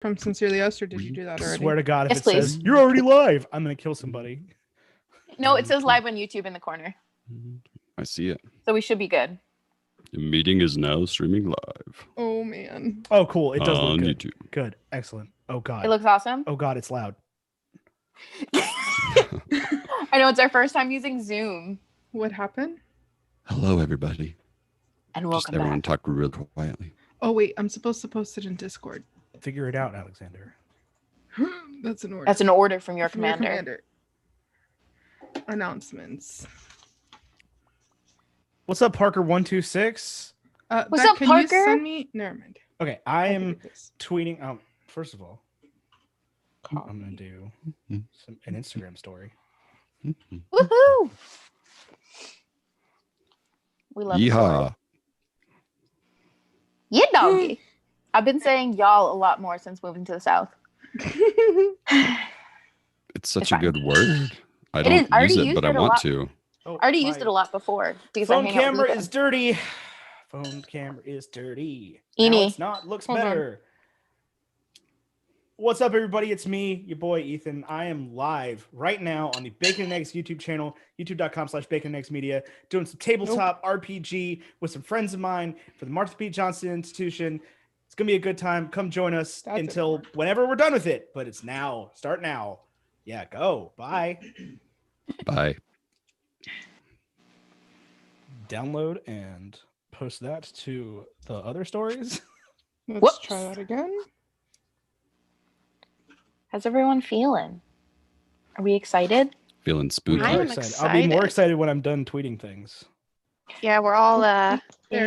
from Sincerely Us, or did you do that already? Swear to God, if Yes, it please. says you're already live, I'm gonna kill somebody. No, it says live on YouTube in the corner. I see it. So we should be good. The meeting is now streaming live. Oh man. Oh, cool. It does on look good. YouTube. Good. Excellent. Oh God. It looks awesome. Oh God, it's loud. I know it's our first time using Zoom. What happened? Hello, everybody. And Just welcome everyone back. talk real quietly. Oh wait, I'm supposed to post it in Discord. Figure it out, Alexander. That's an order. That's an order from your From your commander. Announcements. What's up, Parker126? What's What's Beck, up, can Parker? you send me? Never mind. Okay, I can am do this. tweeting. First of all, I'm gonna do an Instagram story. Woohoo! We love Yeehaw. it. Yeah, doggy. I've been saying y'all a lot more since moving to the South. It's such It's a fine. good word. I It don't is. I already use it, used but I it a want lot. to. Oh, I already used it a lot before because Phone I hang out camera with is dirty. Phone camera is dirty. Eenie. Now it's not. Looks Hold on. better. What's up, everybody? It's me, your boy Ethan. I am live right now on the Bacon and Eggs YouTube channel, youtube.com/Bacon and Eggs Media, doing some tabletop RPG with some friends of mine for the Martha P. Johnson Institution. It's gonna be a good time. Come join us That's until important. whenever we're done with it. But it's now. Start now. Yeah, go. Bye. Bye. Download and post that to the other stories. Let's Whoops. try that again. How's everyone feeling? Are we excited? Feeling We spooky. I are am excited. I'll be more excited. excited when I'm done tweeting things. Yeah, we're all There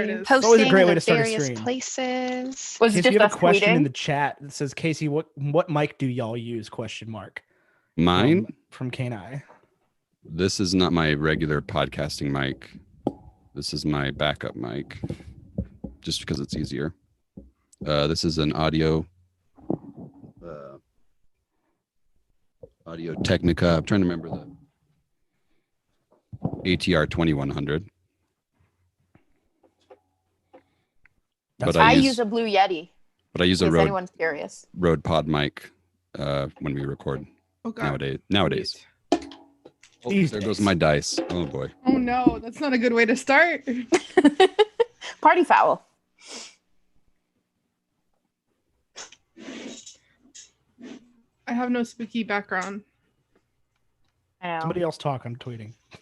it is. It's always a posting great way in to start a various stream. places. Was it Casey, just you have us a question in tweeting? the chat that says, Casey, what mic do y'all use? Question mark. Mine? From Kani. This is not my regular podcasting mic. This is my backup mic, just because it's easier. This is an Audio Technica. I'm trying to remember the ATR 2100. That's But I I use use a Blue Yeti. a If Rode anyone's curious. Pod mic when we record Oh god. nowadays. Oh, These there goes days. my dice. Oh boy. Oh no, that's not a good way to start. Party foul. I have no spooky background. I know. Somebody else talk. I'm tweeting. I'm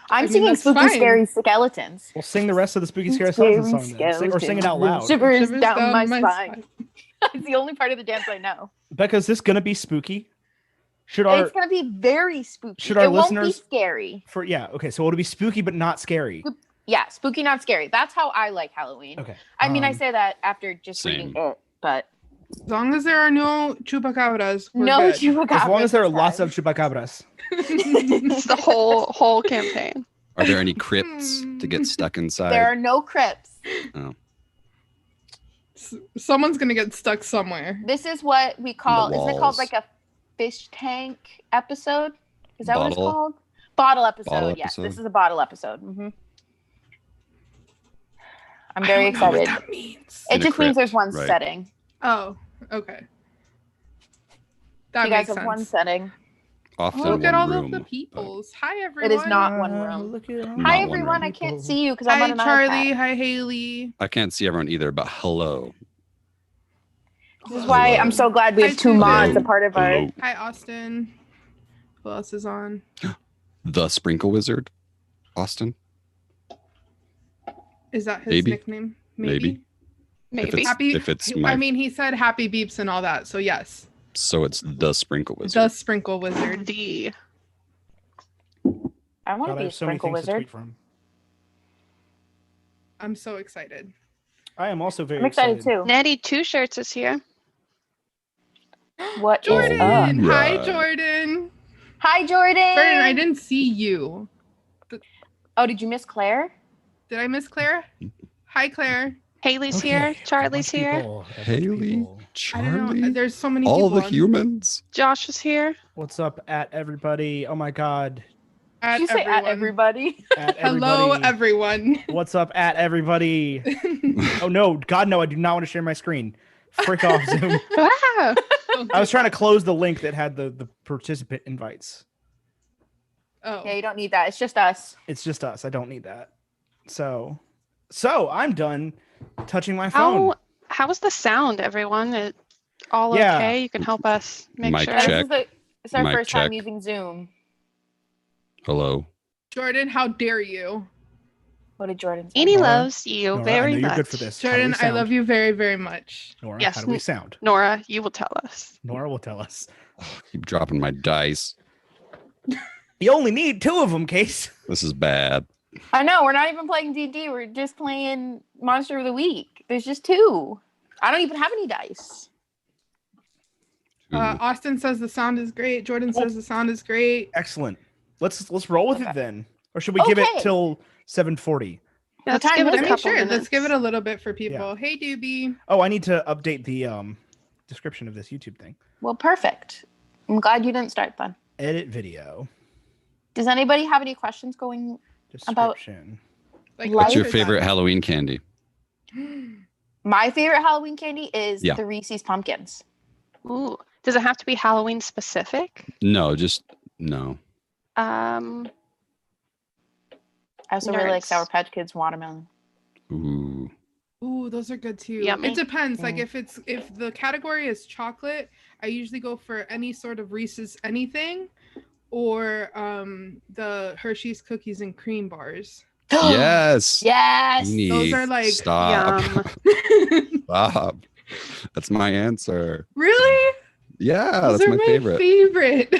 I mean, singing that's spooky, fine. scary skeletons. We'll sing the rest of the Spooky Scary Skeletons song then. Or sing it out loud. Shivers, Shivers down, my my spine. It's the only part of the dance I know. Becca, is this going to be spooky? Should our... It's gonna be very spooky. Should our it won't listeners- be scary. Okay, so it'll be spooky but not scary. Yeah, spooky, not scary. That's how I like Halloween. Okay. I mean, I um, say that after just Same. reading it, but As long as there are no chupacabras, we're no good. chupacabras. As long as there are this lots time. of chupacabras. It's the whole campaign. Are there any crypts to get stuck inside? There are no crypts. Someone's gonna get stuck somewhere. This is what we call. The Isn't it called walls. like a fish tank episode? Is that what it's Bottle. called? Bottle episode. Bottle Yes, episode. this is a bottle episode. I'm I very don't know what excited. that means. It In a just means there's crypt, one right. setting. Oh, okay. That You guys makes have sense. one setting. Often Oh, look at one all room, of the but peoples. Hi everyone. It is not one room. Look at all Not Hi one everyone. room. I can't see you because I'm Hi on an Charlie. iPad. Hi Haley. I can't see everyone either, but hello. This is why Hello. I'm so glad we Hi, have two Susan. mods, a part of our. Hello. Hi Austin. Who else is on? The Sprinkle Wizard, Austin. Is that his Maybe. nickname? Maybe. Maybe. Happy. If it's my, I mean, he said happy beeps and all that. So yes, so it's the Sprinkle Wizard. the Sprinkle Wizard. The I want God, to I be a have so many sprinkle things to wizard. tweet from. I'm so excited. I am also very I'm excited too. Nettie Two Shirts is here. What is Jordan. up? Hi Right. Jordan. Hi, Jordan. Jordan, I didn't see you. Oh, did you miss Claire? Did I miss Claire? Hi Claire. Haley's Okay, here. a Charlie's bunch of here. people, a bunch of Haley, people. I don't know. Charlie, There's so many all people. the on. humans. Josh is here. What's up at everybody? Oh my God. At Did you say at everyone. everybody? At Hello everybody. everyone. What's up at everybody? Oh no, God no, I do not want to share my screen. Frick off, Zoom. Wow. I was trying to close the link that had the participant invites. Oh. Yeah, you don't need that. It's just us. It's just us. I don't need that. So I'm done touching my phone. How is the sound, everyone? It all Yeah. okay? You can help us make Mic sure. check. It's our Mic first time check. using Zoom. Hello. Jordan, how dare you? What did Jordan say? Annie Nora? loves you Nora, very I know much. you're good for this. How do we Jordan, I sound? love you very, very much. Nora, Yes, how do we sound? Nora, you will tell us. Nora will tell us. Keep dropping my dice. You only need 2 of them, Case. This is bad. I know, we're not even playing D&D. We're just playing Monster of the Week. There's just 2. I don't even have any dice. Austin says the sound is great. Jordan says the sound is great. Excellent. Let's roll with Okay. it then. Or should we give it Okay. till 7:40? Yeah, let's time give it is a I mean, couple sure. minutes. Let's give it a little bit for people. Hey, Doobie. Oh, I need to update the description of this YouTube thing. Well, perfect. I'm glad you didn't start then. Edit video. Does anybody have any questions going? About- Description. Like, What's your other favorite than- Halloween candy? My favorite Halloween candy is Yeah. the Reese's Pumpkins. Ooh. Does it have to be Halloween specific? No, just no. Um, I also really like Nerds. Sour Patch Kids watermelon. Ooh. Ooh, those are good too. Yummy. It depends. Like Mm. if the category is chocolate, I usually go for any sort of Reese's anything, or the Hershey's cookies and cream bars. Yes. Yes. Amy, Those are like- stop. yum. Stop. That's my answer. Really? Yeah, Those that's are my favorite. favorite.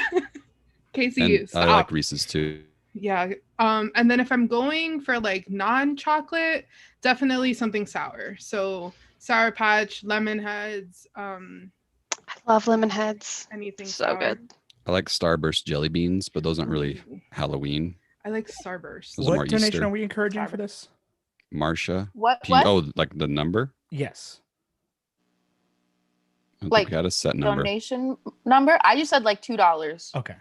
Casey, And stop. I like Reese's too. Yeah. And then if I'm going for like non-chocolate, definitely something sour. So Sour Patch, Lemon Heads, I love lemon heads. anything So sour. good. I like Starburst jelly beans, but those aren't really Ooh, Halloween. I like Starburst. Those are more What donation Easter. are we encouraging for this? Marsha. What? P- What? Oh, like the number? Yes. I don't Like think we had a set number. Donation number? I just said like $2 Okay.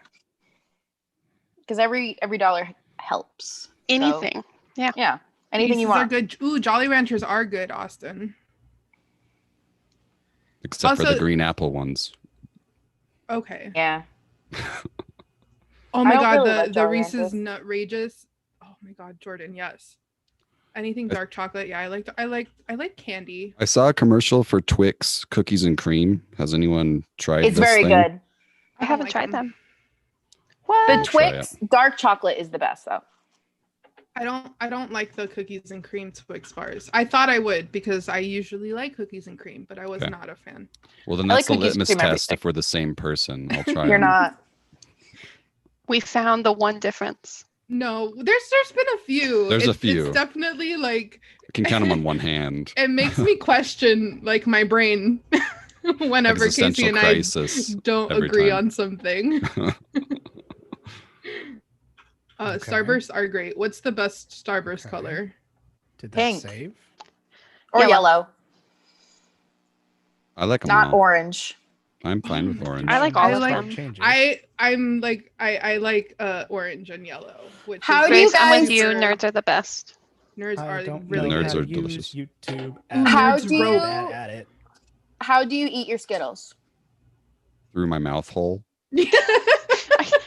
because every dollar helps. So, Anything. yeah. Anything you Reese's are want. good. Ooh, Jolly Ranchers are good, Austin. Except for Also- the green apple ones. Okay. Yeah. Oh my don't god, really the like Jolly Reese's Ranchers. Nutrageous. Oh my god, Jordan, yes. Anything I- dark chocolate, yeah. I like candy. I saw a commercial for Twix cookies and cream. Has anyone tried It's this very thing? good. I don't haven't like tried them. The What? I'll try Twix dark chocolate is the best though. I don't like the cookies and cream Twix bars. I thought I would because I usually like cookies and cream, but I was Okay. not a fan. Well, then I that's like the cookies and litmus cream test everything. if we're the same person. I'll try You're them. not. We found the one difference. No, there's been a few. There's a It's few. definitely like I can count them on one hand. it makes me question like my brain whenever Casey Existential and crisis. I don't every agree time. on something. Okay. Starbursts are great. What's the best Starburst Okay. color? Did that Pink. save? Or Yellow. yellow, I like them not all. orange. I'm fine with orange. I like all I of like- them. Changes. I like orange and yellow. Which How is do you Grace, I'm with guys- you. Nerds are the best. Nerds I are don't really know Nerds how good. are to use delicious. YouTube. Ooh, How nerds do you- rope. bad at it. How do you eat your Skittles? Through my mouth hole.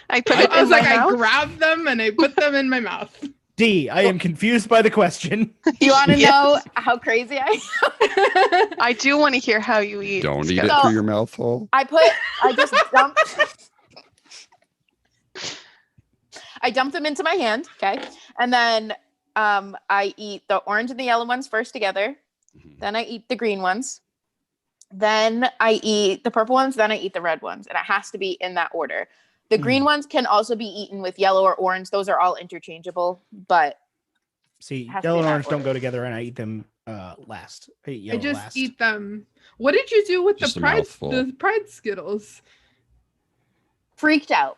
I put it I was in my like, I mouth. grabbed them and I put them in my mouth. D, I am confused by the question. You want to Yes. know how crazy I am? I do want to hear how you eat. Don't eat it Skittles. So- through your mouth hole. I just dump them into my hand, okay? And then I eat the orange and the yellow ones first together. Mhm. Then I eat the green ones. Then I eat the purple ones, then I eat the red ones, and it has to be in that order. The green ones can also be eaten with yellow or orange. Those are all interchangeable, but See, Has to yellow be and that orange don't order. go together, and I eat them last. I eat I yellow just last. eat them. What did you do with Just the a pride mouthful. Skittles? freaked out.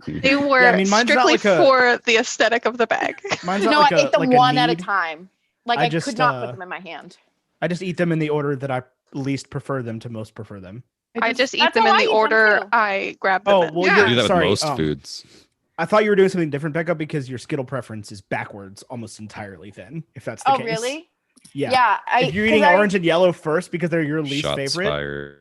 They were I mean, mine's not strictly like a- for the aesthetic of the bag. Mine's No, not like I ate them like one at a need. time. Like I I just, could not uh, put them in my hand. I just eat them in the order that I least prefer them to most prefer them. I just eat That's them how in I the eat them order too. I grab them Oh, in. well, Yeah. I do you're that with sorry. most foods. I thought you were doing something different, Becca, because your Skittle preference is backwards almost entirely. Then, if that's the Oh, case. really? Yeah. If you're eating orange and yellow first because they're your least Shots favorite. fired.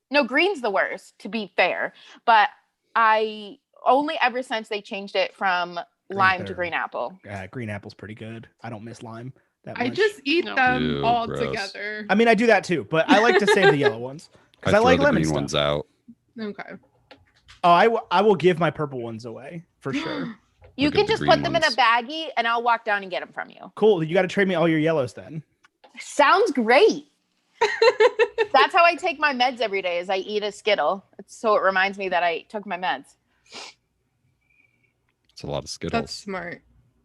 No, green's the worst, to be fair. But I only ever since they changed it from lime to green apple. Green apple's pretty good. I don't miss lime that I much. just eat No. them Ew, all gross. together. I mean, I do that too, but I like to save the yellow ones because I throw like the lemon green stuff. ones out. Okay. Oh, I will give my purple ones away for sure. You I'll can give the just green put them in a ones. baggie and I'll walk down and get them from you. Cool. You got to trade me all your yellows then. Sounds great. That's how I take my meds every day is I eat a Skittle. So it reminds me that I took my meds. It's a lot of Skittles. That's smart.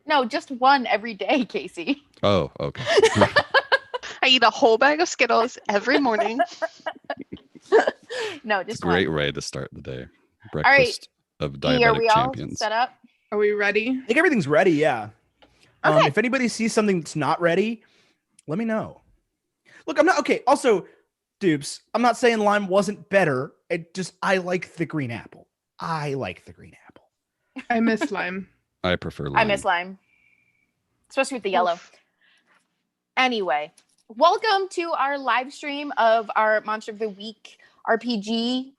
No, just one every day, Casey. Oh, okay. I eat a whole bag of Skittles every morning. No, It's just a great one. way to start the day. right. Breakfast of E, are diabetic we all champions. set up? Are we ready? I think everything's ready. Yeah. Okay. If anybody sees something that's not ready, let me know. Look, I'm not okay. Also, dupes, I'm not saying lime wasn't better. I like the green apple. I like the green apple. I miss lime. I prefer lime. I miss lime, especially with the yellow. Oof. Anyway, welcome to our live stream of our Monster of the Week RPG.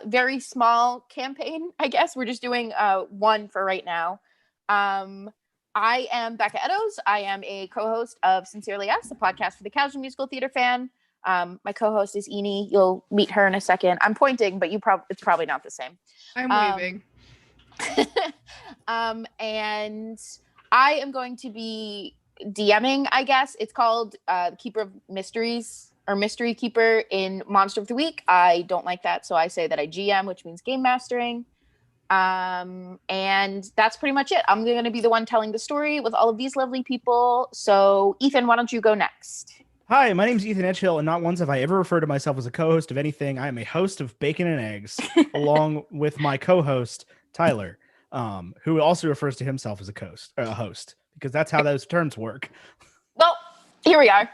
Very small campaign, I guess. We're just doing one for right now. I am Becca Eddowes. I am a co-host of Sincerely Yes, a podcast for the casual musical theater fan. My co-host is Eni. You'll meet her in a second. I'm pointing, but it's probably not the same. I'm waving. And I am going to be DMing, I guess. It's called Keeper of Mysteries or Mystery Keeper in Monster of the Week. I don't like that, so I say that I GM, which means game mastering. And that's pretty much it. I'm going to be the one telling the story with all of these lovely people. So, Ethan, why don't you go next? Hi, my name is Ethan Edgehill, and not once have I ever referred to myself as a co-host of anything. I am a host of Bacon and Eggs, along with my co-host, Tyler, who also refers to himself as a host, because that's how those terms work. Well, here we are.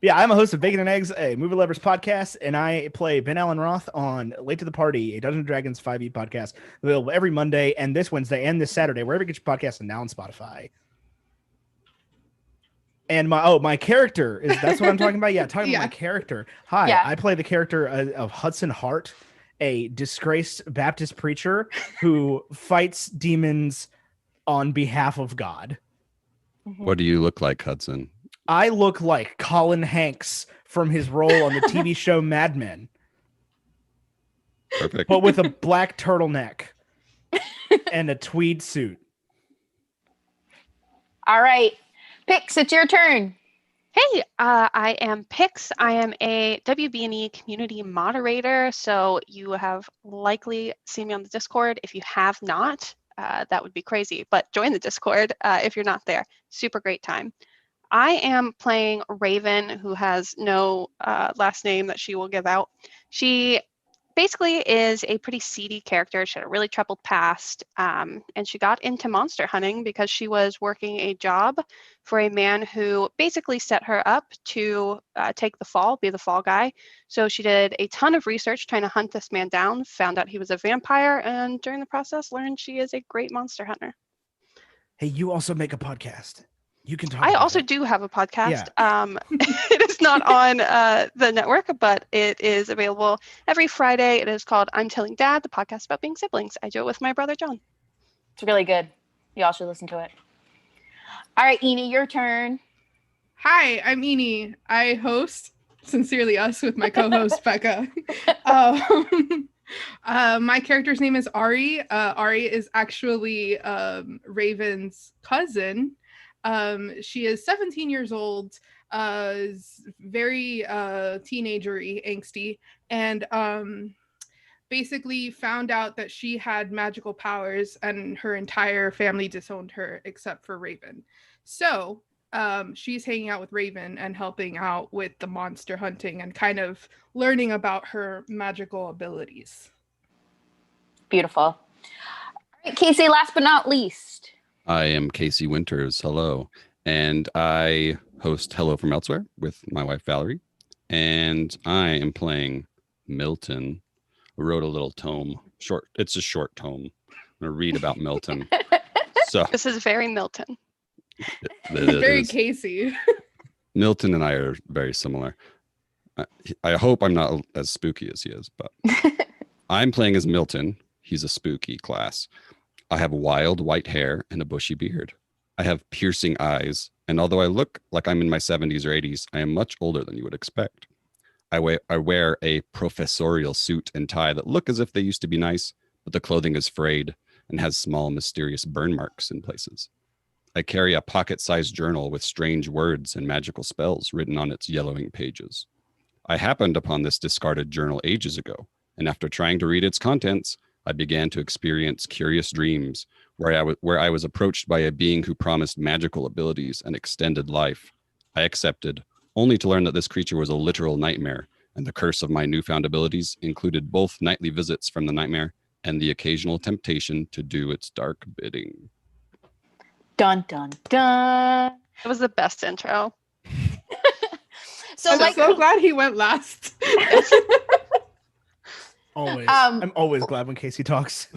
Yeah, I'm a host of Bacon and Eggs, a movie lovers podcast, and I play Ben Allen Roth on Late to the Party, a Dungeons and Dragons 5e podcast, available every Monday and this Wednesday and this Saturday, wherever you get your podcast, and now on Spotify. And my character that's what I'm talking about. Yeah, talking about my character. Hi, Yeah. I play the character of Hudson Hart, a disgraced Baptist preacher who fights demons on behalf of God. What do you look like, Hudson? I look like Colin Hanks from his role on the TV show Mad Men, Perfect. but with a black turtleneck and a tweed suit. All right. Pix, it's your turn. Hey, I am Pix. I am a WBNE community moderator. So you have likely seen me on the Discord. If you have not, that would be crazy. But join the Discord if you're not there. Super great time. I am playing Raven, who has no last name that she will give out. She basically is a pretty seedy character. She had a really troubled past, and she got into monster hunting because she was working a job for a man who basically set her up to take the fall, be the fall guy. So she did a ton of research trying to hunt this man down, found out he was a vampire, and during the process learned she is a great monster hunter. Hey, you also make a podcast. You can talk. I about also that. do have a podcast. It is not on the network, but it is available every Friday. It is called I'm Telling Dad, the podcast about being siblings. I do it with my brother, John. It's really good. You all should listen to it. All right, Eni, your turn. Hi, I'm Eni. I host Sincerely Us with my co-host Becca. My character's name is Ari. Ari is actually Raven's cousin. She is 17 years old, is very teenagery, angsty, and basically found out that she had magical powers and her entire family disowned her except for Raven. So she's hanging out with Raven and helping out with the monster hunting and kind of learning about her magical abilities. Beautiful. All right, Casey, last but not least. I am Casey Winters. Hello. And I host Hello from Elsewhere with my wife, Valerie. And I am playing Milton. I wrote a little tome. It's a short tome. I'm going to read about Milton. So This is very Milton. Very is. Casey. Milton and I are very similar. I hope I'm not as spooky as he is, but I'm playing as Milton. He's a spooky class. I have wild white hair and a bushy beard. I have piercing eyes, and although I look like I'm in my 70s or 80s, I am much older than you would expect. I wear a professorial suit and tie that look as if they used to be nice, but the clothing is frayed and has small, mysterious burn marks in places. I carry a pocket-sized journal with strange words and magical spells written on its yellowing pages. I happened upon this discarded journal ages ago, and after trying to read its contents, I began to experience curious dreams where I was approached by a being who promised magical abilities and extended life. I accepted, only to learn that this creature was a literal nightmare, and the curse of my newfound abilities included both nightly visits from the nightmare and the occasional temptation to do its dark bidding. Dun dun dun. It was the best intro. So I'm like so glad he went last. Always. I'm always glad when Casey talks.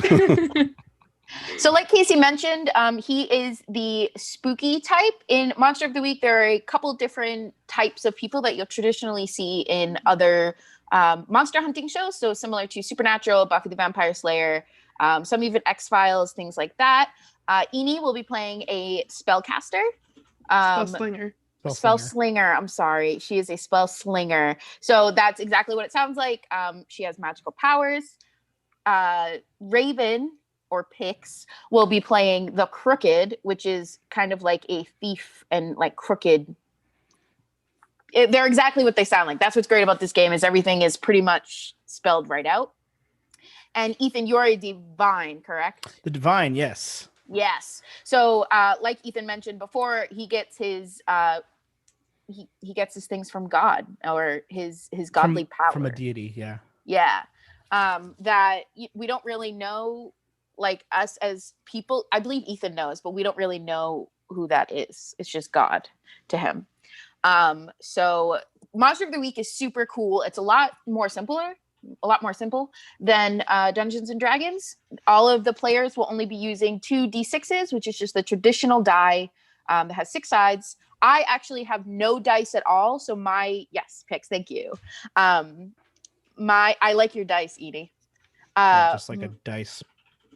So like Casey mentioned, he is the spooky type. In Monster of the Week, there are a couple different types of people that you'll traditionally see in other monster hunting shows. So similar to Supernatural, Buffy the Vampire Slayer, some even X-Files, things like that. Eni will be playing a spellcaster. Spell slinger. Spell slinger. I'm sorry. She is a spell slinger. So that's exactly what it sounds like. She has magical powers. Raven or Pix will be playing the crooked, which is kind of like a thief and like crooked. They're exactly what they sound like. That's what's great about this game is everything is pretty much spelled right out. And Ethan, you're a divine, correct? The divine, yes. Yes. So like Ethan mentioned before, he gets his he gets his things from God or his godly power. From a deity, yeah. Yeah. That we don't really know, like us as people. I believe Ethan knows, but we don't really know who that is. It's just God to him. So Monster of the Week is super cool. It's a lot more simple than Dungeons and Dragons. All of the players will only be using 2 D6s, which is just the traditional die that has 6 sides. I actually have no dice at all. So Pix, thank you. I like your dice, Edie. Just like a dice.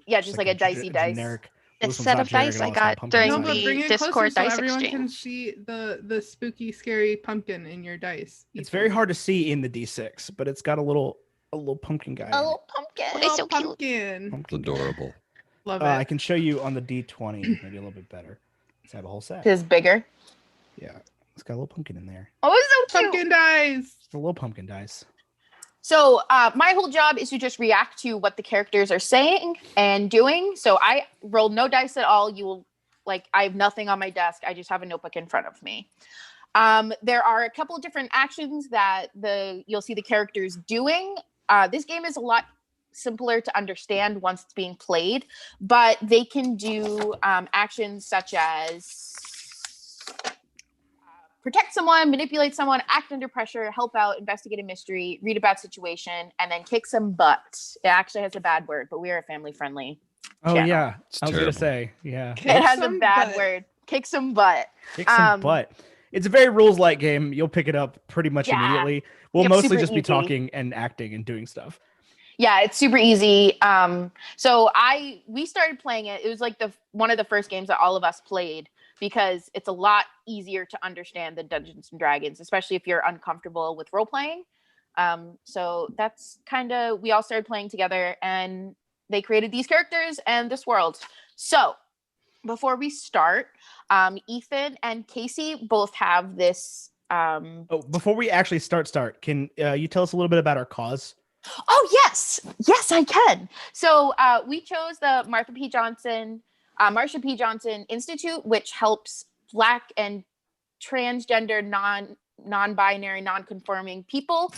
Yeah, just like a dicey dice. Generic. A set of dice I got during No, but bring the it Discord closer so dice everyone can exchange. see the spooky, scary pumpkin in your dice. It's very hard to see in the D6, but it's got a little pumpkin guy. A little pumpkin. It's so cute. pumpkin. It's adorable. Love it. I can show you on the D20, maybe a little bit better. Let's have a whole set. It's bigger. Yeah, it's got a little pumpkin in there. Oh, it's so cute. Pumpkin dice. It's a little pumpkin dice. So my whole job is to just react to what the characters are saying and doing. So I roll no dice at all. I have nothing on my desk. I just have a notebook in front of me. There are a couple of different actions that you'll see the characters doing. This game is a lot simpler to understand once it's being played, but they can do actions such as protect someone, manipulate someone, act under pressure, help out, investigate a mystery, read a bad situation, and then kick some butt. It actually has a bad word, but we are family friendly. Oh channel. yeah, It's I was gonna terrible. say yeah. It has a some bad butt. word. Kick some butt. Kick some butt. It's a very rules-like game. You'll pick it up pretty much Yeah. immediately. We'll Yep, mostly super just be easy. talking and acting and doing stuff. Yeah, it's super easy. So we started playing it. It was like one of the first games that all of us played because it's a lot easier to understand than Dungeons and Dragons, especially if you're uncomfortable with role playing. So that's we all started playing together and they created these characters and this world. So before we start, Ethan and Casey both have this. Before we actually start, can you tell us a little bit about our cause? Oh, yes, I can. So we chose the Marsha P. Johnson Institute, which helps Black and transgender, non-binary, non-conforming people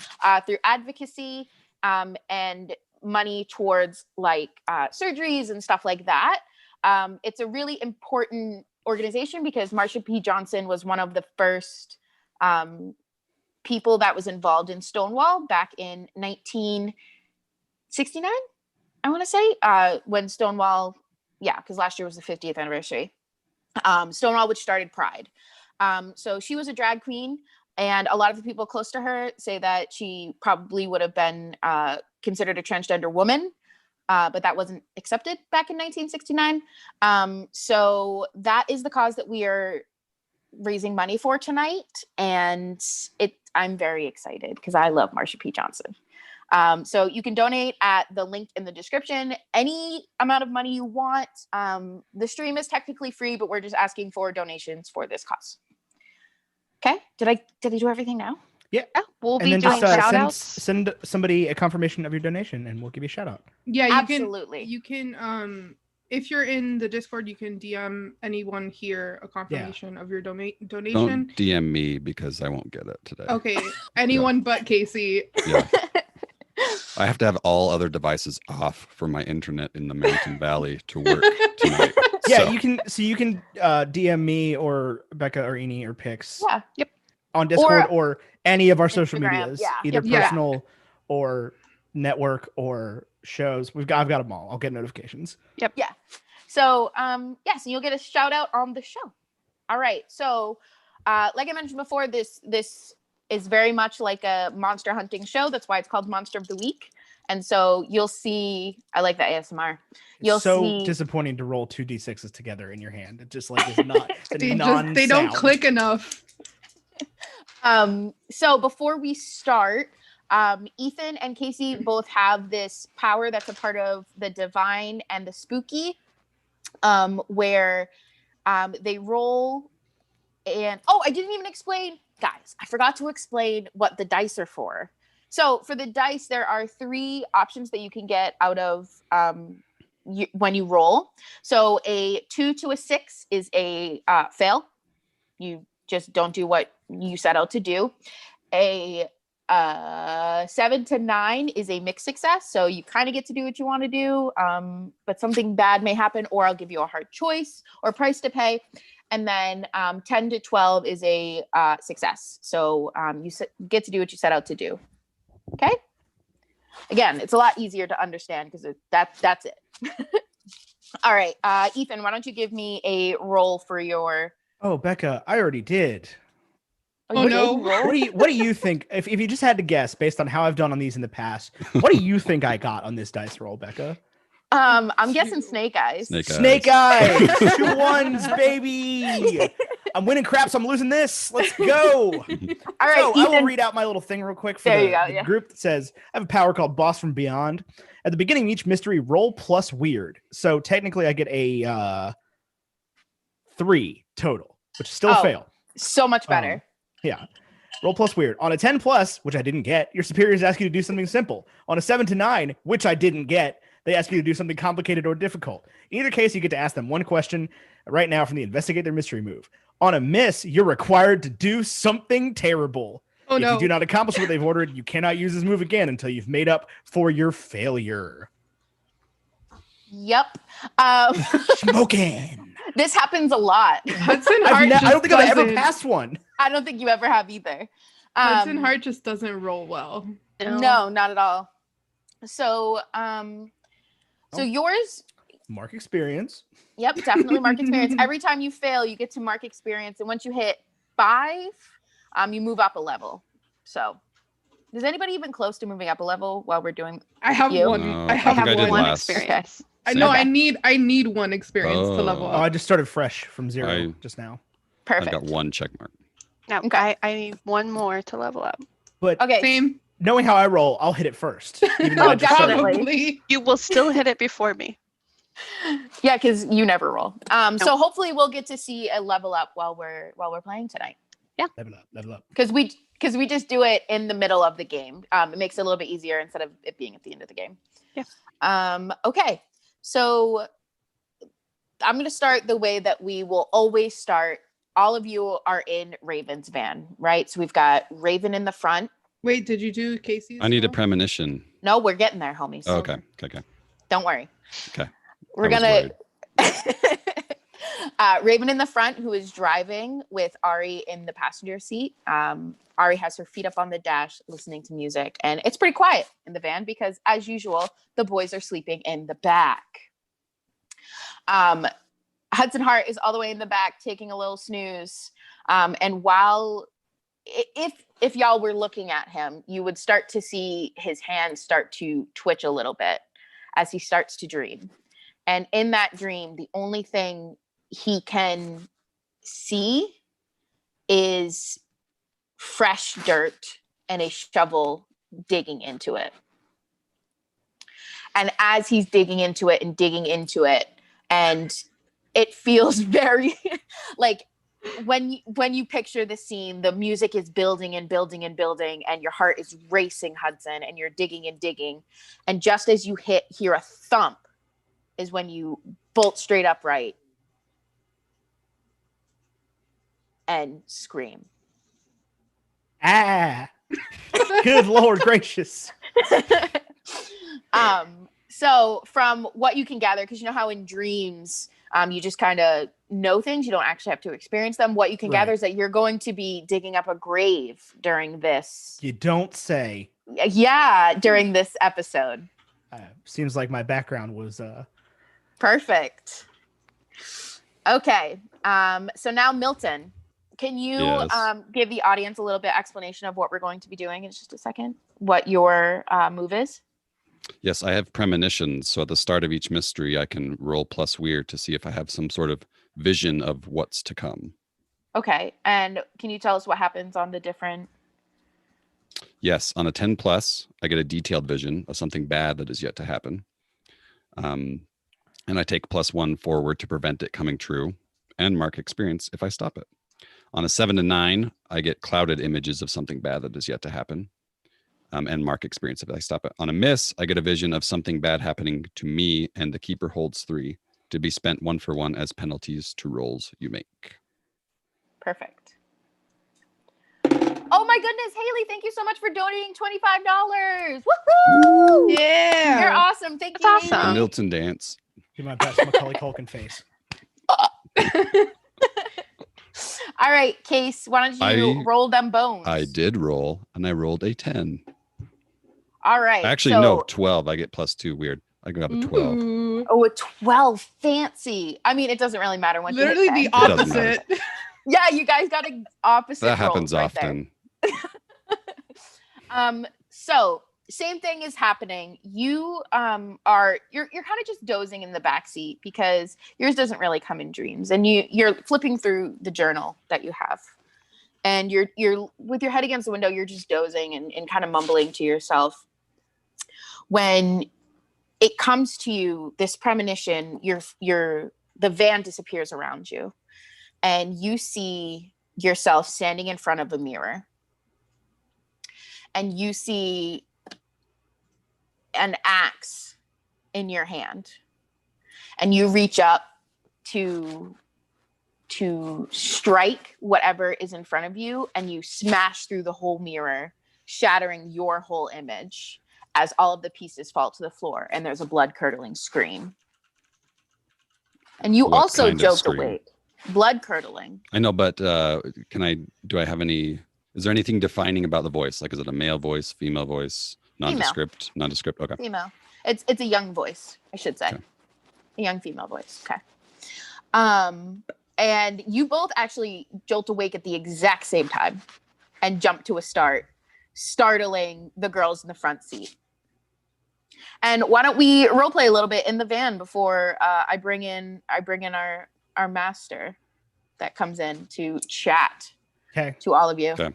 through advocacy and money towards surgeries and stuff like that. It's a really important organization because Marsha P. Johnson was one of the first people that was involved in Stonewall back in 1969, I want to say, when Stonewall, because last year was the 50th anniversary. Stonewall, which started Pride. So she was a drag queen, and a lot of the people close to her say that she probably would have been considered a transgender woman, but that wasn't accepted back in 1969. So that is the cause that we are raising money for tonight, and I'm very excited because I love Marsha P. Johnson. So you can donate at the link in the description, any amount of money you want. The stream is technically free, but we're just asking for donations for this cause. Okay, did I do everything now? Yeah. We'll And be then doing just shout outs. send somebody a confirmation of your donation, and we'll give you a shout out. Yeah, you Absolutely. You can if you're in the Discord, you can DM anyone here a confirmation of your donation. Don't DM me because I won't get it today. Okay, anyone but Casey. Yeah. I have to have all other devices off for my internet in the Mountain Valley to work tonight. Yeah, So, you can DM me or Becca or Eni or Pix. Yeah. Yep. On Discord or any of our social Instagram, medias, yeah. either Yep. personal or network or shows. I've got them all. I'll get notifications. So so you'll get a shout out on the show. All right. So like I mentioned before, this is very much like a monster hunting show. That's why it's called Monster of the Week. And so you'll see, I like the ASMR. You'll see Disappointing to roll 2d6s together in your hand. It just like is not They don't click enough. So before we start, Ethan and Casey both have this power that's a part of the divine and the spooky, where they roll and I didn't even explain, guys, I forgot to explain what the dice are for. So for the dice, there are 3 options that you can get out of when you roll. So a 2 to a 6 is a fail. You just don't do what you set out to do. A 7 to 9 is a mixed success. So you kind of get to do what you want to do, but something bad may happen, or I'll give you a hard choice or price to pay. And then 10 to 12 is a success. So you get to do what you set out to do. Okay. Again, it's a lot easier to understand because that's it. All right, Ethan, why don't you give me a roll for your? Oh, Becca, I already did. Oh no! What do you think? If you just had to guess based on how I've done on these in the past, what do you think I got on this dice roll, Becca? I'm guessing snake eyes. Snake eyes. 2 1s, baby. I'm winning crap, so I'm losing this. Let's go. All right, so Ethan. I will read out my little thing real quick for the group that says, I have a power called Boss from Beyond. At the beginning of each mystery, roll plus weird. So technically I get a 3 total, which is still a fail. So much better. Yeah. Roll plus weird. On a 10 plus, which I didn't get, your superiors ask you to do something simple. On a 7 to 9, which I didn't get, they ask you to do something complicated or difficult. In either case, you get to ask them one question right now from the Investigate Their Mystery move. On a miss, you're required to do something terrible. Oh, if no. you do not accomplish what they've ordered, you cannot use this move again until you've made up for your failure. Yep. Smoking. This happens a lot. Hudson Hart I don't think I've ever doesn't- passed one. I don't think you ever have either. Hudson Hart just doesn't roll well. No, not at all. So, so yours. Mark experience. Yep, definitely mark experience. Every time you fail, you get to mark experience, and once you hit 5, you move up a level. So, is anybody even close to moving up a level while we're doing? I have You? one. No, I have think I did one last. experience. I know. Okay. I need 1 experience to level Oh, up. I just started fresh from 0 just now. Perfect. I've got 1 check mark. No, Okay. I need 1 more to level up. But Okay. Same. knowing how I roll, I'll hit it first. Even though I just started. definitely. Probably. You will still hit it before me. Yeah, because you never roll. So hopefully we'll get to see a level up while we're playing tonight. Level up. Because we just do it in the middle of the game. It makes it a little bit easier instead of it being at the end of the game. Yeah. Okay. So I'm going to start the way that we will always start. All of you are in Raven's van, right? So we've got Raven in the front. Wait, did you do Casey's? I need a roll? premonition. No, we're getting there, homies. Oh, okay. Don't worry. Okay. We're I was gonna Raven in the front, who is driving with Ari in the passenger seat. Ari has her feet up on the dash listening to music, and it's pretty quiet in the van because, as usual, the boys are sleeping in the back. Hudson Hart is all the way in the back taking a little snooze. And while, if y'all were looking at him, you would start to see his hands start to twitch a little bit as he starts to dream. And in that dream, the only thing he can see is fresh dirt and a shovel digging into it. And as he's digging into it, and it feels very like when you picture the scene, the music is building and building and building, and your heart is racing, Hudson, and you're digging and digging. And just as you hear a thump is when you bolt straight upright and scream. Good Lord gracious. So from what you can gather, because you know how in dreams, you just kind of know things, you don't actually have to experience them. What you can gather is that you're going to be digging up a grave during this. You don't say. Yeah, during this episode. Seems like my background was perfect. Okay. So now Milton, can you give the audience a little bit explanation of what we're going to be doing in just a second? What your move is? Yes, I have premonitions. So at the start of each mystery, I can roll plus weird to see if I have some sort of vision of what's to come. Okay. And can you tell us what happens on the different? Yes, on a 10 plus, I get a detailed vision of something bad that is yet to happen. And I take +1 forward to prevent it coming true and mark experience if I stop it. On a 7 to 9, I get clouded images of something bad that is yet to happen. And mark experience if I stop it. On a miss, I get a vision of something bad happening to me, and the keeper holds 3 to be spent 1 for 1 as penalties to rolls you make. Perfect. Oh my goodness, Haley, thank you so much for donating $25. Woohoo! Yeah. You're awesome. Thank you. That's awesome. The Milton dance. do my best Macaulay Culkin face. All right, Case, why don't you roll them bones? I did roll, and I rolled a 10. All right. Actually, no, 12. I get +2. Weird. I got a 12. Ooh. Oh, a 12. Fancy. I mean, it doesn't really matter when Literally you hit the 10. opposite. Yeah, you guys got an opposite. That happens rolls right often. there. So same thing is happening. You you're kind of just dozing in the backseat because yours doesn't really come in dreams, and you're flipping through the journal that you have, and you're with your head against the window. You're just dozing and kind of mumbling to yourself. When it comes to you, this premonition, the van disappears around you, and you see yourself standing in front of a mirror, and you see an axe in your hand, and you reach up to strike whatever is in front of you, and you smash through the whole mirror, shattering your whole image as all of the pieces fall to the floor, and there's a blood-curdling scream. And you What also kind of joked scream? away. Blood-curdling. I know, but do I have any, is there anything defining about the voice? Like, is it a male voice, female voice, nondescript? Nondescript, okay. Female. It's a young voice, I should say. Okay. A young female voice. Okay. And you both actually jolt awake at the exact same time and jump to a start, startling the girls in the front seat. And why don't we roleplay a little bit in the van before I bring in our master that comes in to chat to all of you. Okay.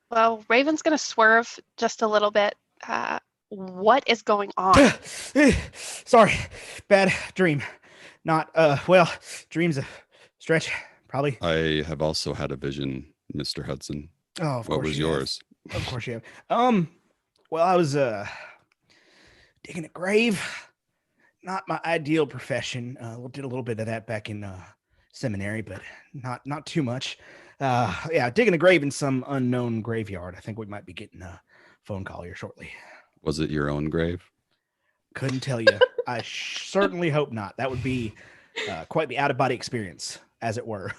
Well, Raven's going to swerve just a little bit. What is going on? Sorry, bad dream. Not dream's a stretch, probably. I have also had a vision, Mr. Hudson. Oh, of What course was you have. yours? Of course you have. Well, I was digging a grave. Not my ideal profession. Did a little bit of that back in seminary, but not too much. Digging a grave in some unknown graveyard. I think we might be getting a phone call here shortly. Was it your own grave? Couldn't tell you. I certainly hope not. That would be quite the out-of-body experience, as it were.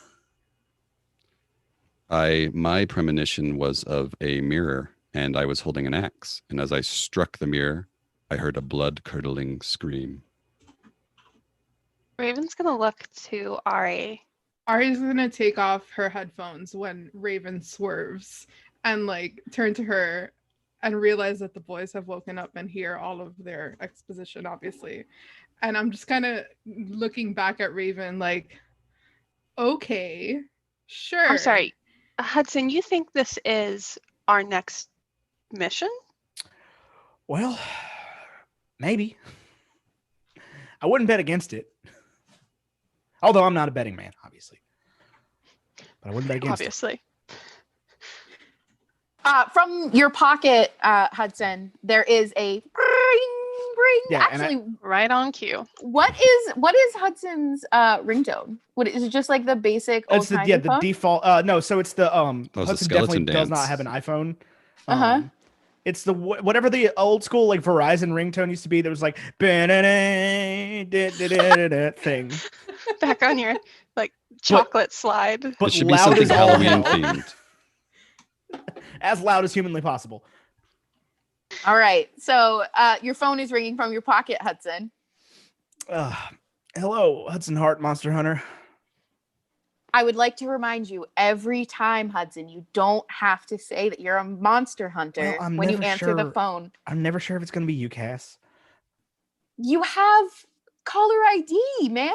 My premonition was of a mirror, and I was holding an axe. And as I struck the mirror, I heard a blood-curdling scream. Raven's gonna look to Ari. Ari's gonna take off her headphones when Raven swerves and like turn to her and realize that the boys have woken up and hear all of their exposition, obviously. And I'm just kind of looking back at Raven like, okay, sure. I'm sorry, Hudson, you think this is our next mission? Well, maybe. I wouldn't bet against it. Although I'm not a betting man, obviously. But I wouldn't bet against Obviously. From your pocket, Hudson, there is a ring, ring. Yeah, Actually, Right on cue. what is Hudson's ringtone? What is it? Just like the basic it. old It's the timey phone? default. No, so it's the it's a Hudson skeleton definitely does not dance. have an iPhone. Uh-huh. It's the whatever the old school like Verizon ringtone used to be. That was like thing. Back on your like chocolate slide. But It should be loud something as all Halloween hell. themed. As loud as humanly possible. All right. So your phone is ringing from your pocket, Hudson. Hello, Hudson Hart, Monster Hunter. I would like to remind you every time, Hudson, you don't have to say that you're a monster hunter Well, I'm when you never answer the sure. phone. I'm never sure if it's gonna be you, Cass. You have caller ID, man.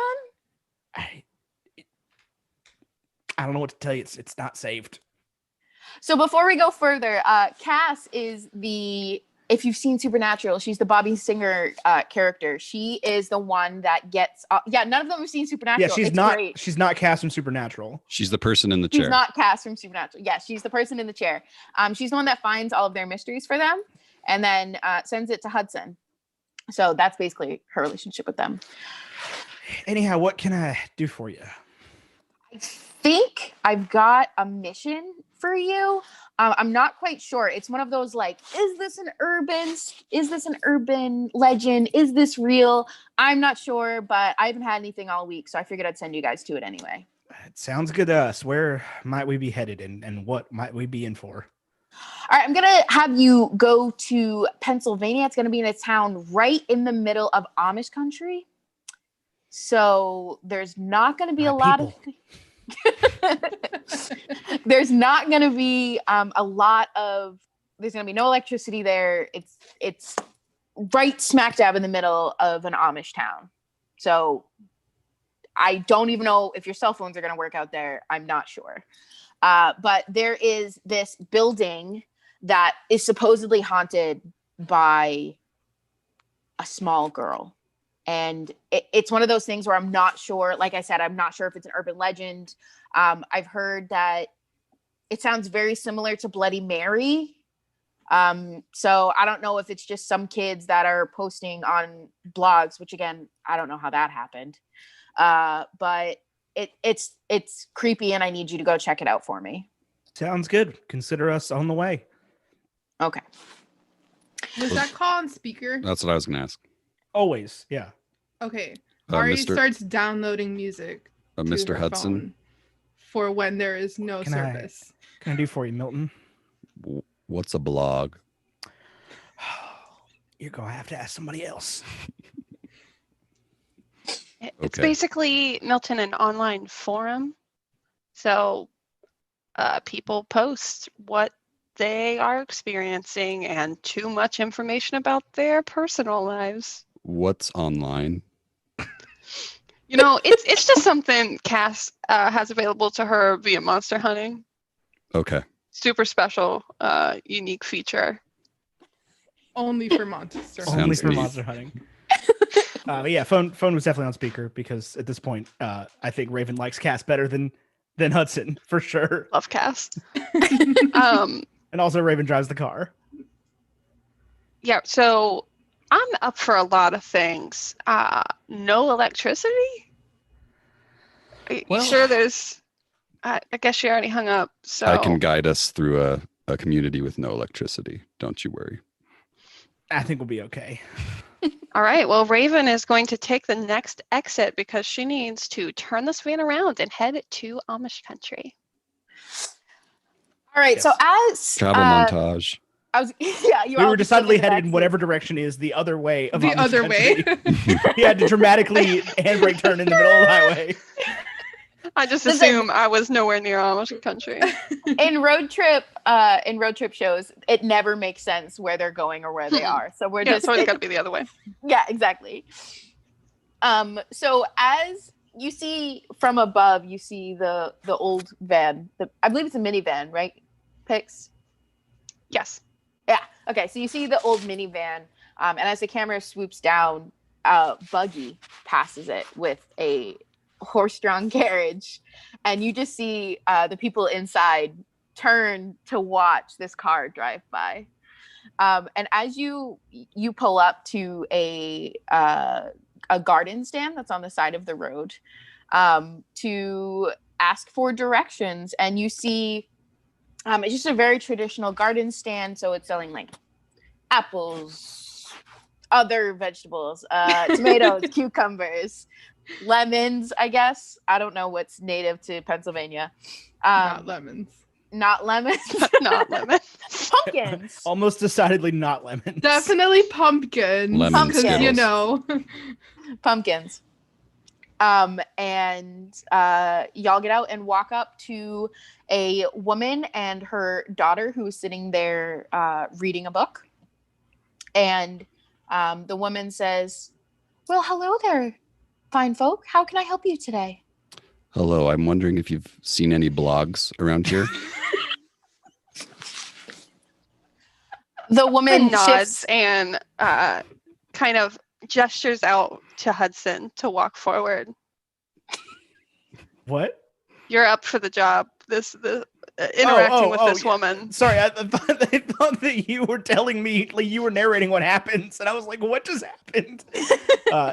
I don't know what to tell you. It's not saved. So before we go further, Cass is if you've seen Supernatural, she's the Bobby Singer character. She is the one that gets. None of them have seen Supernatural. Yeah, she's It's not. great. She's not Cass from Supernatural. She's the person in the She's chair. not Cass from Supernatural. Yes, she's the person in the chair. She's the one that finds all of their mysteries for them and then sends it to Hudson. So that's basically her relationship with them. Anyhow, what can I do for you? I think I've got a mission for you. I'm not quite sure. It's one of those like, is this an urban legend? Is this real? I'm not sure, but I haven't had anything all week, so I figured I'd send you guys to it anyway. It sounds good to us. Where might we be headed, and what might we be in for? All right, I'm gonna have you go to Pennsylvania. It's gonna be in a town right in the middle of Amish country. So there's not gonna be My a lot people. of there's not going to be there's going to be no electricity there. It's right smack dab in the middle of an Amish town. So I don't even know if your cell phones are going to work out there. I'm not sure. But there is this building that is supposedly haunted by a small girl. And it's one of those things where I'm not sure. Like I said, I'm not sure if it's an urban legend. I've heard that it sounds very similar to Bloody Mary. So I don't know if it's just some kids that are posting on blogs, which again, I don't know how that happened. But it's creepy and I need you to go check it out for me. Sounds good. Consider us on the way. Okay. Was that call on speaker? That's what I was going to ask. Always, yeah. Okay. Uh, Ari Mr. starts downloading music to Mr. her Hudson, phone for when there is no Can I- service. Can I do for you, Milton? what's a blog? You're gonna have to ask somebody else. It's Okay. basically, Milton, an online forum. So people post what they are experiencing and too much information about their personal lives. What's online? You know, it's just something Cass has available to her via monster hunting. Okay. Super special, unique feature. Only for monster. Sounds Only for neat. monster hunting. Yeah, phone was definitely on speaker because at this point, I think Raven likes Cass better than Hudson for sure. Love Cass. And also Raven drives the car. Yeah, so I'm up for a lot of things. No electricity? You Well- sure there's... I guess she already hung up, so... I can guide us through a community with no electricity. Don't you worry. I think we'll be okay. All right, well, Raven is going to take the next exit because she needs to turn this van around and head to Amish country. All right. Yes. So as Travel montage. I was yeah. You We all were just decidedly sitting in the headed in backseat. whatever direction is the other way of The Amish other way. country. He had to dramatically handbrake turn in the middle of the highway. I just Listen. assume I was nowhere near Amish country. In road trip shows, it never makes sense where they're going or where they are. So we're Yeah, just it's always got to be the other way. yeah, exactly. So as you see from above, you see the old van. I believe it's a minivan, right? Pix. Yes. Yeah. Okay. So you see the old minivan, and as the camera swoops down, buggy passes it with a horse-drawn carriage, and you just see the people inside turn to watch this car drive by. And as you pull up to a garden stand that's on the side of the road, to ask for directions, and you see it's just a very traditional garden stand, so it's selling like apples, other vegetables, tomatoes, cucumbers, lemons, I guess. I don't know what's native to Pennsylvania. Not lemons. Not lemons. Not lemon. Pumpkins. Almost decidedly not lemons. Definitely pumpkins. Lemon Because, you Skittles. know. Pumpkins. And y'all get out and walk up to a woman and her daughter who is sitting there reading a book. And the woman says, "Well, hello there, fine folk. How can I help you today?" Hello, I'm wondering if you've seen any blogs around here. The woman nods shifts. and kind of gestures out to Hudson to walk forward. What? You're up for the job. Interacting with this yeah. woman. Sorry, I thought that you were telling me, like you were narrating what happens, and I was like, what just happened?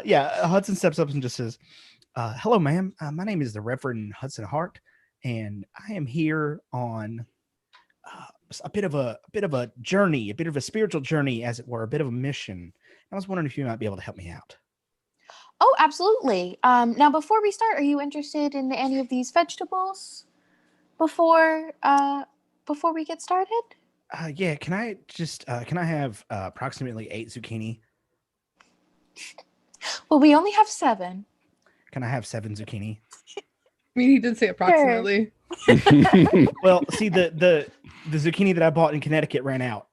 Yeah, Hudson steps up and just says, hello, ma'am. My name is the Reverend Hudson Hart, and I am here on a bit of a journey, a bit of a spiritual journey, as it were, a bit of a mission. I was wondering if you might be able to help me out. Oh, absolutely. Now, before we start, are you interested in any of these vegetables? Before we get started? Yeah. Can I have approximately 8 zucchini? Well, we only have 7. Can I have 7 zucchini? I mean, he did say approximately. Well, see, the zucchini that I bought in Connecticut ran out,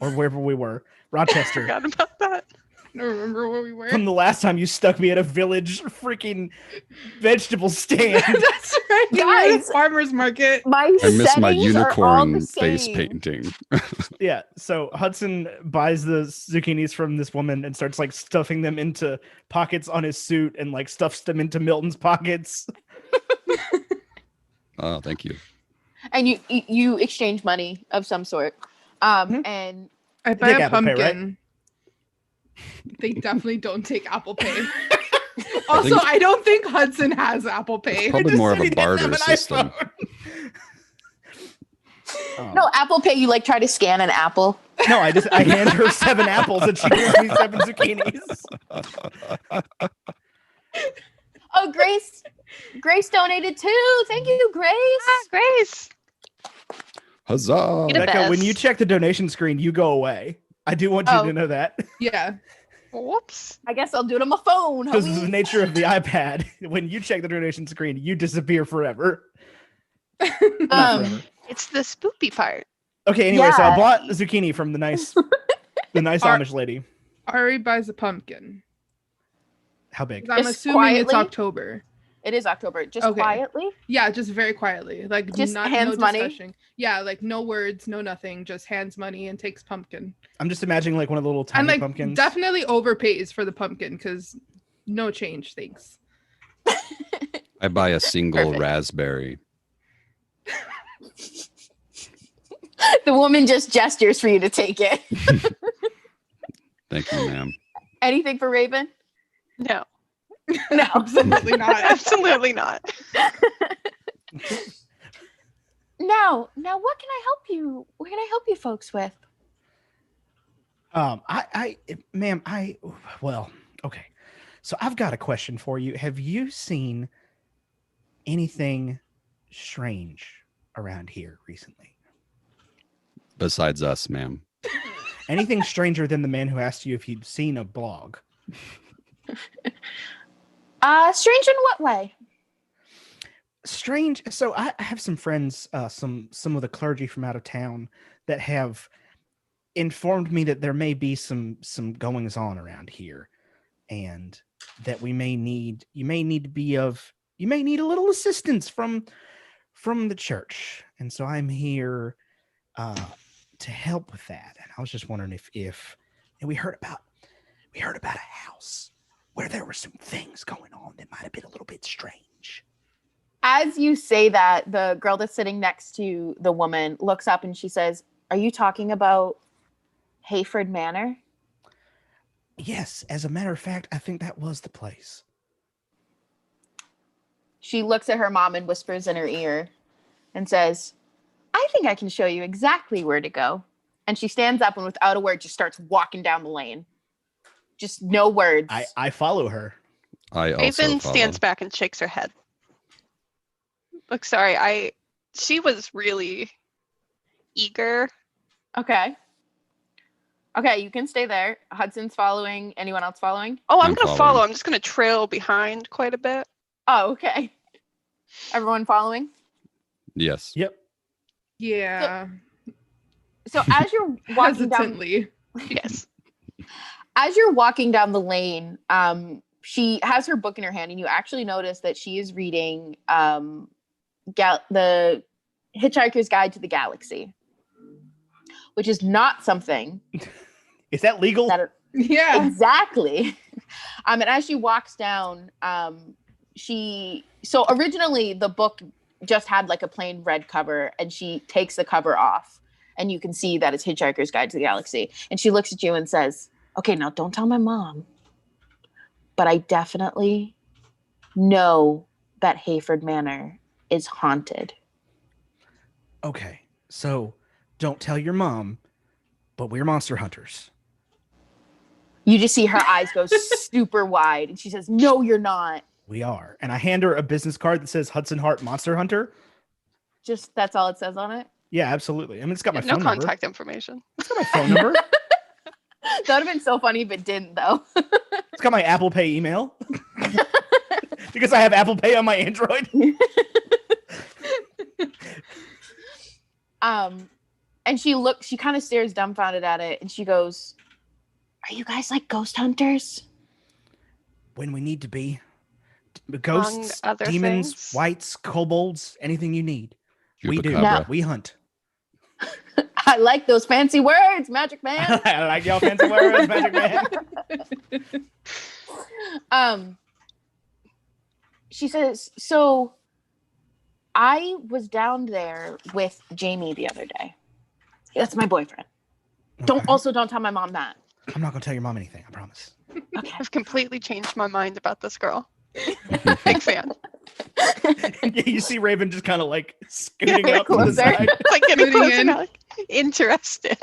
or wherever we were, Rochester. Forgot about that. I don't remember where we were. From the last time you stuck me at a village freaking vegetable stand. That's right. We were at a Guys. farmer's market. My I miss my settings are all the unicorn face same. painting. Yeah, so Hudson buys the zucchinis from this woman and starts like stuffing them into pockets on his suit and like stuffs them into Milton's pockets. Oh, thank you. And you exchange money of some sort. And I buy take a Apple Pay, pumpkin. right? They definitely don't take Apple Pay. Also, I don't think Hudson has Apple Pay. Probably Just more of said a he didn't have barter an system. iPhone. no, Apple Pay, you like try to scan an apple. No, I hand her 7 apples and she gives me 7 zucchinis. Oh, Grace donated too. Thank you, Grace. Grace. Huzzah! Get a Becca, when best. you check the donation screen, you go away. I do want you Oh. to know that. Yeah. Whoops. I guess I'll do it on my phone. Because of the homie. nature of the iPad, when you check the donation screen, you disappear forever. Not forever. It's the spoopy part. Okay, anyway, so I Yeah. bought zucchini from the nice Amish lady. Ari buys a pumpkin. How big? 'Cause I'm Just assuming it's quietly? October. It is October. Just Okay. quietly. Yeah, just very quietly. Like Just not hands no money? discussion. Yeah, like no words, no nothing. Just hands money and takes pumpkin. I'm just imagining like one of the little tiny And like pumpkins. definitely overpays for the pumpkin because no change, thanks. I buy a single Perfect. raspberry. The woman just gestures for you to take it. Thank you, ma'am. Anything for Raven? No, No. Absolutely not. absolutely not. Now, what can I help you? What can I help you folks with? Ma'am, well, okay. So I've got a question for you. Have you seen anything strange around here recently? besides us, ma'am. Anything stranger than the man who asked you if he'd seen a blog? Strange in what way? Strange. So I have some friends, some of the clergy from out of town that have informed me that there may be some goings on around here, and that you may need a little assistance from the church. And so I'm here to help with that. And I was just wondering if and we heard about a house where there were some things going on that might have been a little bit strange. As you say that, the girl that's sitting next to the woman looks up and she says, "Are you talking about Hayford Manor?" Yes, as a matter of fact, I think that was the place. She looks at her mom and whispers in her ear and says, "I think I can show you exactly where to go." And she stands up and without a word just starts walking down the lane. Just no words. I follow her. I also Raven follow. stands back and shakes her head. Look, sorry, she was really eager. Okay, you can stay there. Hudson's following. Anyone else following? Oh, I'm I'm gonna follow. following. I'm just gonna trail behind quite a bit. Oh, okay. Everyone following? Yes. Yep. Yeah. So as you're walking down, Hesitantly. Yes. as you're walking down the lane, she has her book in her hand, and you actually notice that she is reading the Hitchhiker's Guide to the Galaxy, which is not something Is that legal? that Yeah. exactly. And as she walks down, so originally the book just had like a plain red cover, and she takes the cover off, and you can see that it's Hitchhiker's Guide to the Galaxy. And she looks at you and says, "Okay, now don't tell my mom, but I definitely know that Hayford Manor is haunted." Okay, so don't tell your mom, but we're monster hunters. You just see her eyes go super wide, and she says, "No, you're not." We are. And I hand her a business card that says Hudson Hart Monster Hunter. Just that's all it says on it. Yeah, absolutely. I mean, it's got my No phone number. contact information. It's got my phone number. That would have been so funny if it didn't, though. It's got my Apple Pay email. Because I have Apple Pay on my Android. And she kind of stares dumbfounded at it, and she goes, "Are you guys like ghost hunters?" When we need to be. Ghosts, other demons, things. whites, kobolds, anything you need. We do. Chupacabra. We hunt. I like those fancy words, Magic Man. I like y'all fancy words, Magic Man. She says, "So I was down there with Jamie the other day. That's my boyfriend. Okay. Don't tell my mom that." I'm not going to tell your mom anything, I promise. Okay. I've completely changed my mind about this girl. Big fan. You see Raven just kind of like scooting Get up to the closer. side. It's like getting Moving closer in. now, like, interested.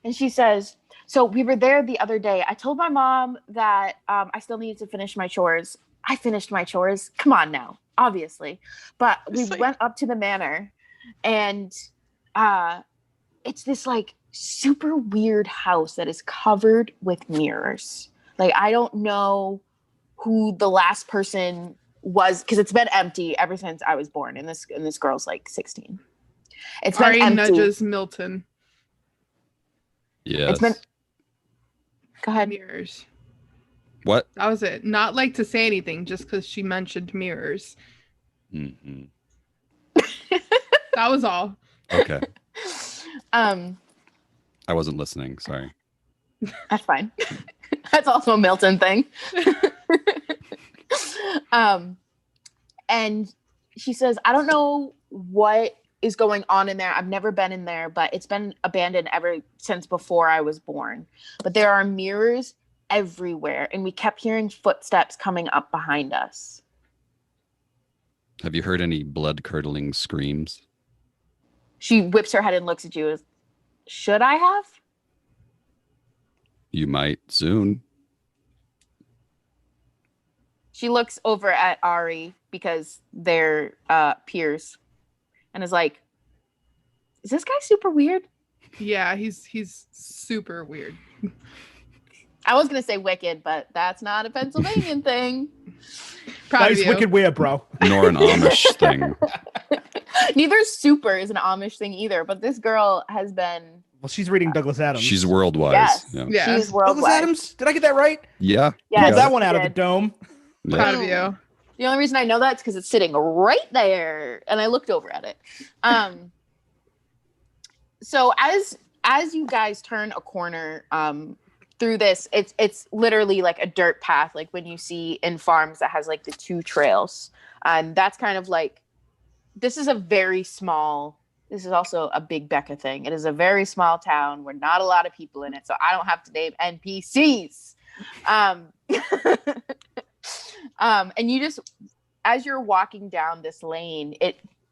And she says, "So we were there the other day. I told my mom that I still needed to finish my chores. I finished my chores. Come on now, obviously. But we Just like- went up to the manor, and it's this like super weird house that is covered with mirrors. Like, I don't know who the last person was, because it's been empty ever since I was born, and this girl's like 16. It's been Ari empty. nudges Milton. Yes. It's been. Go ahead. Mirrors. What? That was it. Not like to say anything, just because she mentioned mirrors. Hmm. That was all. Okay. Um, I wasn't listening. Sorry. That's fine. That's also a Milton thing. And she says, "I don't know what is going on in there. I've never been in there, but it's been abandoned ever since before I was born. But there are mirrors everywhere, and we kept hearing footsteps coming up behind us." Have you heard any blood-curdling screams? She whips her head and looks at you. "Should I have?" You might soon. She looks over at Ari, because they're peers, and is like, is this guy super weird? Yeah, he's super weird. I was gonna say wicked, but that's not a Pennsylvanian thing. Proud of Nice you. wicked way, bro. Nor an Amish thing. Neither super is an Amish thing either, but this girl has been. Well, she's reading Douglas Adams. She's worldwide. Yes, Yeah. Yeah. she's Douglas worldwide. Adams. Did I get that right? Yeah. Yes, Pulled that one you out of the did. dome. Yeah. Proud of you. The only reason I know that is because it's sitting right there, and I looked over at it. So as you guys turn a corner through this, it's literally like a dirt path, like when you see in farms that has like the two trails, and that's kind of like this is also a big Becca thing. It is a very small town where not a lot of people in it, so I don't have to name NPCs. And you just, as you're walking down this lane,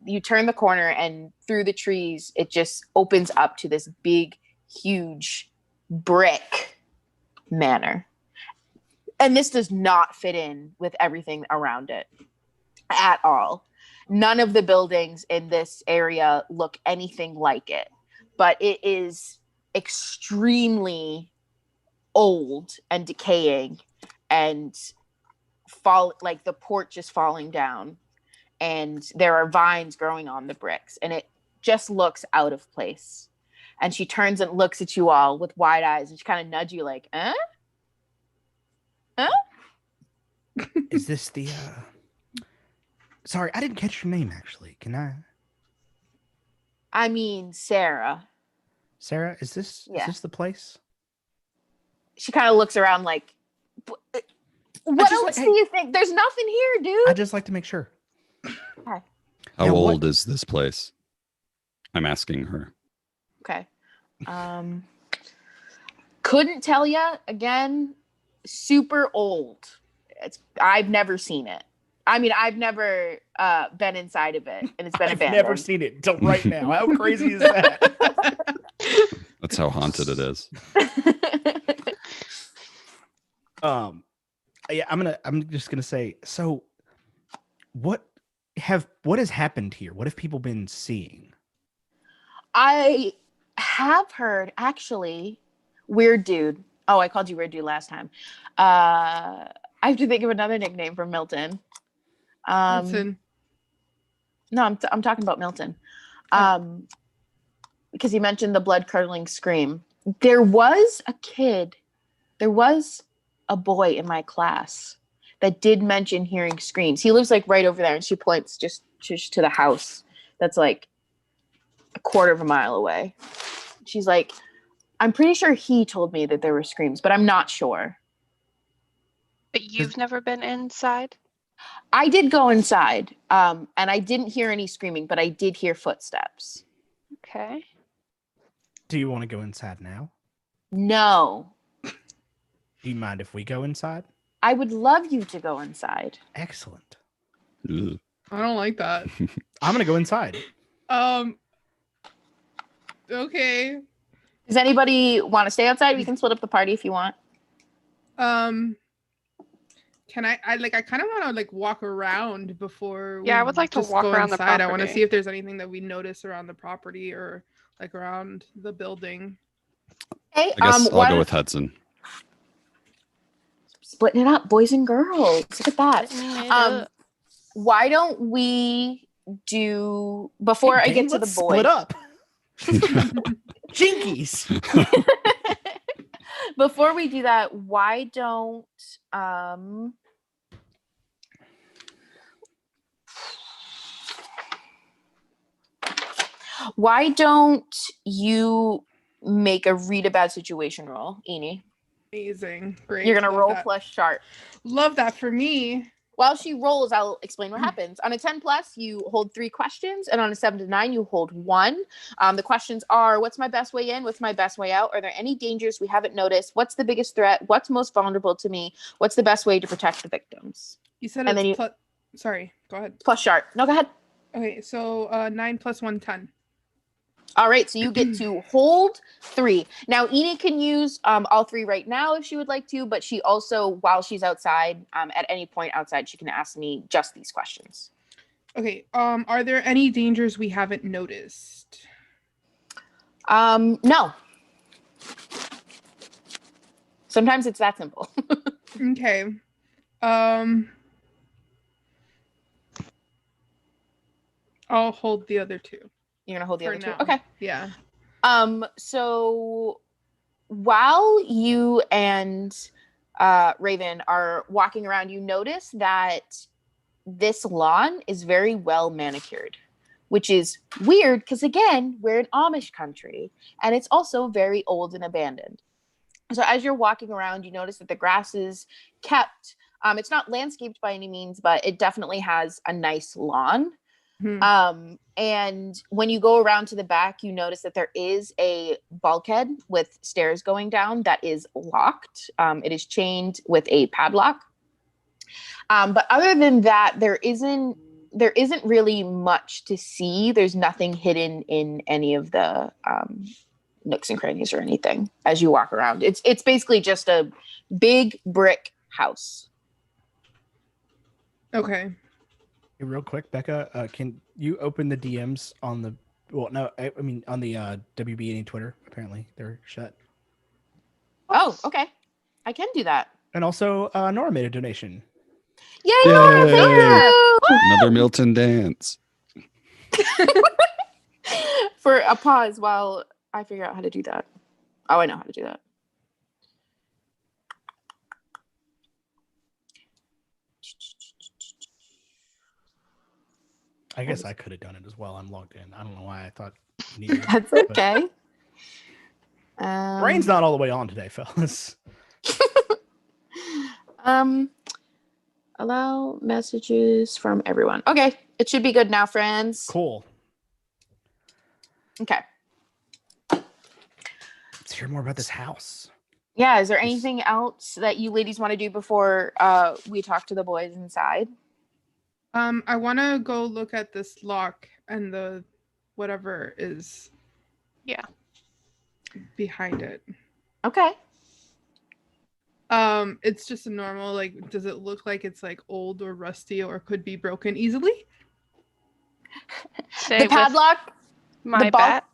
you turn the corner and through the trees, it just opens up to this big, huge brick manor. And this does not fit in with everything around it at all. None of the buildings in this area look anything like it, but it is extremely old and decaying and like the porch is falling down and there are vines growing on the bricks and it just looks out of place. And she turns and looks at you all with wide eyes and she kind of nudges you like, Is this the Sorry, I didn't catch your name actually. Can I mean, Sarah. Sarah, is this the place? She kind of looks around like, what else do you think? There's nothing here, dude. I just like to make sure. Okay. How Now, old is this place? I'm asking her. Okay. Couldn't tell you. Again, super old. I've never seen it. I mean, I've never been inside of it, and it's been I've abandoned. never seen it until right now. How crazy is that? That's how haunted it is. Yeah, I'm just gonna say, so what has happened here? What have people been seeing? I have heard, actually, weird dude. Oh, I called you weird dude last time. I have to think of another nickname for Milton. Milton. No, I'm talking about Milton. Because he mentioned the blood curdling scream. There was a boy in my class that did mention hearing screams. He lives like right over there, and she points just to the house that's like a quarter of a mile away. She's like, I'm pretty sure he told me that there were screams, but I'm not sure. But you've never been inside? I did go inside, and I didn't hear any screaming, but I did hear footsteps. Okay. Do you want to go inside now? No. Do you mind if we go inside? I would love you to go inside. Excellent. Ugh. I don't like that. I'm gonna go inside. Okay. Does anybody want to stay outside? We can split up the party if you want. Can I kind of want to like walk around before Yeah, we I would like to just walk go around the inside. I want to property. see if there's anything that we notice around the property or like around the building. Hey, I guess I'll go with Hudson. Splitting it up, boys and girls. Look at that. Why don't we do before I get to the boys? Split up. Jinkies. Before we do that, why don't you make a read a bad situation roll, Eni? Amazing. Great. You're gonna Love roll that. plus sharp. Love that for me. While she rolls, I'll explain what happens. On a 10 plus, you hold 3 questions, and on a 7 to 9, you hold 1. The questions are: what's my best way in? What's my best way out? Are there any dangers we haven't noticed? What's the biggest threat? What's most vulnerable to me? What's the best way to protect the victims? You said And it's then sorry, go ahead. Plus sharp. No, go ahead. Okay, so 9 plus 1, 10. All right, so you get to hold 3. Now, Eni can use all 3 right now if she would like to, but she also, while she's outside, at any point outside, she can ask me just these questions. Okay, are there any dangers we haven't noticed? No. Sometimes it's that simple. Okay. I'll hold the other two. You're gonna hold the For other two? now. Okay. Yeah. So while you and Raven are walking around, you notice that this lawn is very well manicured, which is weird because, again, we're in Amish country and it's also very old and abandoned. So as you're walking around, you notice that the grass is kept. It's not landscaped by any means, but it definitely has a nice lawn. And when you go around to the back, you notice that there is a bulkhead with stairs going down that is locked. It is chained with a padlock. But other than that, there isn't really much to see. There's nothing hidden in any of the nooks and crannies or anything as you walk around. It's basically just a big brick house. Okay. Hey, real quick, Becca, can you open the DMs on the? Well, no, I mean on the WBNE Twitter. Apparently, they're shut. Oh, okay. I can do that. And also, Nora made a donation. Yay, Nora! Thank Yay. you. Another Milton dance. For a pause while I figure out how to do that. Oh, I know how to do that. I guess I could have done it as well. I'm logged in. I don't know why I thought you needed it. That's but okay. Brain's not all the way on today, fellas. Allow messages from everyone. Okay, it should be good now, friends. Cool. Okay. Let's hear more about this house. Yeah, is there anything else that you ladies want to do before we talk to the boys inside? I want to go look at this lock and the whatever is behind it. Okay. It's just a normal, like, does it look like it's like old or rusty or could be broken easily? The padlock, my bat.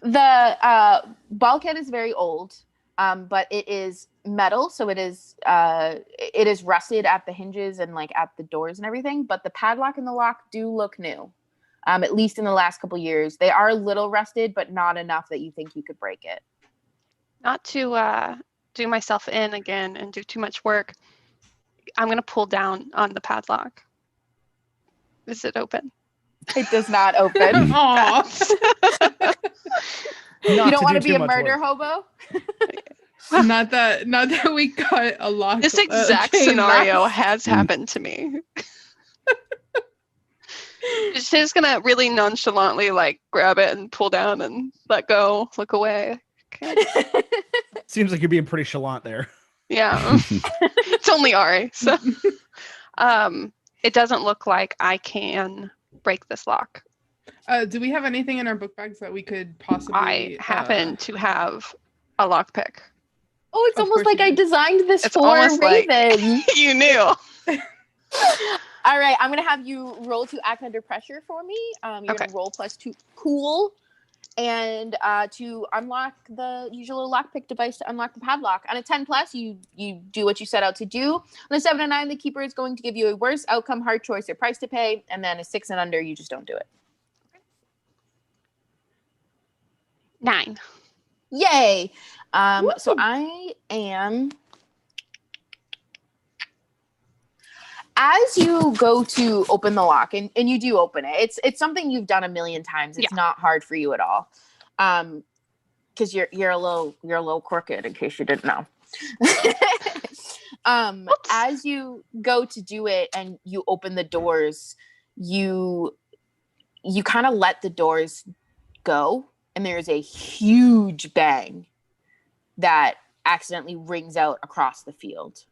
The bulkhead is very old, but it is metal, so it is rusted at the hinges and like at the doors and everything. But the padlock and the lock do look new, at least in the last couple years. They are a little rusted, but not enough that you think you could break it. Not to do myself in again and do too much work. I'm gonna pull down on the padlock. Is it open? It does not open. Aw. You don't want to be a much murder work. hobo? Not that we got a lock. This exact chain scenario last. has happened to me. She's just gonna really nonchalantly like grab it and pull down and let go, look away. Okay. Seems like you're being pretty chalant there. Yeah. It's only Ari, so it doesn't look like I can break this lock. Do we have anything in our book bags that we could possibly? I happen to have a lockpick. Oh, it's Of almost course like you I do. designed this It's for almost like- Raven. You knew. All right, I'm gonna have you roll to act under pressure for me. You're Okay. gonna roll +2, cool, and to unlock the usual lockpick device to unlock the padlock. On a 10+, you do what you set out to do. On a 7 and 9, the keeper is going to give you a worse outcome, hard choice, or price to pay, and then a 6 and under, you just don't do it. 9. Yay! So Woo! I am. As you go to open the lock, and you do open it, it's something you've done a million times. It's not hard for you at all, because you're a little crooked, in case you didn't know. As you go to do it and you open the doors, you kind of let the doors go, and there's a huge bang that accidentally rings out across the field.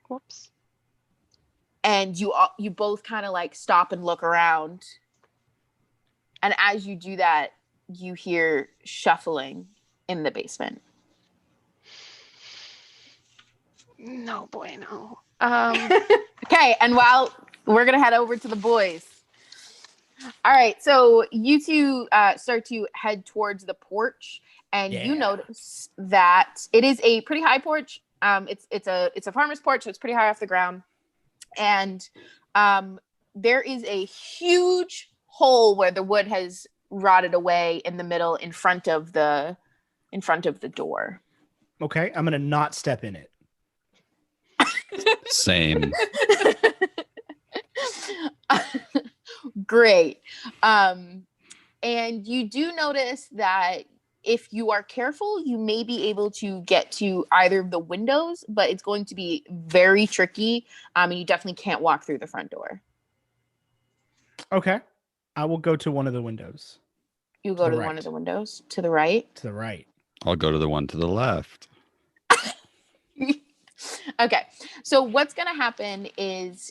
Whoops. And you both kind of like stop and look around. And as you do that, you hear shuffling in the basement. No bueno. Okay, and while we're going to head over to the boys. All right, so you two start to head towards the porch, and you notice that it is a pretty high porch. It's a farmer's porch, so it's pretty high off the ground, and there is a huge hole where the wood has rotted away in the middle, in front of the door. Okay, I'm gonna not step in it. Same. Great. And you do notice that if you are careful, you may be able to get to either of the windows, but it's going to be very tricky. And you definitely can't walk through the front door. Okay, I will go to one of the windows. You go to right. one of the windows to the right. To the right. I'll go to the one to the left. Okay, so what's going to happen is,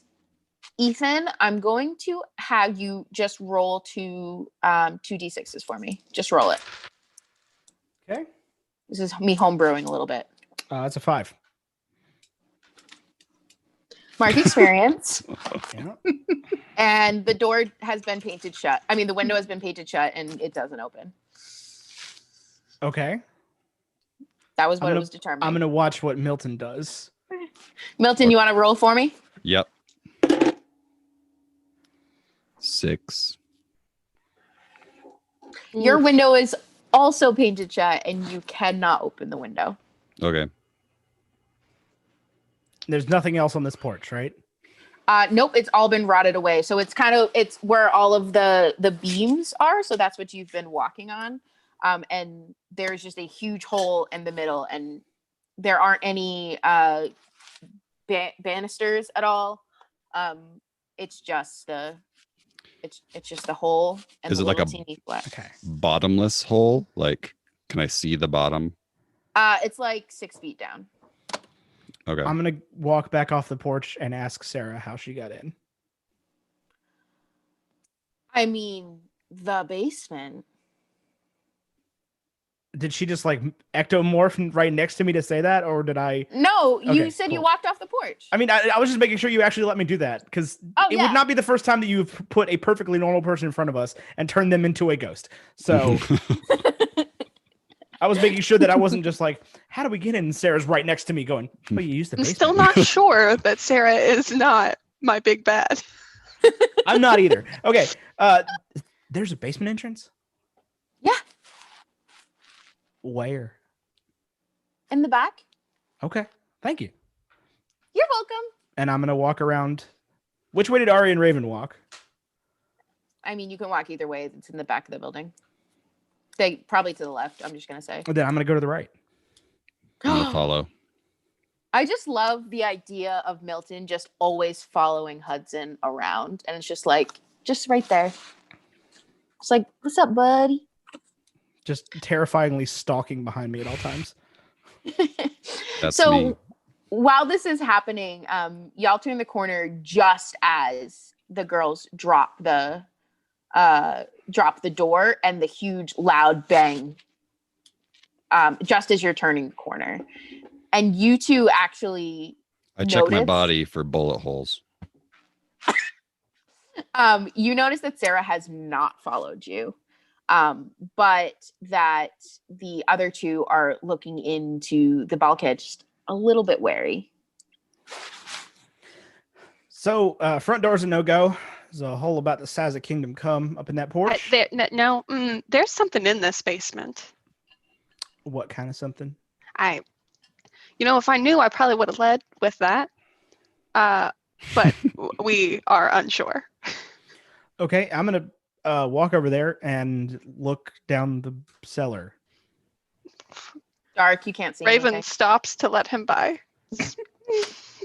Ethan, I'm going to have you just roll two 2d6s for me. Just roll it. Okay. This is me homebrewing a little bit. That's a 5. Mark experience. Yeah. And the door has been painted shut. I mean, the window has been painted shut and it doesn't open. Okay. That was what it was determined. I'm going to watch what Milton does. Milton, you want to roll for me? Yep. 6. Your window is also painted shut and you cannot open the window. Okay. There's nothing else on this porch, right? Nope, it's all been rotted away. So it's where all of the beams are. So that's what you've been walking on. And there's just a huge hole in the middle, and there aren't any banisters at all. It's just the hole. And Is it like a bottomless hole? Like, can I see the bottom? It's like 6 feet down. Okay. I'm going to walk back off the porch and ask Sarah how she got in. I mean, the basement. Did she just like ectomorph right next to me to say that, or did I? No, you Okay, said cool. You walked off the porch. I mean, I was just making sure you actually let me do that, because it would not be the first time that you've put a perfectly normal person in front of us and turned them into a ghost. So I was making sure that I wasn't just like, how do we get in? And Sarah's right next to me going, oh, you used the I'm basement. still not sure that Sarah is not my big bad. I'm not either. Okay. There's a basement entrance? Yeah. Where? In the back. Okay. Thank you. You're welcome. And I'm going to walk around. Which way did Ari and Raven walk? I mean, you can walk either way. It's in the back of the building. They probably to the left, I'm just going to say. Then I'm going to go to the right. I'm going to follow. I just love the idea of Milton just always following Hudson around. And it's just like, just right there. It's like, what's up, buddy? Just terrifyingly stalking behind me at all times. That's so me. While this is happening, y'all turn the corner just as the girls drop the door and the huge loud bang, just as you're turning the corner. And you two actually I check my body for bullet holes. You notice that Sarah has not followed you, but that the other two are looking into the bulkhead just a little bit wary. So front door's a no-go. There's a hole about the size of Kingdom Come up in that porch. There's something in this basement. What kind of something? If I knew, I probably would have led with that. But we are unsure. Okay, I'm going to walk over there and look down the cellar. Dark, you can't see Raven anything. stops to let him by.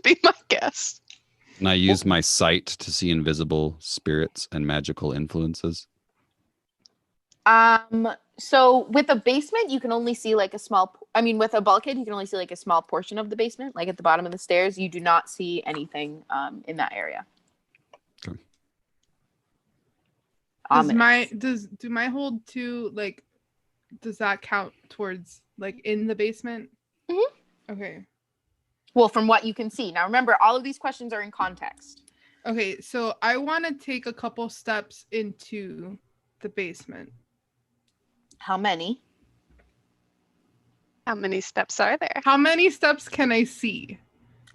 Be my guest. And I use my sight to see invisible spirits and magical influences. So with a basement, you can only see like with a bulkhead, you can only see like a small portion of the basement, like at the bottom of the stairs. You do not see anything in that area. Okay. Do my hold to like, does that count towards like in the basement? Mm-hmm. Okay. Well, from what you can see. Now remember, all of these questions are in context. Okay, so I want to take a couple steps into the basement. How many? How many steps are there? How many steps can I see?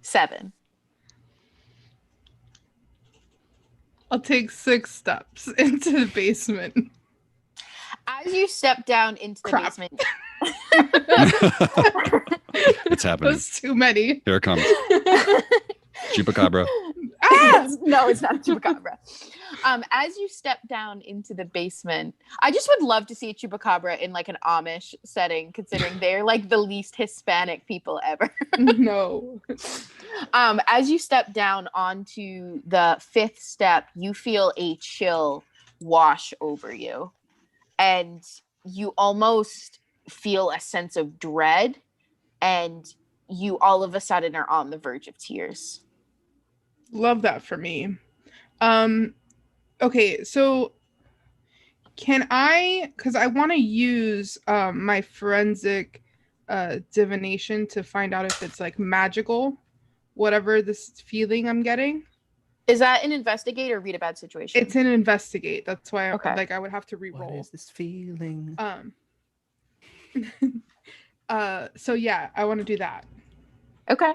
7. I'll take 6 steps into the basement. As you step down into the Crap. basement, It's happening. That's too many. Here it comes. Chupacabra. Ah! No, it's not a chupacabra. As you step down into the basement, I just would love to see a chupacabra in like an Amish setting, considering they're like the least Hispanic people ever. No. As you step down onto the 5th step, you feel a chill wash over you, and you almost feel a sense of dread, and you all of a sudden are on the verge of tears. Love that for me. Okay, so can I, because I want to use my forensic divination to find out if it's like magical, whatever this feeling I'm getting. Is that an investigate or read a bad situation? It's an investigate. That's why Okay. like I would have to re-roll. What is this feeling? So yeah, I want to do that. Okay.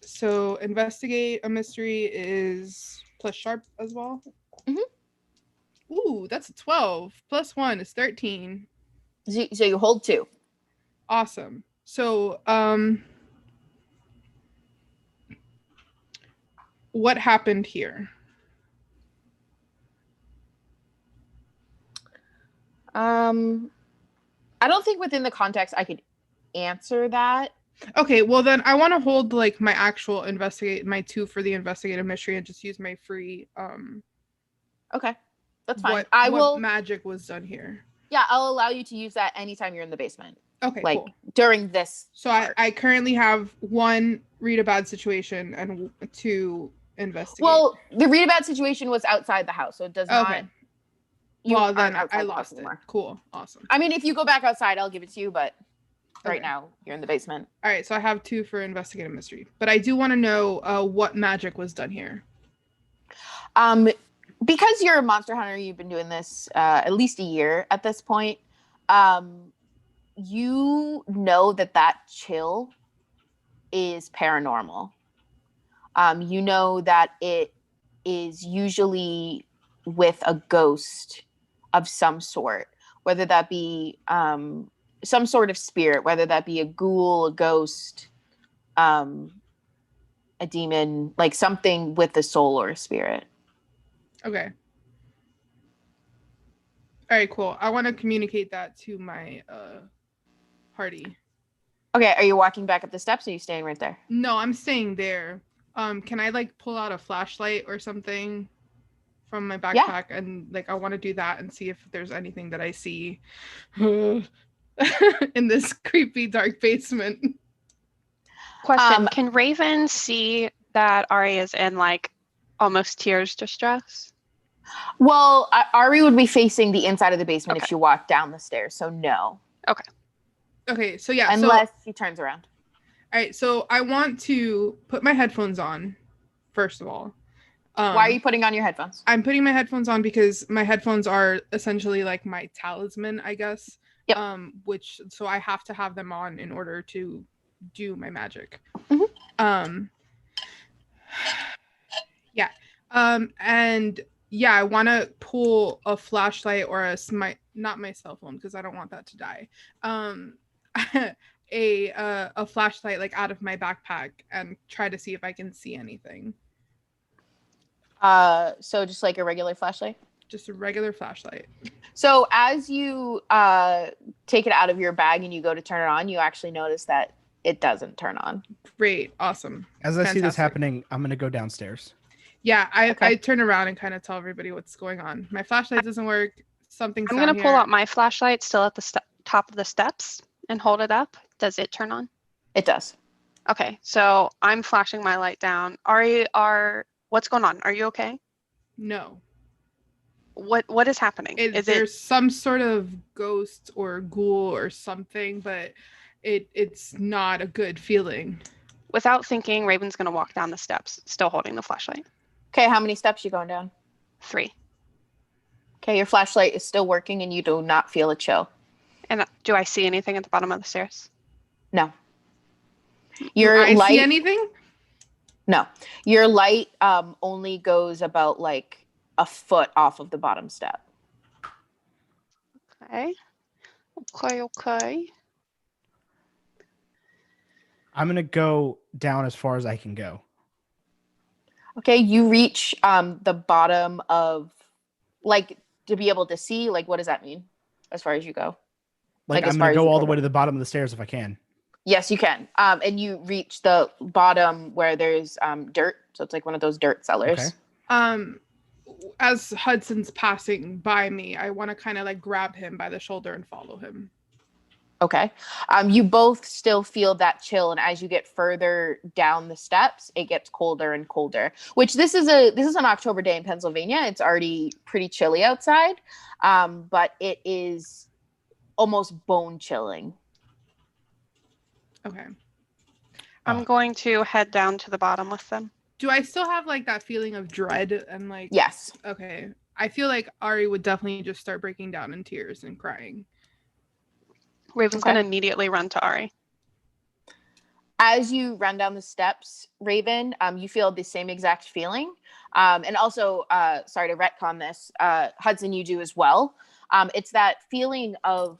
So investigate a mystery is plus sharp as well. Ooh, that's a 12. Plus 1 is 13. So you hold 2. Awesome. So what happened here? I don't think within the context I could answer that. Okay, well then I want to hold like my actual my 2 for the investigative mystery and just use my free Okay. That's fine. what magic was done here. Yeah, I'll allow you to use that anytime you're in the basement. Okay, Like cool. during this. So I currently have 1 read a bad situation and 2 investigate. Well, the read a bad situation was outside the house, so it does not. Okay. You Well, then aren't outside I the house lost it. anymore. Cool. Awesome. I mean, if you go back outside, I'll give it to you, but right Okay. now you're in the basement. All right, so I have 2 for investigative mystery, but I do want to know what magic was done here. Because you're a monster hunter, you've been doing this at least a year at this point. You know that chill is paranormal. You know that it is usually with a ghost of some sort, whether that be some sort of spirit, whether that be a ghoul, a ghost, a demon, like something with a soul or a spirit. Okay. All right, cool. I want to communicate that to my party. Okay, are you walking back up the steps or are you staying right there? No, I'm staying there. Can I like pull out a flashlight or something from my backpack and like I want to do that and see if there's anything that I see in this creepy dark basement. Question: Can Raven see that Ari is in like almost tears distress? Well, Ari would be facing the inside of the basement if Okay. she walked down the stairs, so no. Okay, so yeah, Unless she turns around. All right, so I want to put my headphones on, first of all. Why are you putting on your headphones? I'm putting my headphones on because my headphones are essentially like my talisman, I guess. Yep. So I have to have them on in order to do my magic. Mm-hmm. Yeah. And yeah, I want to pull a flashlight or not my cell phone because I don't want that to die. A flashlight like out of my backpack and try to see if I can see anything. So just like a regular flashlight? Just a regular flashlight. So as you take it out of your bag and you go to turn it on, you actually notice that it doesn't turn on. Great. Awesome. As I see this Fantastic. happening, I'm going to go downstairs. Yeah, Okay. I turn around and kind of tell everybody what's going on. My flashlight doesn't work. Something's I'm down gonna pull here. out my flashlight, still at the top of the steps, and hold it up. Does it turn on? It does. Okay, so I'm flashing my light down. Ari, what's going on? Are you okay? No. What is happening? There's some sort of ghost or ghoul or something, but it's not a good feeling. Without thinking, Raven's gonna walk down the steps, still holding the flashlight. Okay, how many steps you going down? 3. Okay, your flashlight is still working and you do not feel a chill. And do I see anything at the bottom of the stairs? No. Do Your I light see anything? No. Your light only goes about like a foot off of the bottom step. Okay. Okay. I'm gonna go down as far as I can go. Okay, you reach the bottom of, like, to be able to see, like, what does that mean as far as you go? Like as I'm far gonna as go you all go the way to down. the bottom of the stairs if I can. Yes, you can. And you reach the bottom where there's dirt. So it's like one of those dirt cellars. Okay. As Hudson's passing by me, I want to kind of like grab him by the shoulder and follow him. Okay. You both still feel that chill, and as you get further down the steps, it gets colder and colder. Which this is an October day in Pennsylvania. It's already pretty chilly outside, but it is almost bone chilling. Okay. I'm going to head down to the bottom with them. Do I still have like that feeling of dread and like? Yes. Okay. I feel like Ari would definitely just start breaking down in tears and crying. Raven's Okay. going to immediately run to Ari. As you run down the steps, Raven, you feel the same exact feeling. And also, sorry to retcon this, Hudson, you do as well. It's that feeling of,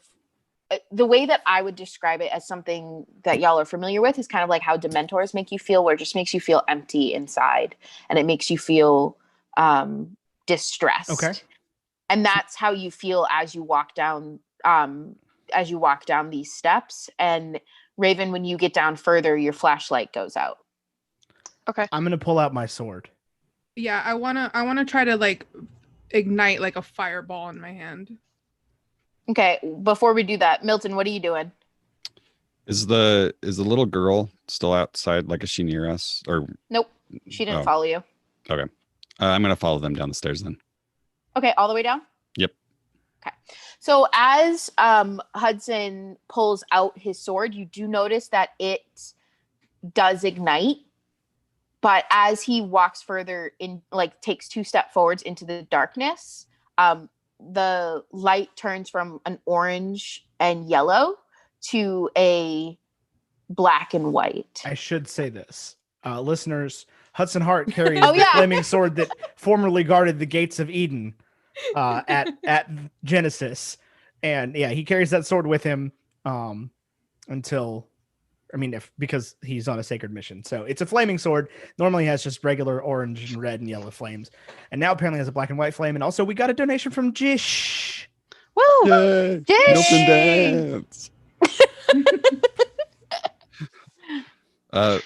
the way that I would describe it as something that y'all are familiar with is kind of like how Dementors make you feel, where it just makes you feel empty inside and it makes you feel distressed. Okay. And that's how you feel as you walk down these steps. And Raven, when you get down further, your flashlight goes out. Okay. I'm gonna pull out my sword. Yeah, I wanna try to like ignite like a fireball in my hand. Okay, before we do that, Milton, what are you doing? Is the little girl still outside? Like, is she near us? Or Nope, she didn't Oh. follow you. okay, I'm gonna follow them down the stairs then. Okay, all the way down? Yep. Okay. So as Hudson pulls out his sword, you do notice that it does ignite. But as he walks further in, like takes 2 steps forwards into the darkness, the light turns from an orange and yellow to a black and white. I should say this. Listeners, Hudson Hart carries Oh, the yeah. flaming sword that formerly guarded the gates of Eden at Genesis. And yeah, he carries that sword with him until, because he's on a sacred mission. So it's a flaming sword. Normally has just regular orange and red and yellow flames. And now apparently has a black and white flame. And also we got a donation from Jish. Woo! Yay! Yay! Milton dance.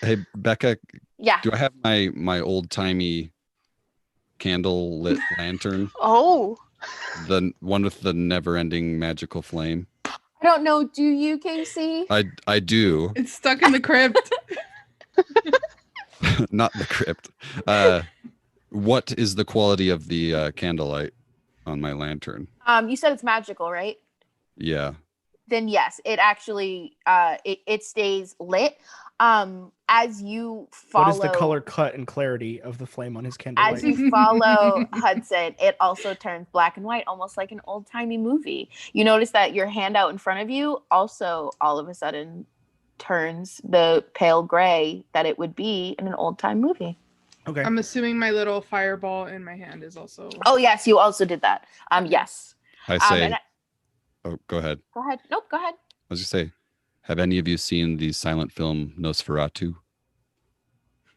Hey Becca, Yeah. do I have my old timey candle lit lantern? Oh, The one with the never ending magical flame? I don't know. Do you, Casey? I do. It's stuck in the crypt. Not the crypt. What is the quality of the candlelight on my lantern? You said it's magical, right? Yeah. Then yes, it actually it stays lit. As you follow, What is the color cut and clarity of the flame on his candlelight? as you follow Hudson, it also turns black and white, almost like an old-timey movie. You notice that your hand out in front of you also all of a sudden turns the pale gray that it would be in an old-time movie. Okay. I'm assuming my little fireball in my hand is also. Oh yes, you also did that. Yes. I say. and Oh, go ahead. Go ahead. Nope, go ahead. I was just say, have any of you seen the silent film Nosferatu?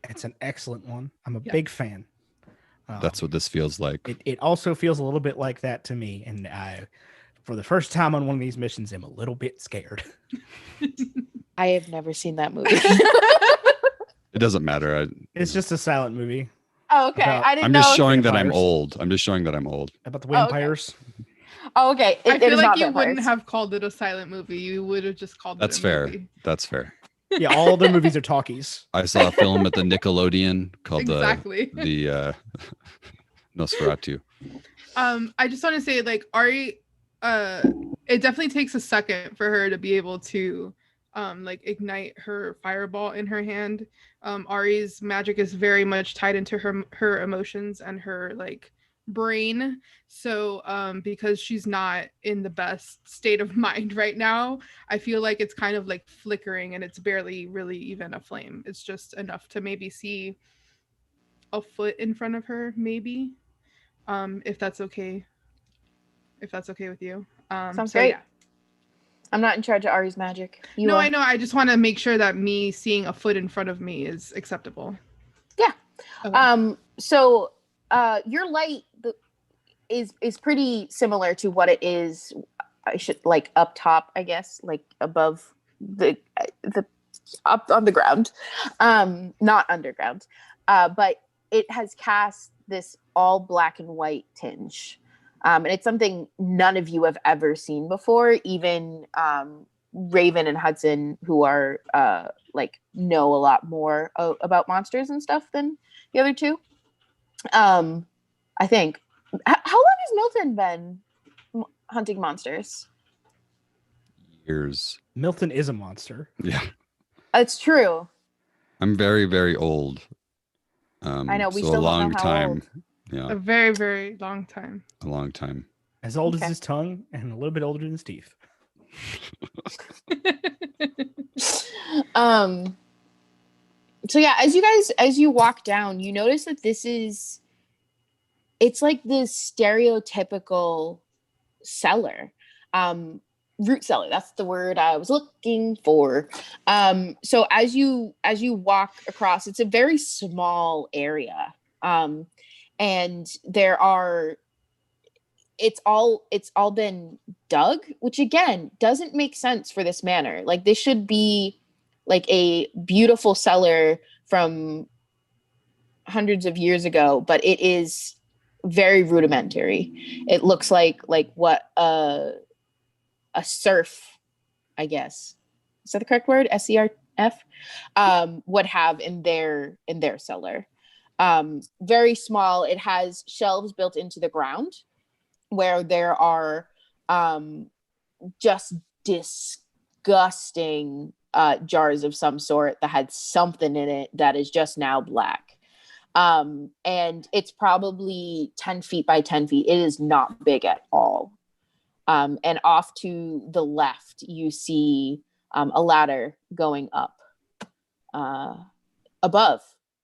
It's an excellent one. I'm a Yeah. big fan. That's what this feels like. It also feels a little bit like that to me. And I, for the first time on one of these missions, am a little bit scared. I have never seen that movie. It doesn't matter. It's just a silent movie Oh, okay. About- I didn't I'm know. just showing that I'm vampires. old. I'm just showing that I'm old. about the Oh, okay. vampires. Oh, okay. I It feel is like not you vampires. wouldn't have called it a silent movie. You would have just called That's it a fair. movie. That's fair. Yeah, all their movies are talkies. I saw a film at the Nickelodeon called Exactly. the Nosferatu. I just want to say, like, Ari, it definitely takes a second for her to be able to like ignite her fireball in her hand. Ari's magic is very much tied into her emotions and her like brain. So because she's not in the best state of mind right now, I feel like it's kind of like flickering and it's barely really even a flame. It's just enough to maybe see a foot in front of her, maybe. If that's okay. If that's okay with you. Sounds So great. yeah. I'm not in charge of Ari's magic. You No, are. I know. I just want to make sure that me seeing a foot in front of me is acceptable. Yeah. Okay. So your light is pretty similar to what it is. I should like up top, I guess, like above the up on the ground, not underground. But it has cast this all black and white tinge. And it's something none of you have ever seen before, even Raven and Hudson, who are like know a lot more about monsters and stuff than the other two. I think. How long has Milton been hunting monsters? Years. Milton is a monster. Yeah. It's true. I'm very, very old. I know, we so still a don't long know how time. old. Yeah, A very, very long time. a long time. As old Okay. as his tongue and a little bit older than his teeth. So yeah, as you walk down, you notice that it's like the stereotypical cellar. Root cellar, that's the word I was looking for. So as you walk across, it's a very small area. And it's all been dug, which again doesn't make sense for this manor. Like this should be like a beautiful cellar from hundreds of years ago, but it is very rudimentary. It looks like what a serf, I guess, is that the correct word? SERF would have in their cellar. Very small. It has shelves built into the ground where there are just disgusting jars of some sort that had something in it that is just now black. And it's probably 10 feet by 10 feet. It is not big at all. And off to the left, you see a ladder going up above.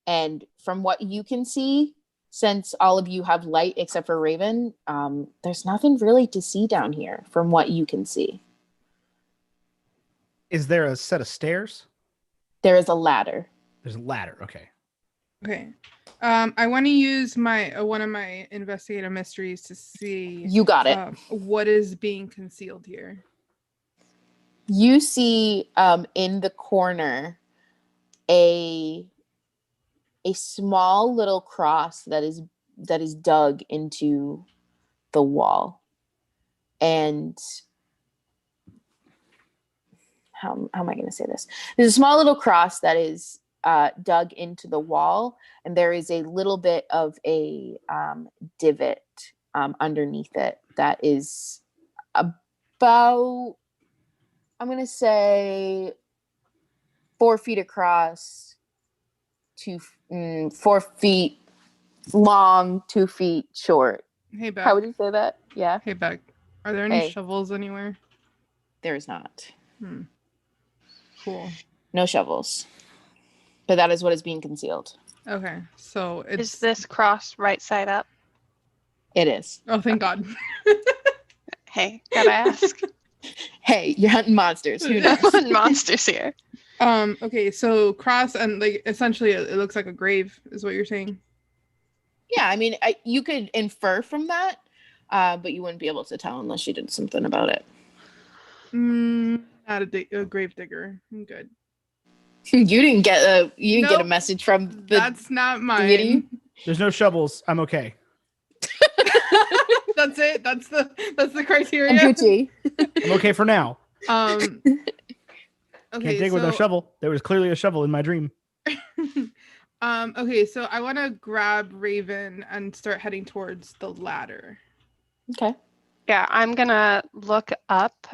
And from what you can see, since all of you have light except for Raven, there's nothing really to see down here from what you can see. Is there a set of stairs? There is a ladder. There's a ladder. Okay. Okay. I want to use my one of my investigative mysteries to see You got it. what is being concealed here. You see in the corner a small little cross that is dug into the wall. And how am I going to say this? There's a small little cross that is dug into the wall, and there is a little bit of a divot underneath it that is about, I'm going to say 4 feet across, 4 feet long, 2 feet short. Hey, Beck. How would you say that? Yeah. Hey, Beck. Are there any Hey. shovels anywhere? There is not. Cool. No shovels. But that is what is being concealed. Okay, so it's... Is this cross right side up? It is. Oh, thank God. Hey, gotta ask. Hey, you're hunting monsters. Who knows? Monsters here. Okay, so cross and like essentially it looks like a grave is what you're saying. Yeah, I mean, you could infer from that, but you wouldn't be able to tell unless you did something about it. Not a grave digger. I'm good. You didn't get a Nope. message from the That's not deity? mine. There's no shovels. I'm okay. That's it. That's the criteria. I'm Gucci. I'm okay for now. Okay, Can't dig with no shovel. There was clearly a shovel in my dream. Okay, so I want to grab Raven and start heading towards the ladder. Okay. Yeah, I'm gonna look up.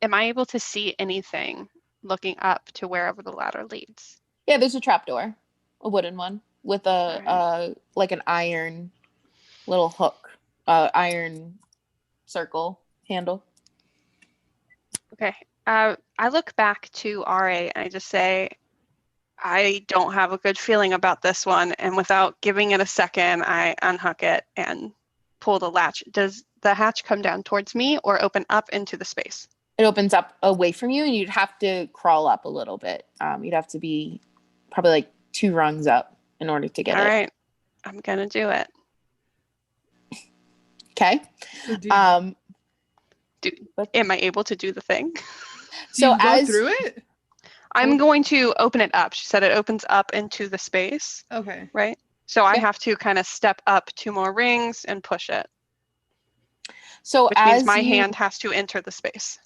am I able to see anything looking up to wherever the ladder leads? Yeah, there's a trapdoor, a wooden one with a Alright. like an iron little hook, iron circle handle. Okay. I look back to RA and I just say, I don't have a good feeling about this one. And without giving it a second, I unhook it and pull the latch. Does the hatch come down towards me or open up into the space? It opens up away from you, and you'd have to crawl up a little bit. You'd have to be probably like 2 rungs up in order to get All it. right. I'm going to do it. Okay. So Am I able to do the thing? So you go as through it? I'm going to open it up. She said it opens up into the space, Okay. right? So I Yep. have to kind of step up 2 more rings and push it, so which means my hand has to enter the space.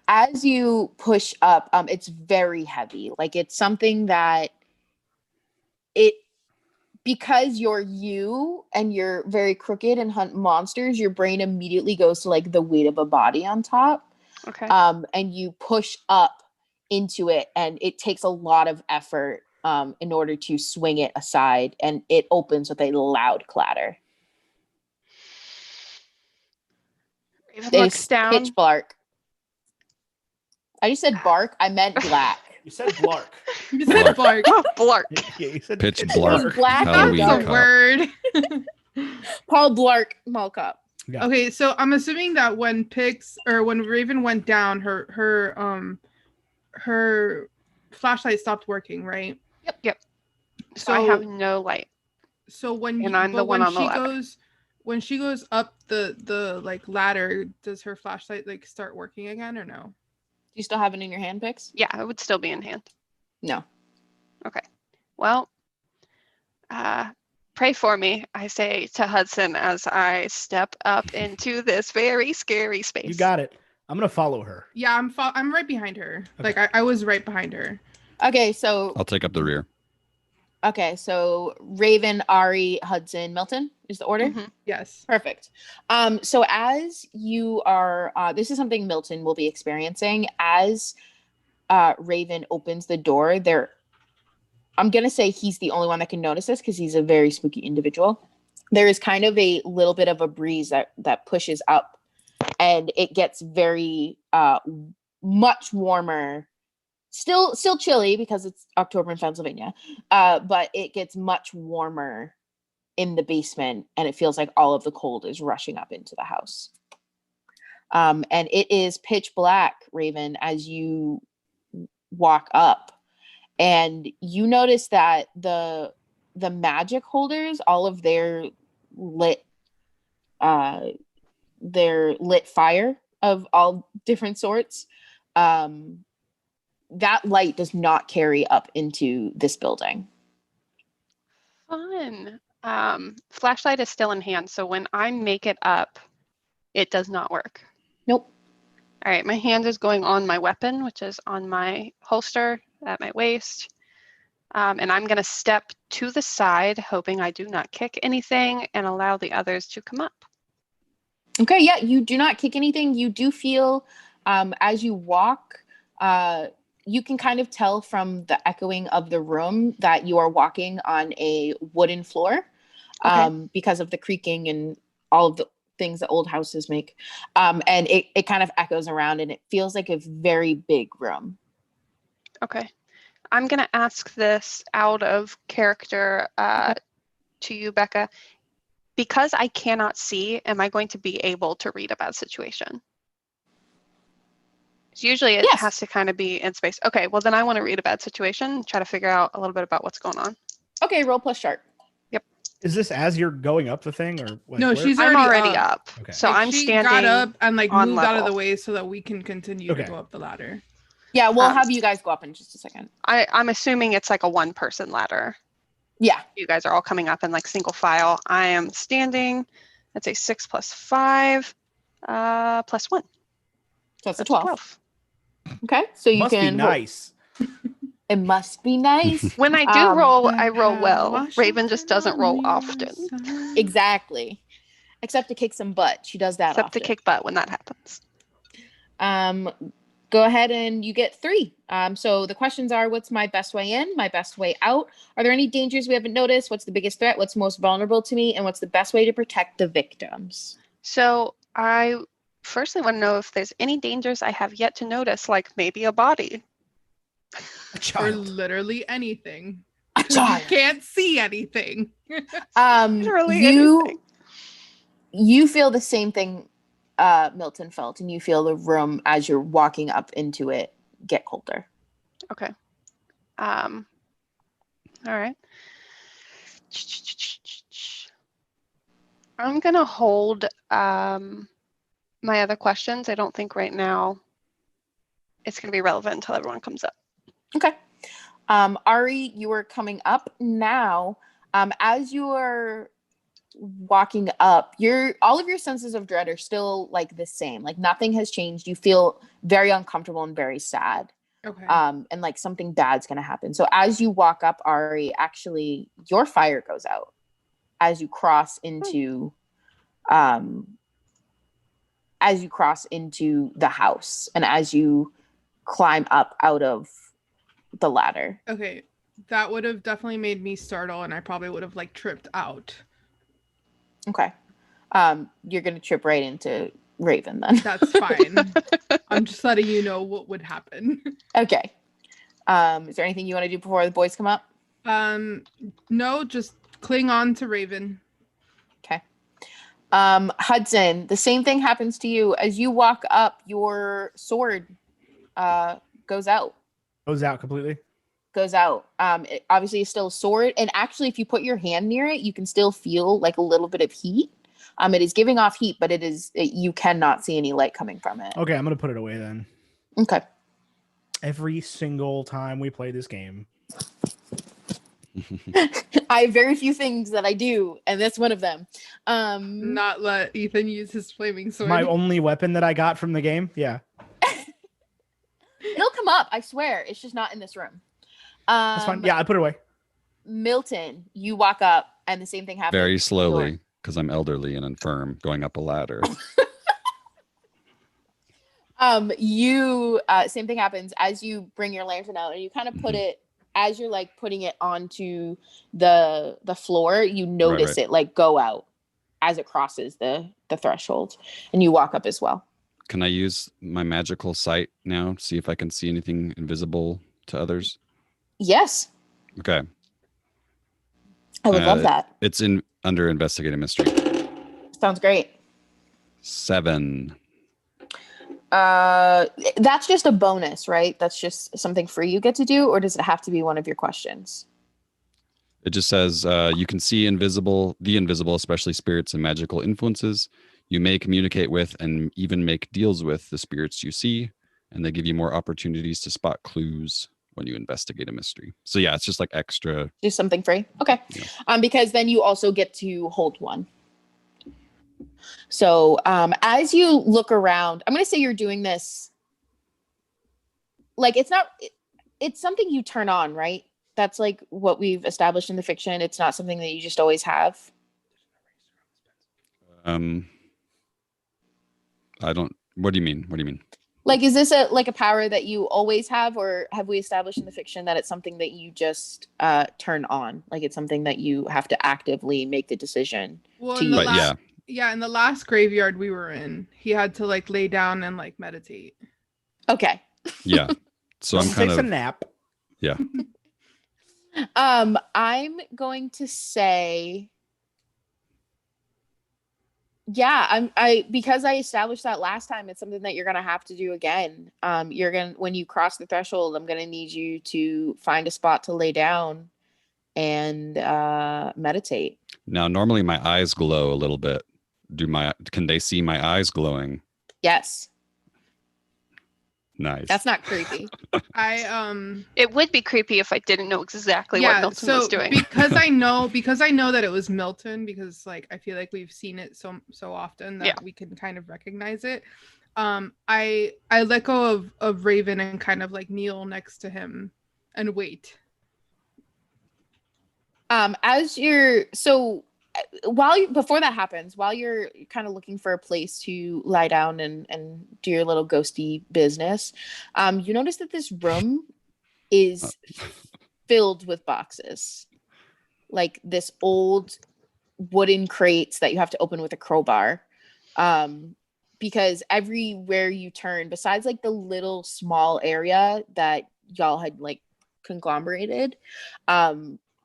as you push up, it's very heavy. Like it's something that because you're you and you're very crooked and hunt monsters, your brain immediately goes to like the weight of a body on top. Okay. And you push up into it, and it takes a lot of effort in order to swing it aside, and it opens with a loud clatter. Raven It looks is down. pitch black. I just said bark. I meant black. You said blark. You said bark. Oh, blark. Yeah, you said Pitch blark. Black Halloween That's a cop. word. Paul Blark Mall Cup. Yeah. Okay, so I'm assuming that when Raven went down, her flashlight stopped working, right? Yep. So So I have no light. So when And I'm the one on the ladder. when she goes up the like ladder, does her flashlight like start working again or no? Do you still have it in your hand, Pix? Yeah, it would still be in hand. No. Okay. Well, pray for me, I say to Hudson as I step up into this very scary space. You got it. I'm gonna follow her. Yeah, I'm right behind her. Okay. Like I was right behind her. Okay, so I'll take up the rear. Raven, Ari, Hudson, Milton is the order. Mhm. Yes. Perfect. So as you are, this is something Milton will be experiencing as Raven opens the door. I'm gonna say he's the only one that can notice this because he's a very spooky individual. There is kind of a little bit of a breeze that pushes up, and it gets very much warmer. Still chilly because it's October in Pennsylvania, but it gets much warmer in the basement, and it feels like all of the cold is rushing up into the house. And it is pitch black, Raven, as you walk up, and you notice that the magic holders, all of their lit fire of all different sorts, that light does not carry up into this building. Fun. Flashlight is still in hand, so when I make it up, it does not work. Nope. All right, my hand is going on my weapon, which is on my holster at my waist. And I'm going to step to the side, hoping I do not kick anything and allow the others to come up. Okay, yeah, you do not kick anything. You do feel as you walk, you can kind of tell from the echoing of the room that you are walking on a wooden floor because of the creaking and all of the things that old houses make. And it kind of echoes around, and it feels like a very big room. Okay. I'm going to ask this out of character to you, Becca. Because I cannot see, am I going to be able to read a bad situation? Usually it has to kind of be in space. Okay, well then I want to read a bad situation, try to figure out a little bit about what's going on. Okay, roll plus sharp. Yep. Is this as you're going up the thing, or like, No, where? she's I'm already already up. Okay. So Like, I'm she standing. got up and like on moved out of level. the way so that we can continue to Okay. go up the ladder. Yeah, we'll have you guys go up in just a second. I'm assuming it's like a one-person ladder. Yeah. You guys are all coming up in like single file. I am standing. That's a 6 + 5 + 1. So that's a That's 12. Okay, so you Must can. be nice. It must be nice. When I do roll, I roll Have well. Washington Raven just doesn't on roll your often. side. Exactly. Except to kick some butt. She does that Except often. to kick butt when that happens. Go ahead and you get 3. So the questions are, what's my best way in, my best way out? Are there any dangers we haven't noticed? What's the biggest threat? What's most vulnerable to me? And what's the best way to protect the victims? So I firstly want to know if there's any dangers I have yet to notice, like maybe a body. A Or child. literally anything. A 'Cause you child. can't see anything. Literally anything. You feel the same thing Milton felt, and you feel the room as you're walking up into it get colder. Okay. All right. I'm gonna hold my other questions. I don't think right now it's gonna be relevant until everyone comes up. Okay. Ari, you are coming up now. As you are walking up, all of your senses of dread are still like the same. Like nothing has changed. You feel very uncomfortable and very sad. Okay. And like something bad's gonna happen. So as you walk up, Ari, actually your fire goes out as you cross into the house and as you climb up out of the ladder. Okay. That would have definitely made me startle, and I probably would have like tripped out. Okay. You're gonna trip right into Raven then. That's fine. I'm just letting you know what would happen. Okay. Is there anything you want to do before the boys come up? No, just cling on to Raven. Okay. Hudson, the same thing happens to you. As you walk up, your sword goes out. Goes out completely. Goes out. It obviously is still a sword, and actually if you put your hand near it, you can still feel like a little bit of heat. It is giving off heat, but you cannot see any light coming from it. Okay, I'm gonna put it away then. Okay. Every single time we play this game. I have very few things that I do, and that's one of them. Not let Ethan use his flaming sword. My only weapon that I got from the game. Yeah. It'll come up, I swear. It's just not in this room. That's fine. Yeah, I put it away. Milton, you walk up, and the same thing happens. Very slowly, because I'm elderly and infirm, going up a ladder. Same thing happens as you bring your lantern out, and you kind of put it as you're like putting it onto the floor. You notice it like go out as it crosses the threshold, and you walk up as well. Can I use my magical sight now? See if I can see anything invisible to others? Yes. Okay. I would love that. It's under investigative mystery. Sounds great. 7. That's just a bonus, right? That's just something free you get to do, or does it have to be one of your questions? It just says you can see the invisible, especially spirits and magical influences. You may communicate with and even make deals with the spirits you see, and they give you more opportunities to spot clues when you investigate a mystery. So yeah, it's just like extra. Just something free. Okay. Yeah. Because then you also get to hold one. So as you look around, I'm going to say you're doing this. Like it's something you turn on, right? That's like what we've established in the fiction. It's not something that you just always have. What do you mean? Like, is this a power that you always have, or have we established in the fiction that it's something that you just turn on? Like it's something that you have to actively make the decision to use? Yeah, in the last graveyard we were in, he had to like lay down and like meditate. Okay. Yeah. So I'm kind takes of a nap. Yeah. I'm going to say, yeah, because I established that last time, it's something that you're gonna have to do again. When you cross the threshold, I'm gonna need you to find a spot to lay down and meditate. Now, normally my eyes glow a little bit. Can they see my eyes glowing? Yes. Nice. That's not creepy. It would be creepy if I didn't know exactly what Milton was doing. because I know that it was Milton, because like I feel like we've seen it so often that we can kind of recognize it. I let go of Raven and kind of like kneel next to him and wait. before that happens, while you're kind of looking for a place to lie down and do your little ghosty business, you notice that this room is filled with boxes, like this old wooden crates that you have to open with a crowbar. Because everywhere you turn, besides like the little small area that y'all had like conglomerated,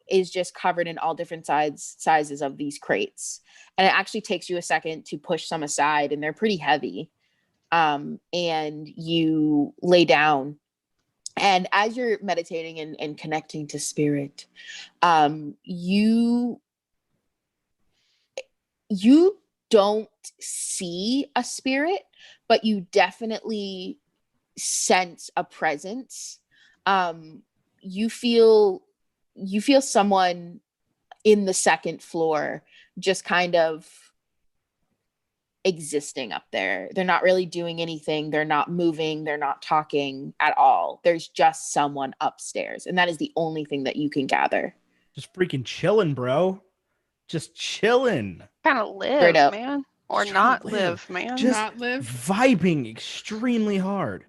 is just covered in all different sizes of these crates. And it actually takes you a second to push some aside, and they're pretty heavy. And you lay down. And as you're meditating and connecting to spirit, you don't see a spirit, but you definitely sense a presence. You feel someone in the second floor just kind of existing up there. They're not really doing anything. They're not moving. They're not talking at all. There's just someone upstairs. And that is the only thing that you can gather. Just freaking chilling, bro. Just chilling. Kind of live, Straight up. man. Or Just trying not to live, man. Just Not live. vibing extremely hard.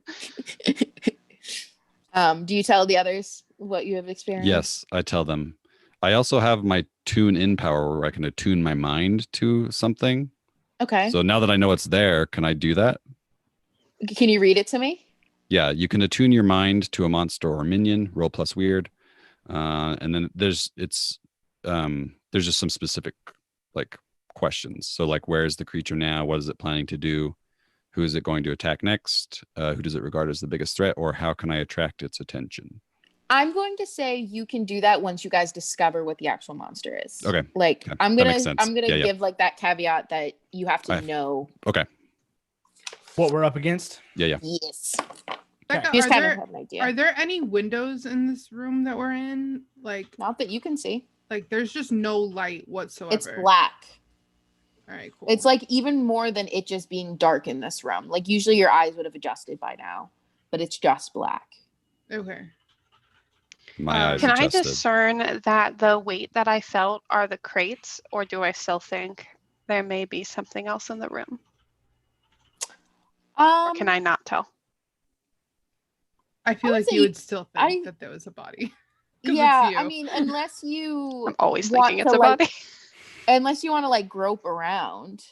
Do you tell the others what you have experienced? Yes, I tell them. I also have my tune in power where I can attune my mind to something. Okay. So now that I know it's there, can I do that? Can you read it to me? Yeah, you can attune your mind to a monster or minion, roll plus weird. And then there's just some specific like questions. So like, where is the creature now? What is it planning to do? Who is it going to attack next? Who does it regard as the biggest threat? Or how can I attract its attention? I'm going to say you can do that once you guys discover what the actual monster is. Okay. Like Okay. I'm That gonna makes sense. Yeah. give like that caveat that you have to know. Okay. What we're up against? Yeah. Yes. Becca, You just are kind of there have an idea. are there any windows in this room that we're in? Like Not that you can see. there's just no light whatsoever. It's black. All right, cool. It's like even more than it just being dark in this room. Like usually your eyes would have adjusted by now, but it's just black. okay. My eyes Can I adjusted. discern that the weight that I felt are the crates, or do I still think there may be something else in the room? Or can I not tell? I feel would like say you would still think I- that there was a body. 'Cause Yeah, it's you. I mean, unless you I'm always want thinking it's to, a like- body. unless you want to like grope around.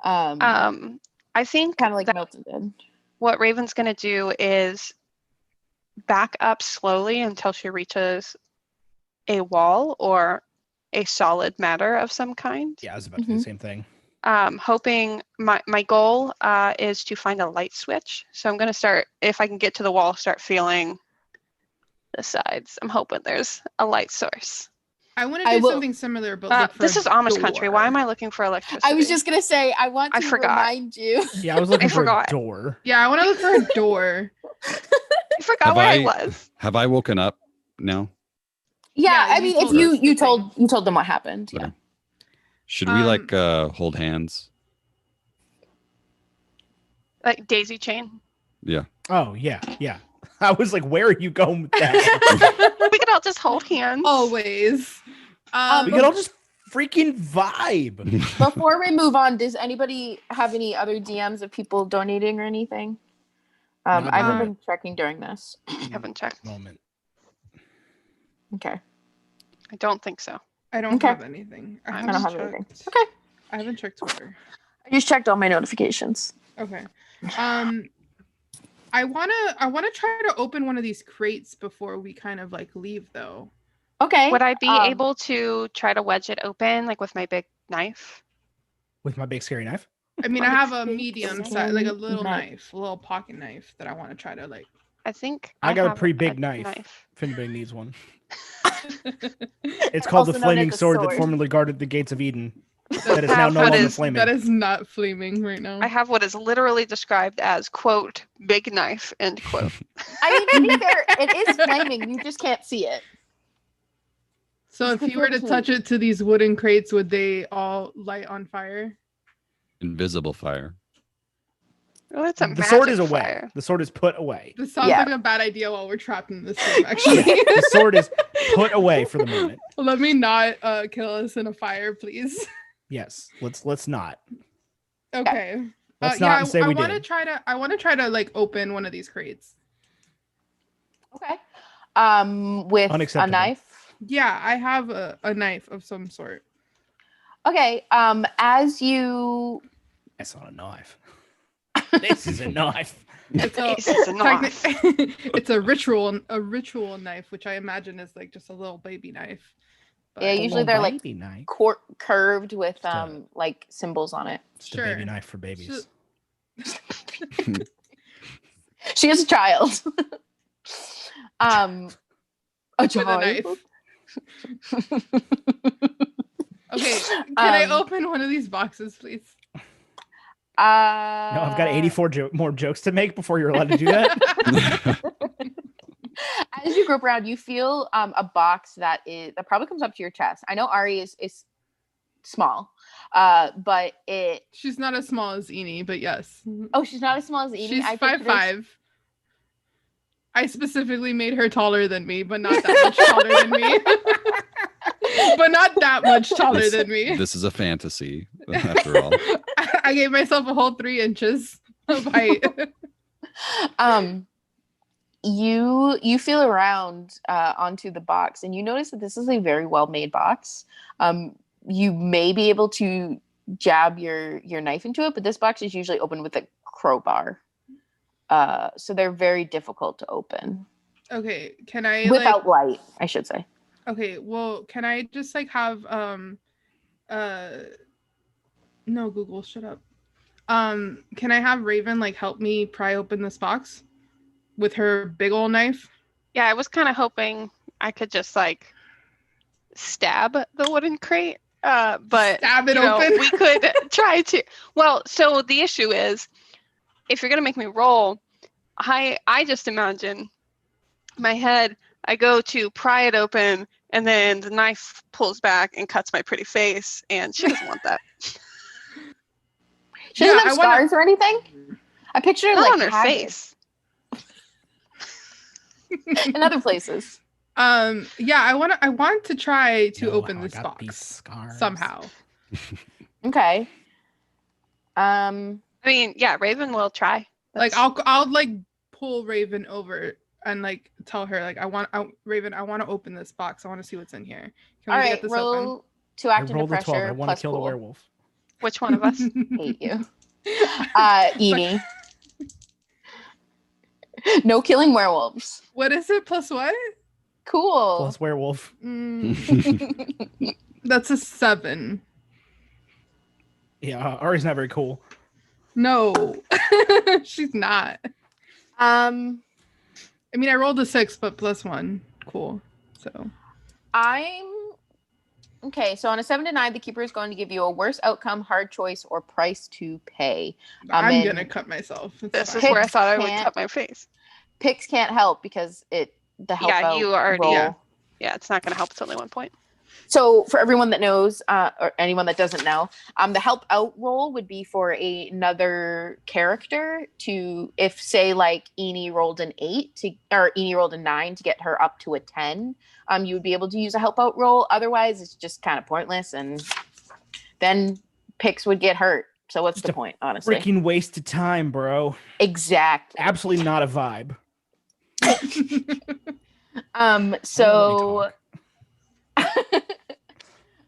I think Kind of like that Milton did. what Raven's going to do is back up slowly until she reaches a wall or a solid matter of some kind. Yeah, I was about to do the same thing. Hoping my goal is to find a light switch. So I'm going to start, if I can get to the wall, start feeling the sides. I'm hoping there's a light source. I want to do something similar, but look for This a is Amish country. Why door. am I looking for electricity? I was just gonna say I want I to forgot. remind you. Yeah, I was looking I for forgot. a door. Yeah, I want to look for a door. I forgot where I was. Have I woken up now? Yeah, Yeah, I you mean, if told you us the told them what happened. Yeah. Okay. Should we like hold hands? Like daisy chain. Yeah. Oh, yeah. I was like, where are you going with that? We could all just hold hands. Always. We could all just freaking vibe. Before we move on, does anybody have any other DMs of people donating or anything? Not I haven't yet. been checking during this. Haven't checked. Moment. Okay. I don't think so. I don't Okay. have anything. I don't haven't have anything. checked. Okay. I haven't checked Twitter. I just checked all my notifications. Okay. I wanna try to open one of these crates before we kind of like leave though. Okay. Would I be able to try to wedge it open, like with my big knife? With my big scary knife? I mean, I have a medium Big size, like a scary little knife. knife, a little pocket knife that I want to try to like. I think I got a have pretty big knife. If anybody needs one. It's called Also the known flaming as a sword that sword. formerly guarded the gates of Eden. That is now have no what longer is- flaming. That is not flaming right now. I have what is literally described as quote big knife end quote. I mean, to be fair, it is flaming. You just can't see it. So if you were to touch it to these wooden crates, would they all light on fire? Invisible fire. Well, it's a The sword magic is away. fire. The sword is put away. This sounds Yeah. like a bad idea while we're trapped in this room, actually. The sword is put away for the moment. Let me not kill us in a fire, please. Yes, let's not. Okay. Let's Yeah, not say I we want to did. try to like open one of these crates. Okay. With a Unacceptable. knife. Yeah, I have a knife of some sort. Okay. As you That's not a knife. This is a knife. It's a, This is a knife. it's a ritual knife, which I imagine is like just a little baby knife. But Yeah, usually they're like baby knife. curved with a- like symbols on it. It's a baby knife for babies. She is a child. A with a child. knife. Okay, can I open one of these boxes, please? No, I've got 84 more jokes to make before you're allowed to do that. As you group around, you feel a box that probably comes up to your chest. I know Ari is small, but She's not as small as Eni, but yes. oh, she's not as small as Amy. She's I pictured her 5'5". I specifically made her taller than me, but not that much taller than me. But not that much taller than me. This is a fantasy, after all. I gave myself a whole 3 inches of height. You feel around onto the box, and you notice that this is a very well made box. You may be able to jab your knife into it, but this box is usually open with a crowbar. So they're very difficult to open Okay, can I without light, I should say. Okay, well, can I just like have no, Google, shut up. Can I have Raven like help me pry open this box with her big old knife? Yeah, I was kind of hoping I could just like stab the wooden crate. But Stab it you know, open? we could try to. Well, so the issue is, if you're gonna make me roll, I just imagine my head. I go to pry it open, and then the knife pulls back and cuts my pretty face, and she doesn't want that. She doesn't Yeah, have I wanna- scars or anything. I picture her Not like on her haggard face. in other places. Yeah, I want to try to Know open how I this got these box scars. somehow. Okay. I mean, yeah, Raven will try. Like That's- I'll like pull Raven over and like tell her like Raven, I want to open this box. I want to see what's in here. Can All we right, get this roll to I act under rolled a 12. pressure. I want to Plus kill the cool. werewolf. Which one of us? open? Hate you. Edie. No killing werewolves. What is it? Plus what? Cool. Plus werewolf. That's a 7. Yeah, Ari's not very cool. No, she's not. I mean, I rolled a 6, but plus 1. Cool. So Okay, so on a 7 to 9, the keeper is going to give you a worse outcome, hard choice, or price to pay. I'm and gonna cut myself. It's This is fine. where I thought I would Can't- cut my face. Picks can't help because the help Yeah, out you already- roll. Yeah. Yeah, it's not going to help. It's only 1 point. So for everyone that knows, or anyone that doesn't know, the help out roll would be for another character to, if say like Eni rolled an 8 or Eni rolled a 9 to get her up to a 10, you would be able to use a help out roll. Otherwise, it's just kind of pointless, and then Pix would get hurt. So what's Just the a point, honestly? Freaking waste of time, bro. Exactly. Absolutely not a vibe. So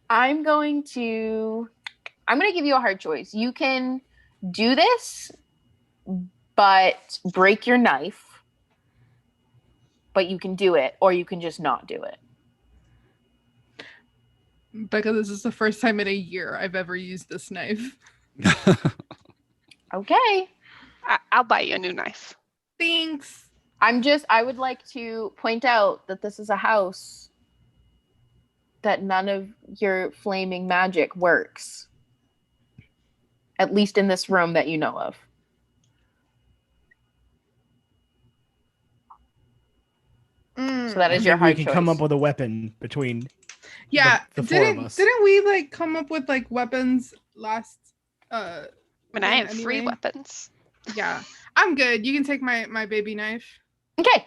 I'm going to give you a hard choice. You can do this, but break your knife, but you can do it, or you can just not do it. Becca, this is the first time in a year I've ever used this knife. Okay. I'll buy you a new knife. Thanks. I would like to point out that this is a house that none of your flaming magic works. At least in this room that you know of. So that I is your think we hard can choice. come up with a weapon between Yeah, the four of us. didn't we like come up with like weapons last I mean, I have 3 anyway? weapons. Yeah, I'm good. You can take my baby knife. Okay.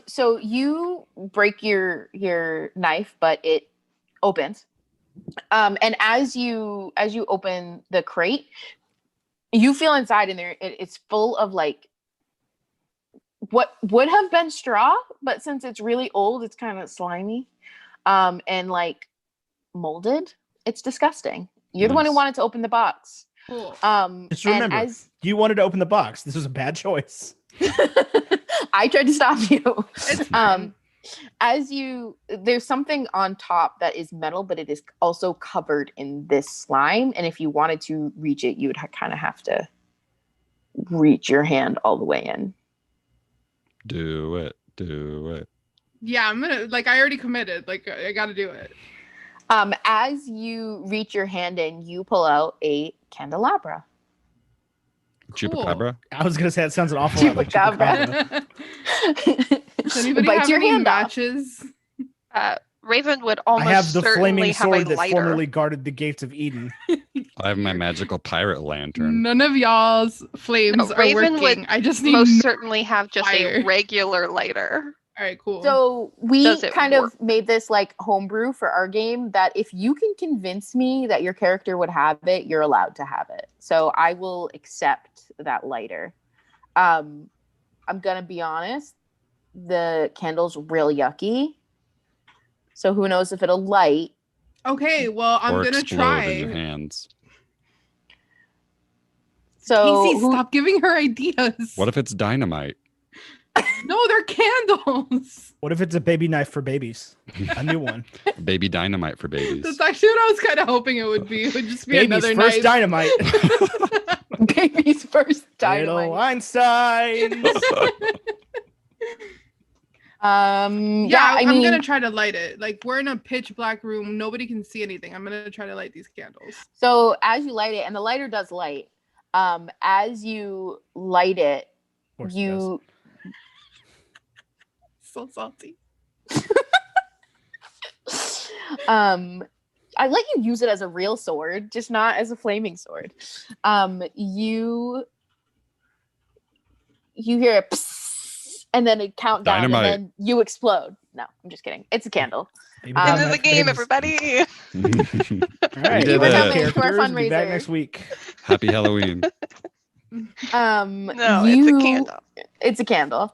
So you break your knife, but it opens. And as you open the crate, you feel inside in there it's full of like what would have been straw, but since it's really old, it's kind of slimy. And like molded. It's disgusting. You're the one who Nice. wanted to open the box. Cool. Just remember, and as you wanted to open the box. This was a bad choice. I tried to stop you. It's fine. As you, there's something on top that is metal, but it is also covered in this slime. And if you wanted to reach it, you would kind of have to reach your hand all the way in. Do it. Do it. Yeah, I'm gonna I already committed. Like I gotta do it. As you reach your hand in, you pull out a candelabra. Chupacabra. I was gonna say that sounds an awful lot like Chupacabra. Chupacabra. Does anybody Bites have your any hand off. matches? Raven would I almost have the certainly flaming have sword a that lighter. formerly guarded the gates of Eden. I have my magical pirate lantern. None of y'all's flames No, are Raven working. would I just need Most certainly have just fire. a regular lighter. All right, cool. So we Does it kind work? of made this like homebrew for our game that if you can convince me that your character would have it, you're allowed to have it. So I will accept that lighter. I'm gonna be honest, the candle's real yucky. So who knows if it'll light. Okay, well, I'm Or gonna explode in your try. hands. So Casey, stop giving her ideas. What if it's dynamite? No, they're candles. What if it's a baby knife for babies? A new one. Baby dynamite for babies. That's actually what I was kind of hoping it would be. It would just be Baby's another first knife. dynamite. baby's first Little dynamite. Einstein. Yeah, I I'm mean, gonna try to light it. Like we're in a pitch black room, nobody can see anything. I'm gonna try to light these candles. so as you light it, and the lighter does light, as you light it, Of course it you So salty. I let you use it as a real sword, just not as a flaming sword. You hear a psst, and then a countdown, Dynamite. and then you explode. No, I'm just kidding. It's a candle. Baby This This dynamite is the for game, babies. everybody. All right, We did well, it. our Coming to our characters will be back fundraiser. next week. Happy Halloween. No, it's a candle. It's a candle.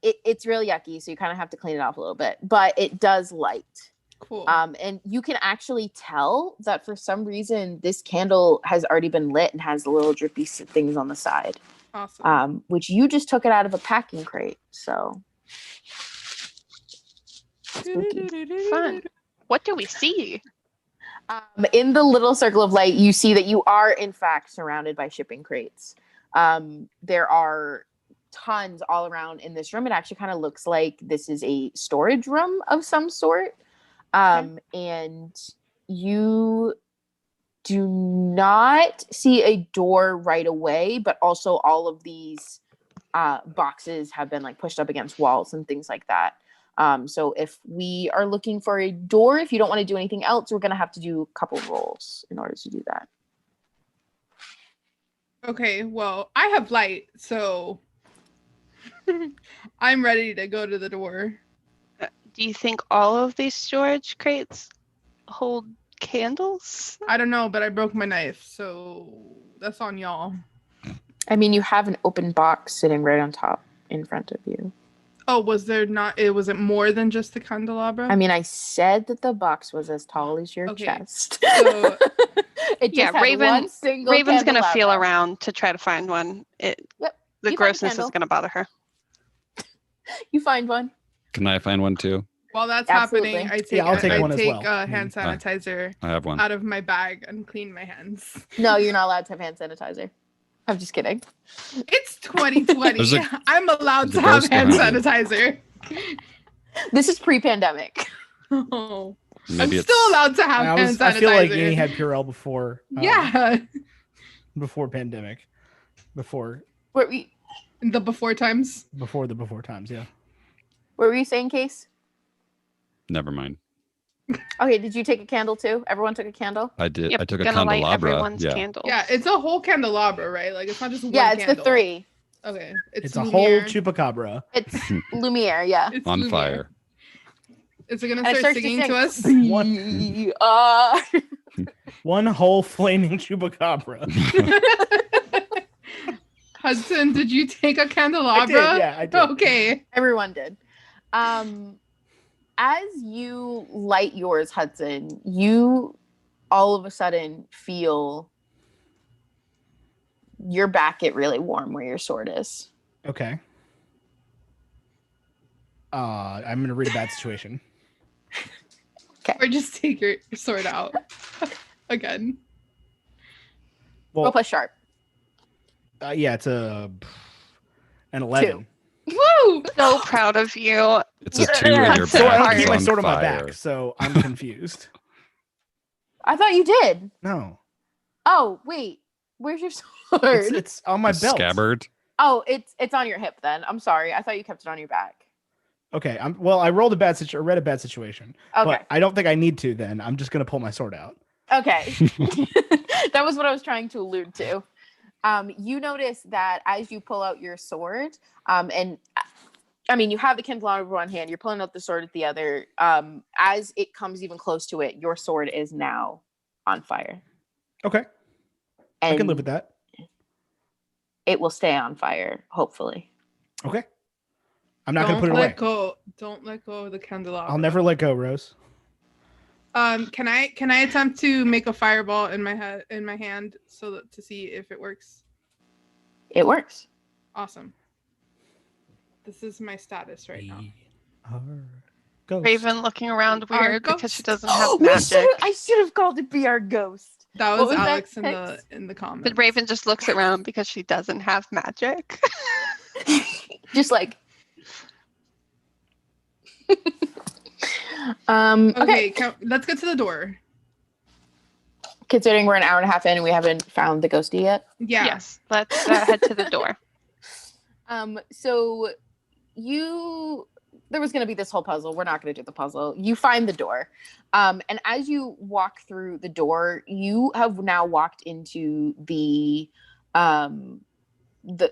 It's real yucky, so you kind of have to clean it off a little bit, but it does light. Cool. And you can actually tell that for some reason this candle has already been lit and has the little drippy things on the side. Awesome. Which you just took it out of a packing crate. So Fun. What do we see? in the little circle of light, you see that you are in fact surrounded by shipping crates. There are tons all around in this room. It actually kind of looks like this is a storage room of some sort. And you do not see a door right away, but also all of these boxes have been like pushed up against walls and things like that. So if we are looking for a door, if you don't want to do anything else, we're going to have to do a couple rolls in order to do that. Okay, well, I have light, so I'm ready to go to the door. Do you think all of these storage crates hold candles? I don't know, but I broke my knife, so that's on y'all. I mean, you have an open box sitting right on top in front of you. Oh, was it more than just the candelabra? I mean, I said that the box was as tall as your Okay, chest. so It just Yeah, had Raven- one single Raven's gonna feel candelabra. around to try to find one. Yep. The You find a grossness is candle. gonna bother her. You find one. Can I find one too? while that's Absolutely. happening, I take, Yeah, I'll take I one as take well. hand sanitizer I have one. out of my bag and clean my hands. No, you're not allowed to have hand sanitizer. I'm just kidding. It's 2020. There's a- I'm allowed to there's a have ghost hand behind sanitizer. This is pre-pandemic. Oh, I'm Maybe it's still allowed to have hand sanitizer. I feel like Annie had Purell before. Yeah, Before pandemic. Before What were you, the before times. the before times. Yeah. what were you saying, Case? never mind. Okay, did you take a candle too? Everyone took a candle? I did. Yep, I took a gonna light candelabra. everyone's Yeah. candles. Yeah, it's a whole candelabra, right? Like it's not just one Yeah, it's candle. the 3. Okay, It's a whole Lumiere. chupacabra. It's Lumiere, yeah. It's On Lumiere. fire. Is it gonna And it start starts singing to us? Be, One whole flaming chupacabra. Hudson, did you take a candelabra? I did, yeah, I did. Okay. Everyone did. As you light yours, Hudson, you all of a sudden feel your back get really warm where your sword is. Okay. I'm gonna read a bad situation. Or just take your sword out again. Well, Roll plus sharp. yeah, it's an 11. Woo! So proud of you. It's a 2 and your So I don't back keep is my on sword on my fire. back, so I'm confused. I thought you did. No, Oh, wait. Where's your sword? it's on my The belt. scabbard. Oh, it's on your hip then. I'm sorry. I thought you kept it on your back. Okay, I read a bad situation, Okay. but I don't think I need to. Then I'm just gonna pull my sword out. Okay. That was what I was trying to allude to. You notice that as you pull out your sword, and I mean, you have the candelabra in one hand, you're pulling out the sword at the other. As it comes even close to it, your sword is now on fire. Okay, And I can live with that. it will stay on fire, hopefully. Okay, I'm not gonna put it Don't away. let go. Don't let go of the candelabra. I'll never let go, Rose. Can I attempt to make a fireball in my hand so that to see if it works? It works. Awesome. This is my status right now. We are ghosts. Raven looking around Our weird because she ghost. doesn't have magic. I should have called it Be Our Ghost. That What was was that, Alex Pix? in the comments. But Raven just looks around because she doesn't have magic. Just like. Okay, let's get to the door. Considering we're an hour and a half in and we haven't found the ghosty yet. Yeah. Yes, let's head to the door. So there was going to be this whole puzzle. We're not going to do the puzzle. You find the door. And as you walk through the door, you have now walked into the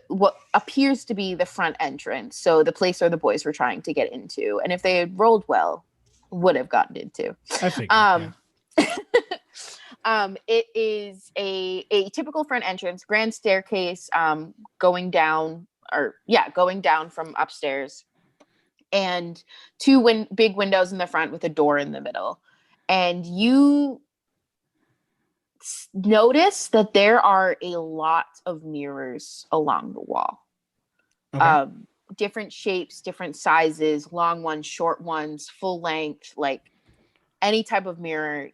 what appears to be the front entrance. So the place where the boys were trying to get into. And if they had rolled well, would have gotten into. I figured. Yeah. It is a typical front entrance, grand staircase, going down from upstairs, and two big windows in the front with a door in the middle. And you notice that there are a lot of mirrors along the wall. Okay. Different shapes, different sizes, long ones, short ones, full length, like any type of mirror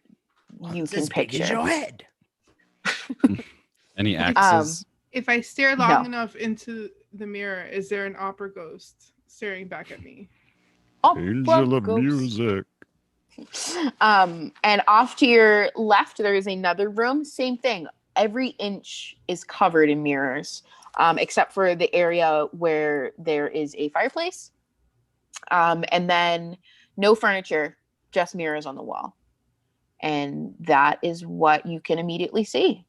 you It's can as big picture. as your head. Any axes? If I stare long No. enough into the mirror, is there an opera ghost staring back at me? Opera ghost. music. And off to your left, there is another room. Same thing. Every inch is covered in mirrors, except for the area where there is a fireplace. And then no furniture, just mirrors on the wall. And that is what you can immediately see.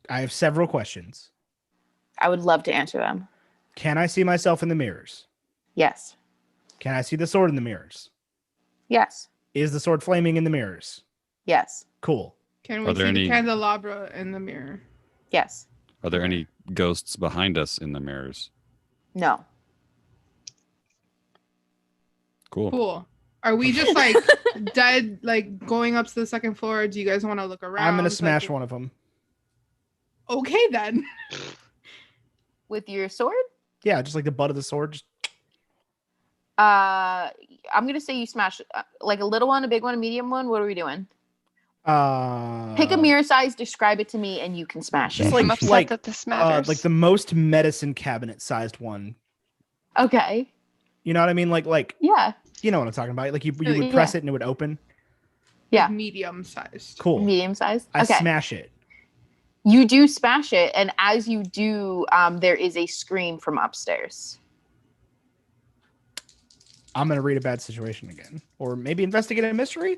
I have several questions. I would love to answer them. Can I see myself in the mirrors? Yes. Can I see the sword in the mirrors? Yes. Is the sword flaming in the mirrors? Yes. Cool. Can Are we there see the any- candelabra in the mirror? Yes. Are there any ghosts behind us in the mirrors? No. Cool. Cool. Are we just like dead, like going up to the second floor? Or do you guys want to look around? I'm gonna Like- smash one of them. Okay then. With your sword? Yeah, just like the butt of the sword. Just I'm gonna say you smash like a little one, a big one, a medium one. What are we doing? Pick a mirror size, describe it to me, and you can smash Just it. like I'm upset like that this matters. like the most medicine cabinet sized one. Okay. You know what I mean? Like Yeah. you know what I'm talking about. Like you would Yeah. press it and it would open. Yeah. Like medium sized. Cool. Medium size. I Okay. smash it. You do smash it, and as you do, there is a scream from upstairs. I'm gonna read a bad situation again, or maybe investigate a mystery.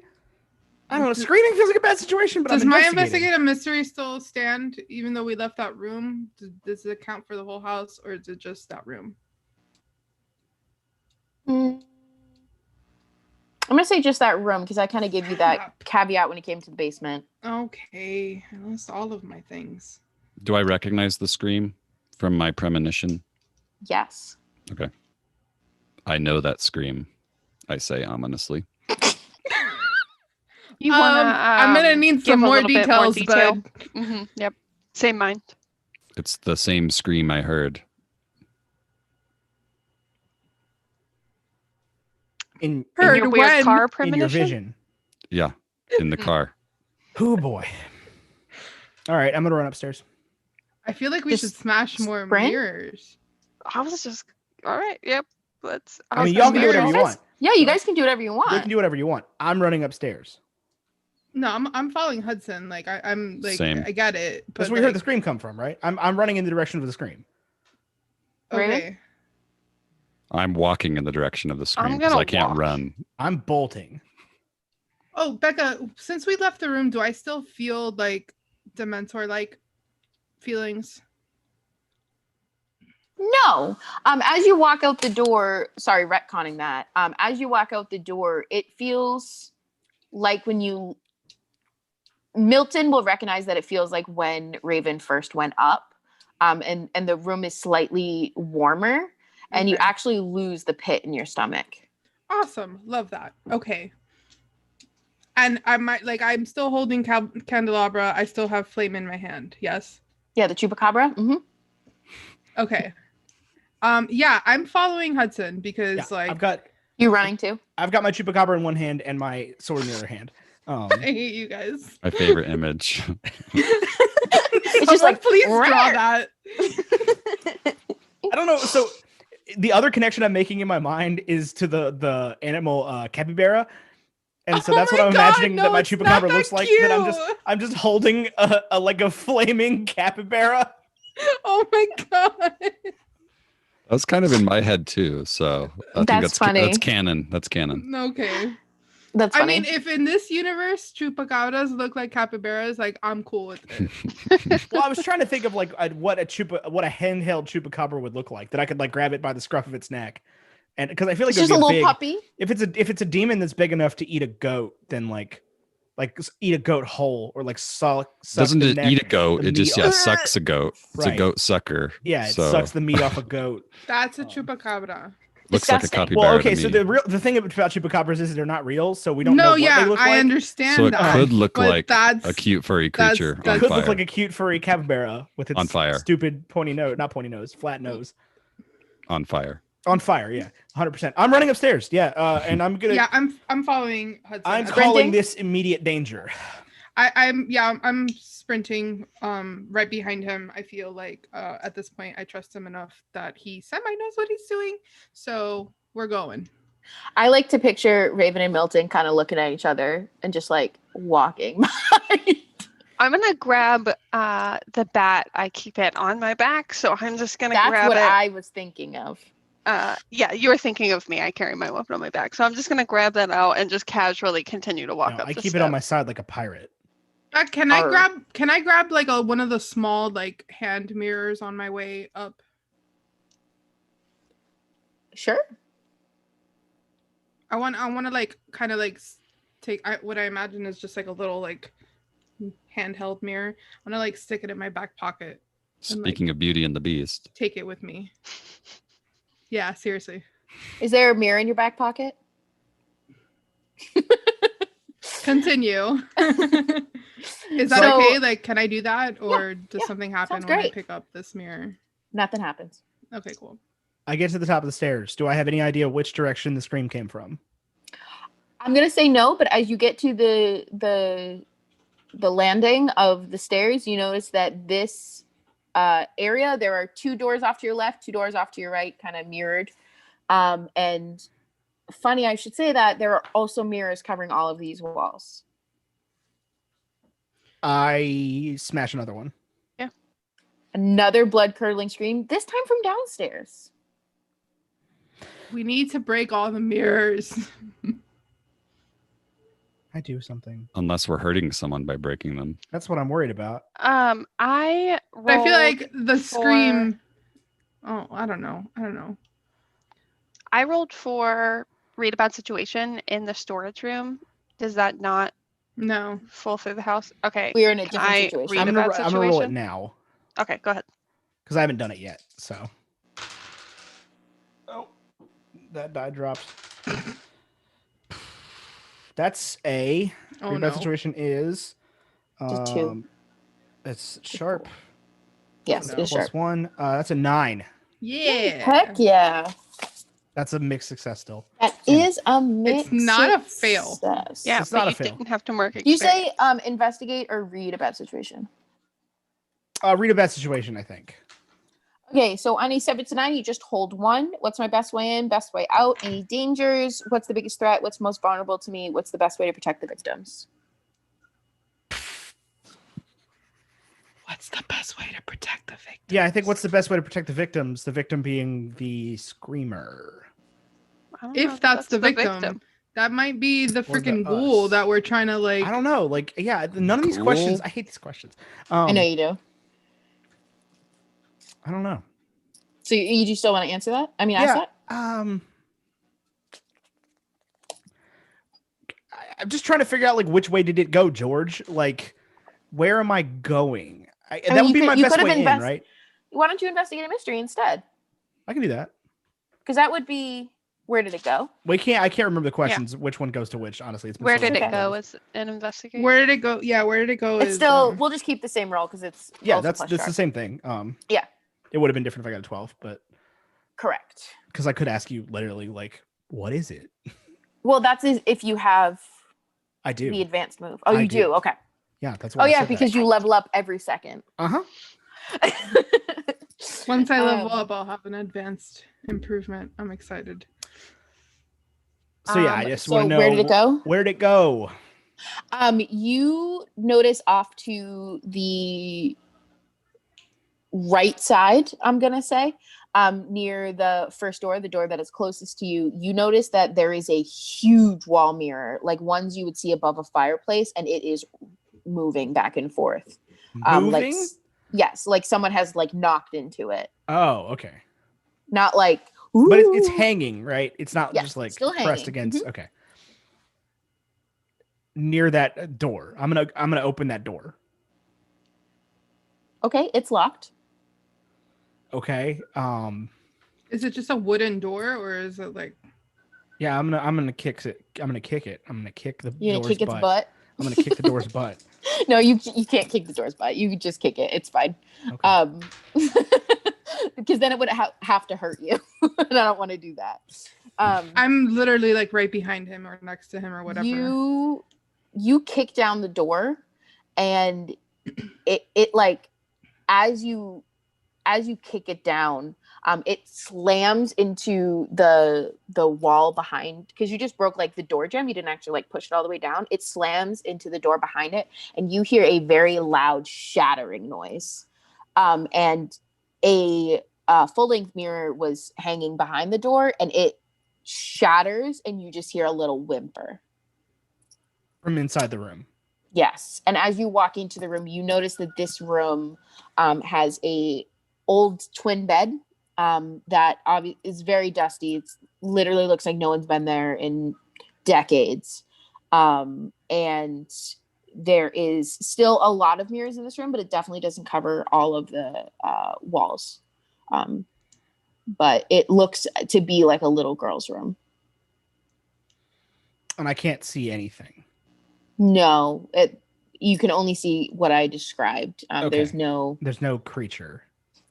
I don't know. Screaming feels like a bad situation, but Does I'm my investigating. investigate a mystery still stand even though we left that room? Does it count for the whole house, or is it just that room? I'm gonna say just that room because I kind of gave you that caveat when it came to the basement. Okay, I lost all of my things. Do I recognize the scream from my premonition? Yes. Okay. I know that scream, I say ominously. You wanna? I'm gonna need some give a more little bit more details, detail? bud. Yep. Same mind. It's the same scream I heard. In In your Heard weird when? car in your premonition. vision. Yeah, in the car. Oh boy. All right, I'm gonna run upstairs. I feel like we Just should smash more sprint? mirrors. I was just all right. Yep. Let's. I mean, the y'all can do whatever you mirrors. want. Yeah, you guys can do whatever you You want. can do whatever you want. I'm running upstairs. No, I'm following Hudson. Like I'm like Same. I get it. But That's where we heard the scream come from, right? I'm running in the direction of the scream. Okay. I'm walking in the direction of the scream because gonna I can't walk. run. I'm bolting. Oh, Becca, since we left the room, do I still feel like Dementor-like feelings? No. As you walk out the door, sorry, retconning that. As you walk out the door, it feels like Milton will recognize that it feels like when Raven first went up. And the room is slightly warmer, and you Okay. actually lose the pit in your stomach. Awesome. Love that. Okay. And I'm still holding candelabra. I still have flame in my hand. Yes. Yeah, the chupacabra. Mm-hmm. Okay. Yeah, I'm following Hudson because I've got You running too? my chupacabra in one hand and my sword in the other hand. I hate you guys. My favorite image. It's just Someone like, please draw "Rawr." that. I don't know. So the other connection I'm making in my mind is to the animal capybara. And so Oh that's what my I'm God, imagining no, that my it's not chupacabra that looks like. cute. That I'm just holding a flaming capybara. Oh my God. That was kind of in my head too. So I think That's funny. That's canon. That's canon. Okay. That's funny. I mean, if in this universe chupacabras look like capybaras, like I'm cool with it. Well, I was trying to think of like what a handheld chupacabra would look like, that I could like grab it by the scruff of its neck, and because I feel like it's it would just a be little big. puppy. If it's a demon that's big enough to eat a goat, then like eat a goat whole, or like suck Doesn't the it neck, eat a goat? the It just meat sucks a goat. It's a Right. goat sucker. Yeah, it so sucks the meat off a goat. That's a chupacabra. looks like a Disgusting. capybara. Well, okay, to so me. the thing about chupacabras is they're not real, so we don't know No, what yeah, they look I like. understand So it that. could look but like that's a cute furry creature that's- on It could fire. look like a cute furry capybara with its On fire. stupid pointy nose, not pointy nose, flat nose. On fire. On fire, yeah, 100%. I'm running upstairs, yeah, and I'm gonna. Yeah, I'm following Hudson. I'm At- calling this immediate danger. I'm sprinting right behind him. I feel like at this point I trust him enough that he semi knows what he's doing. So we're going. I like to picture Raven and Milton kind of looking at each other and just like walking. I'm gonna grab the bat. I keep it on my back, so I'm just gonna That's grab what it. I was thinking of. Yeah, you were thinking of me. I carry my weapon on my back, so I'm just gonna grab that out and just casually continue to walk No, up. I the keep it on my steps. side like a pirate. Can I grab like one of the small like hand mirrors on my way up? Sure. I want to like kind of like take what I imagine is just like a little like handheld mirror. I want to like stick it in my back pocket. And, like, Speaking of Beauty and the Beast. take it with me. Yeah, seriously. Is there a mirror in your back pocket? Continue. Is that So- okay? Like, can I do that, or does yeah, something happen sounds when I great. pick up this mirror? Nothing happens. Okay, cool. I get to the top of the stairs. Do I have any idea which direction the scream came from? I'm gonna say no, but as you get to the landing of the stairs, you notice that this area, there are 2 doors off to your left, 2 doors off to your right, kind of mirrored. And funny, I should say that there are also mirrors covering all of these walls. I smash another one. Another blood curdling scream, this time from downstairs. We need to break all the mirrors. I do something. Unless we're hurting someone by breaking them. That's what I'm worried about. I But I feel like rolled the for- scream. Oh, I don't know. I rolled for read about situation in the storage room. Does that not No. fall through the house? Okay. We're in a Can different I situation. read I'm about gonna roll it situation? now Okay, go ahead. because I haven't done it yet. So. Oh, that die dropped. That's a. Oh Read about no. situation is. Just 2. It's sharp. Yes, no. it is Plus sharp. 1. That's a 9. Yeah. Heck yeah. That's a mixed success still. That Damn it. is a mix. not a fail. Success. Yeah, It's but not a you fail. didn't have to mark Do you experience. say investigate or read about situation? Read a bad situation, I think. Okay, so on a 7 to 9, you just hold 1. What's my best way in, best way out? Any dangers? What's the biggest threat? What's most vulnerable to me? What's the best way to protect the victims? What's the best way to protect the victim? Yeah, I think what's the best way to protect the victims? The victim being the screamer. I don't know If that's the victim, that might be the Or the freaking ghoul us. that we're trying to like. I don't know. Like, yeah, none of these Ghoul? questions. I hate these questions. I know you do. I don't know. So you do still want to answer that? I mean, ask Yeah. that? I'm just trying to figure out like which way did it go, George? Like, where am I going? mean, That would you be could- my you best could have way in, invest- right? Why don't you investigate a mystery instead? I can do that. Because that would be, where did it go? I can't remember the questions. Which one goes to which? Honestly, it's been Where so did long it Okay. go since as an investigation? Where did it go? Yeah, where did it go? It's is, still, we'll just keep the same roll because it's yeah, also that's plus the sharp. same thing. Yeah. It would have been different if I got a 12, but Correct. because I could ask you literally like, what is it? Well, that's if you have I do. the advanced move. Oh, I you do. do? Okay. Yeah, that's why. Oh, yeah, because you level up every second. Uh-huh. once I level Um, up, I'll have an advanced improvement. I'm excited. So yeah, I just so want to know where did it go? Where did it go? You notice off to the right side, I'm gonna say, near the first door, the door that is closest to you, you notice that there is a huge wall mirror, like ones you would see above a fireplace, and it is moving back and forth. Moving? Yes, like someone has like knocked into it. Oh, okay. Not like, But it's "Ooh." hanging, right? It's not Yes, just like still pressed hanging. against. Okay. Near that door, I'm gonna open that door. Okay, it's locked. Okay. Is it just a wooden door or is it like? Yeah, I'm gonna kick it. I'm gonna kick it. I'm gonna kick the You're gonna door's kick its butt. butt. I'm gonna kick the door's butt. No, you can't kick the door's butt. You could just kick it. It's fine. Okay. Because then it would have to hurt you, and I don't want to do that. I'm literally like right behind him or next to him or whatever. You kick down the door, and it like as you kick it down, it slams into the wall behind, because you just broke like the door jam. You didn't actually like push it all the way down. It slams into the door behind it, and you hear a very loud shattering noise. And a full-length mirror was hanging behind the door, and it shatters, and you just hear a little whimper. From inside the room. Yes. And as you walk into the room, you notice that this room has a old twin bed that is very dusty. It literally looks like no one's been there in decades. And there is still a lot of mirrors in this room, but it definitely doesn't cover all of the walls. But it looks to be like a little girl's room. And I can't see anything. No, you can only see what I described. Okay. There's no creature.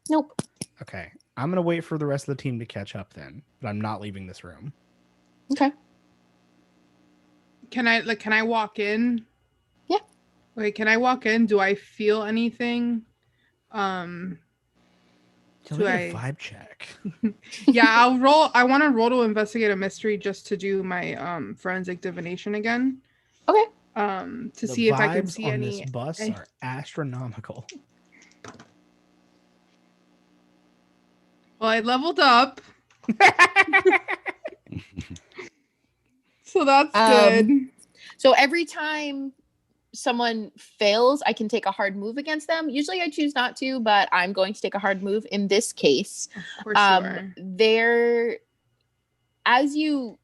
Nope. Okay. I'm gonna wait for the rest of the team to catch up then, but I'm not leaving this room. Okay. Can I walk in? Yeah. Wait, can I walk in? Do I feel anything? Can Do we get I- a vibe check? Yeah, I'll roll. I want to roll to investigate a mystery just to do my forensic divination again. Okay. To The see if I can vibes see on any. this bus any- are astronomical. Well, I leveled up. So that's good. So every time someone fails, I can take a hard move against them. Usually I choose not to, but I'm going to take a hard move in this case. Of course you are. There, as you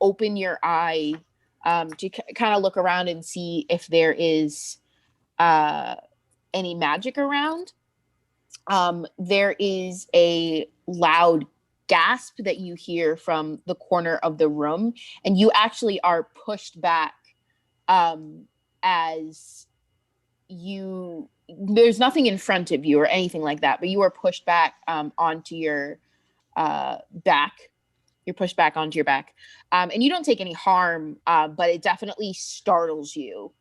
open your eye to kind of look around and see if there is any magic around, there is a loud gasp that you hear from the corner of the room, and you actually are pushed back as there's nothing in front of you or anything like that, but you are pushed back onto your back. You're pushed back onto your back, and you don't take any harm, but it definitely startles you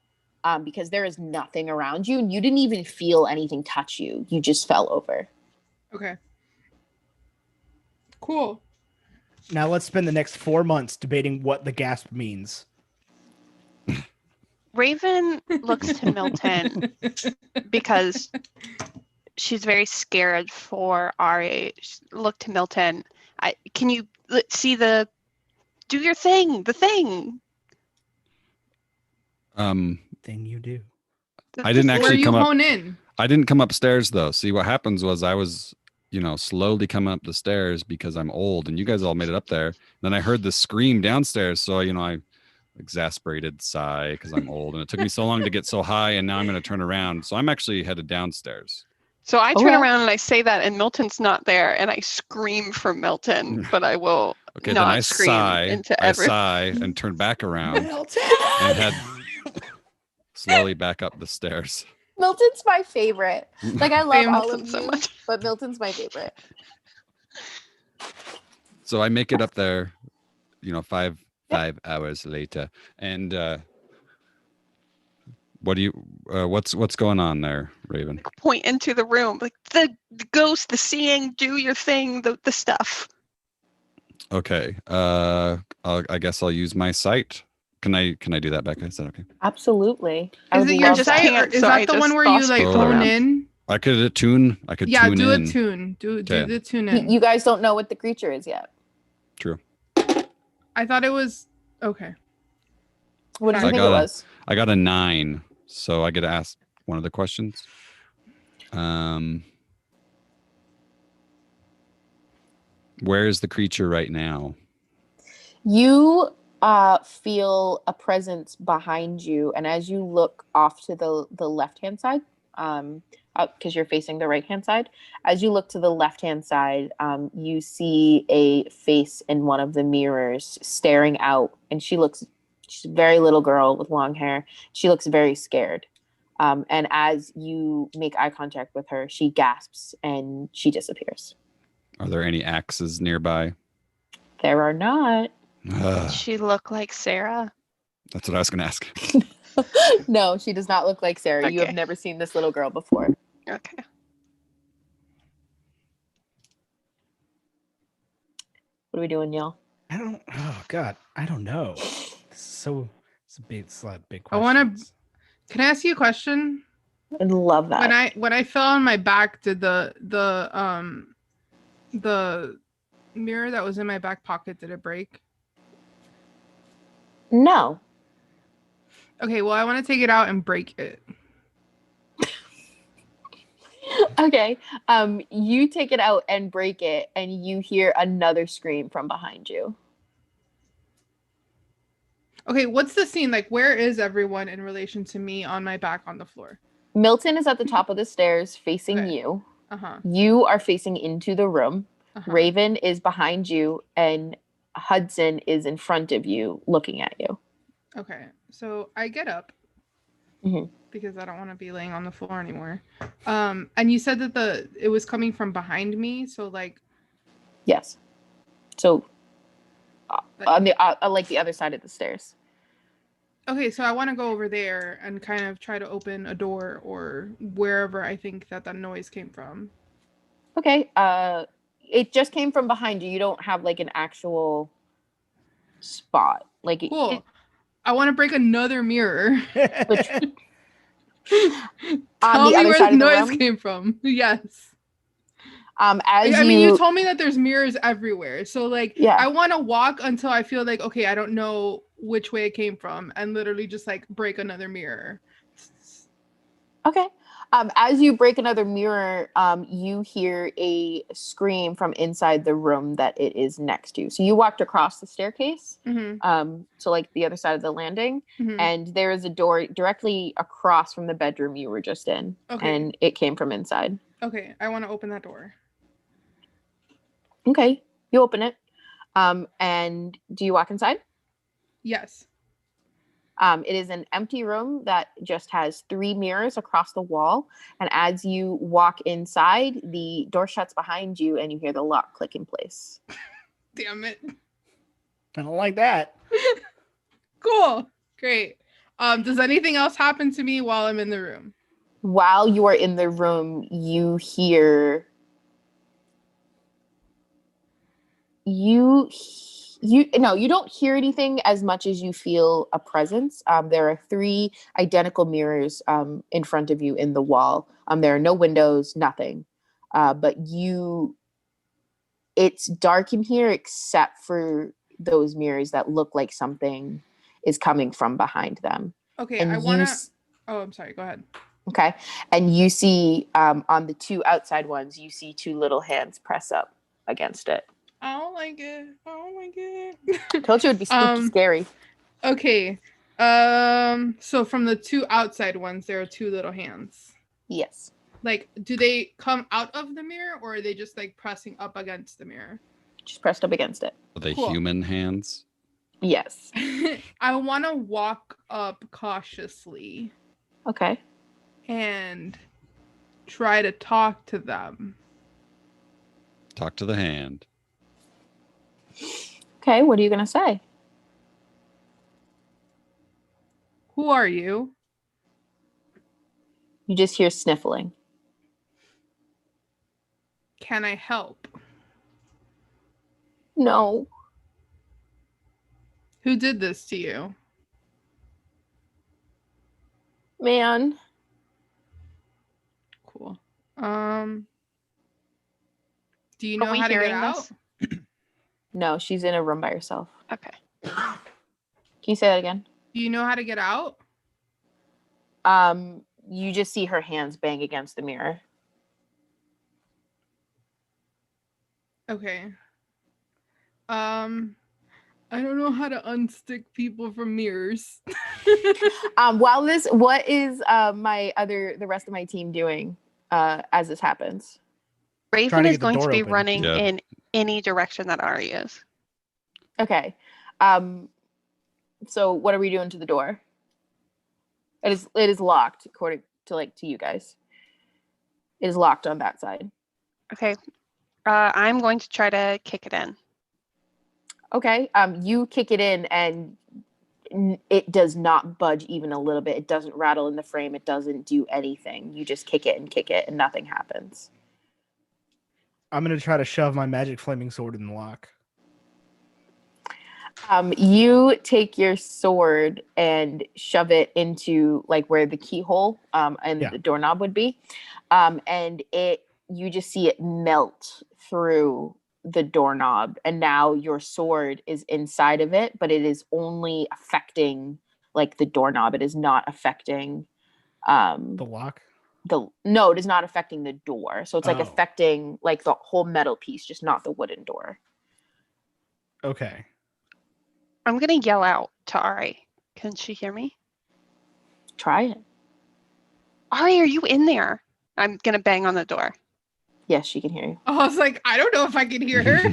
because there is nothing around you, and you didn't even feel anything touch you. You just fell over. Okay. Cool. Now let's spend the next 4 months debating what the gasp means. Raven looks to Milton because she's very scared for Ari. Look to Milton. Can you see do your thing, the thing? Thing you do. I didn't actually Where you come up. hone in. I didn't come upstairs though. See, what happens was I was, slowly coming up the stairs because I'm old, and you guys all made it up there. Then I heard the scream downstairs, so I exasperated sigh because I'm old, and it took me so long to get so high, and now I'm going to turn around. So I'm actually headed downstairs. So I turn around and I say that, and Milton's not there, and I scream for Milton, but I will Okay, not then I scream sigh. into I sigh and turn back around and head slowly back up the stairs. Milton's my favorite. Like, I love all Milton of so you, much. but Milton's my favorite. So I make it up there, 5 hours later, and what's going on there, Raven? Point into the room, like the ghost, the seeing, do your thing, the stuff. Okay, I guess I'll use my sight. Can I do that, Becca? Is that okay? Absolutely. Is it your just sight, or can't, is so that I the just one where you boss like people hone around. in? I could tune. Yeah, tune do in. a tune. Do the tune You, in. you guys don't know what the creature is yet. True. I thought it was okay. What did you I think got it was? I got a 9, so I get to ask one of the questions. Where is the creature right now? You feel a presence behind you, and as you look off to the left-hand side, because you're facing the right-hand side, as you look to the left-hand side, you see a face in one of the mirrors staring out, and she's a very little girl with long hair. She looks very scared. And as you make eye contact with her, she gasps and she disappears. Are there any axes nearby? There are not. Does she look like Sarah? That's what I was going to ask. No, she does not look like Sarah. You have Okay. never seen this little girl before. Okay. What are we doing, y'all? Oh God, I don't know. It's a big question. Can I ask you a question? I love that. When I fell on my back, did the mirror that was in my back pocket, did it break? No. Okay, well, I want to take it out and break it. Okay. You take it out and break it, and you hear another scream from behind you. Okay, what's the scene? Like, where is everyone in relation to me on my back on the floor? Milton is at the top of the stairs facing Okay. you. Uh-huh. You are facing into the room. Uh-huh. Raven is behind you, and Hudson is in front of you looking at you. Okay, so I get up because I don't want to be laying on the floor anymore. And you said that it was coming from behind me, so like. Yes. So on the like the other side of the stairs. Okay, so I want to go over there and kind of try to open a door or wherever I think that noise came from. Okay. It just came from behind you. You don't have like an actual spot. Like cool. I want to break another mirror. On Tell the me other where side the of the noise room? came from. Yes. I mean, you told me that there's mirrors everywhere. So like, Yeah. I want to walk until I feel like, okay, I don't know which way it came from, and literally just like break another mirror. Okay. As you break another mirror, you hear a scream from inside the room that it is next to. So you walked across the staircase, to like the other side of the landing, and there is a door directly across from the bedroom you were just in, and it came from inside. Okay, I want to open that door. Okay, you open it. And do you walk inside? Yes. It is an empty room that just has 3 mirrors across the wall. And as you walk inside, the door shuts behind you and you hear the lock click in place. Damn it. I don't like that. Cool. Great. Does anything else happen to me while I'm in the room? While you are in the room, you hear... you don't hear anything as much as you feel a presence. There are 3 identical mirrors in front of you in the wall. There are no windows, nothing. But it's dark in here except for those mirrors that look like something is coming from behind them. Okay, and I'm sorry, go ahead. Okay. And you see on the 2 outside ones, you see 2 little hands press up against it. I don't like it. I don't like it. Told you it'd be spooky scary. Okay. So from the 2 outside ones, there are 2 little hands. Yes. Like, do they come out of the mirror, or are they just like pressing up against the mirror? Just pressed up against it. Are they human hands? Yes. I want to walk up cautiously. Okay. And try to talk to them. Talk to the hand. Okay, what are you going to say? Who are you? You just hear sniffling. Can I help? No. Who did this to you? Man. Cool. Do you know how to get out? No, she's in a room by herself. Okay. Can you say that again? Do you know how to get out? You just see her hands bang against the mirror. Okay. I don't know how to unstick people from mirrors. What is the rest of my team doing as this happens? Raven is going to be running in any direction that Ari is. Okay. So what are we doing to the door? It is locked according to to you guys. It is locked on that side. Okay. I'm going to try to kick it in. Okay. You kick it in and it does not budge even a little bit. It doesn't rattle in the frame. It doesn't do anything. You just kick it and nothing happens. I'm going to try to shove my magic flaming sword in the lock. You take your sword and shove it into where the keyhole and the doorknob would be. And you just see it melt through the doorknob. And now your sword is inside of it, but it is only affecting the doorknob. It is not affecting the lock. No, it is not affecting the door. So it's affecting the whole metal piece, just not the wooden door. Okay. I'm gonna yell out to Ari. Can she hear me? Try it. Ari, are you in there? I'm gonna bang on the door. Yes, she can hear you. I was like, I don't know if I can hear her.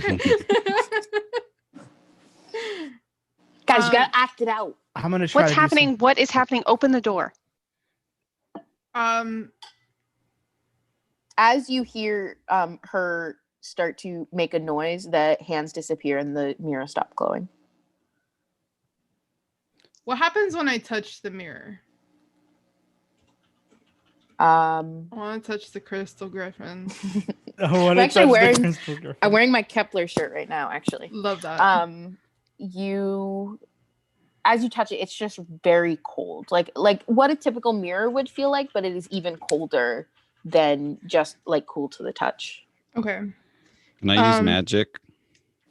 Guys, you gotta act it out. I'm gonna try. What's happening? What is happening? Open the door. As you hear her start to make a noise, the hands disappear and the mirror stop glowing. What happens when I touch the mirror? I want to touch the crystal griffin. I'm wearing my Kepler shirt right now, actually. Love that. As you touch it, it's just very cold. Like what a typical mirror would feel like, but it is even colder than just cool to the touch. Okay. Can I use Um, magic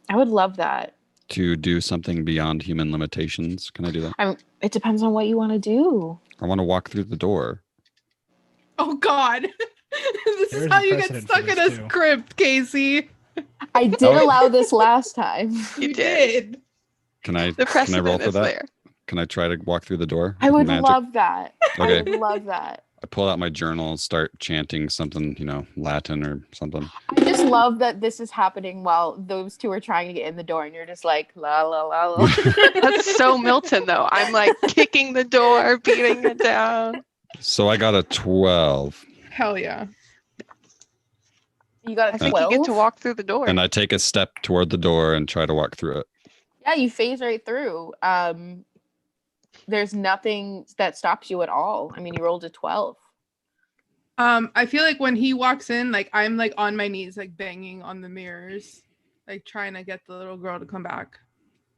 I would love that. to do something beyond human limitations? Can I do that? It depends on what you want to do. I want to walk through the door. Oh God. This There is is how a you get precedent for stuck in this, a too. script, Casey. I did Oh. allow this last time. You You did. did. Can I The can I roll precedent for is that? there. Can I try to walk through the door? I with would magic? love that. Okay. I would love that. I pull out my journal and start chanting something, Latin or something. I just love that this is happening while those two are trying to get in the door, and you're just like la la la la. That's so Milton, though. I'm like kicking the door, beating it down. So I got a 12. Hell yeah. You got I a think you get to 12? walk through the door. And I take a step toward the door and try to walk through it. Yeah, you phase right through. There's nothing that stops you at all. I mean, you rolled a 12. I feel like when he walks in, like I'm like on my knees, like banging on the mirrors, like trying to get the little girl to come back.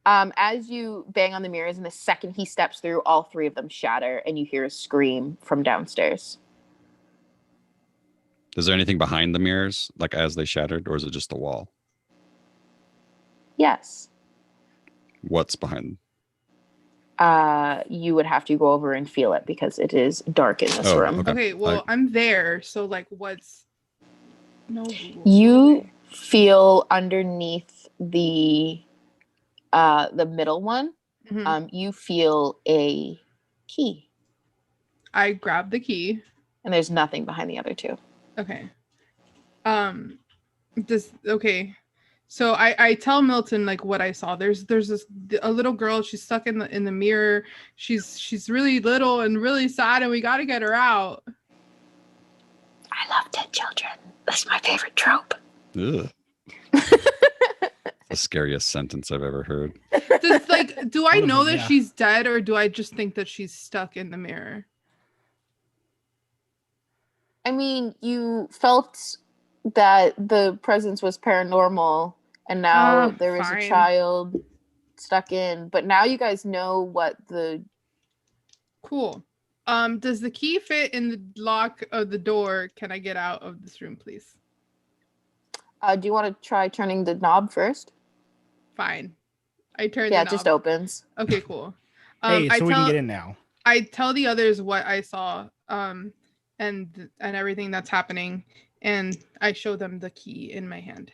As you bang on the mirrors, and the second he steps through, all three of them shatter, and you hear a scream from downstairs. Is there anything behind the mirrors, like as they shattered, or is it just the wall? Yes. What's behind? You would have to go over and feel it because it is dark in this room. Okay. Okay, well, I'm there, so like what's no You feel underneath the middle one. Mhm. You feel a key, I grab the key. and there's nothing behind the other two. Okay. Okay. So I tell Milton like what I saw. There's a little girl. She's stuck in the mirror. She's really little and really sad, and we got to get her out. I love dead children. That's my favorite trope. Ugh. The scariest sentence I've ever heard. Do I One of know them, that yeah. she's dead, or do I just think that she's stuck in the mirror? I mean, you felt that the presence was paranormal, and now there is a Fine. child stuck in. But now you guys know what the. Cool. Does the key fit in the lock of the door? Can I get out of this room, please? Do you want to try turning the knob first? Fine. I turn Yeah, the it just knob. opens. Okay, cool. Hey, so we can get in now. I tell the others what I saw, and everything that's happening, and I show them the key in my hand.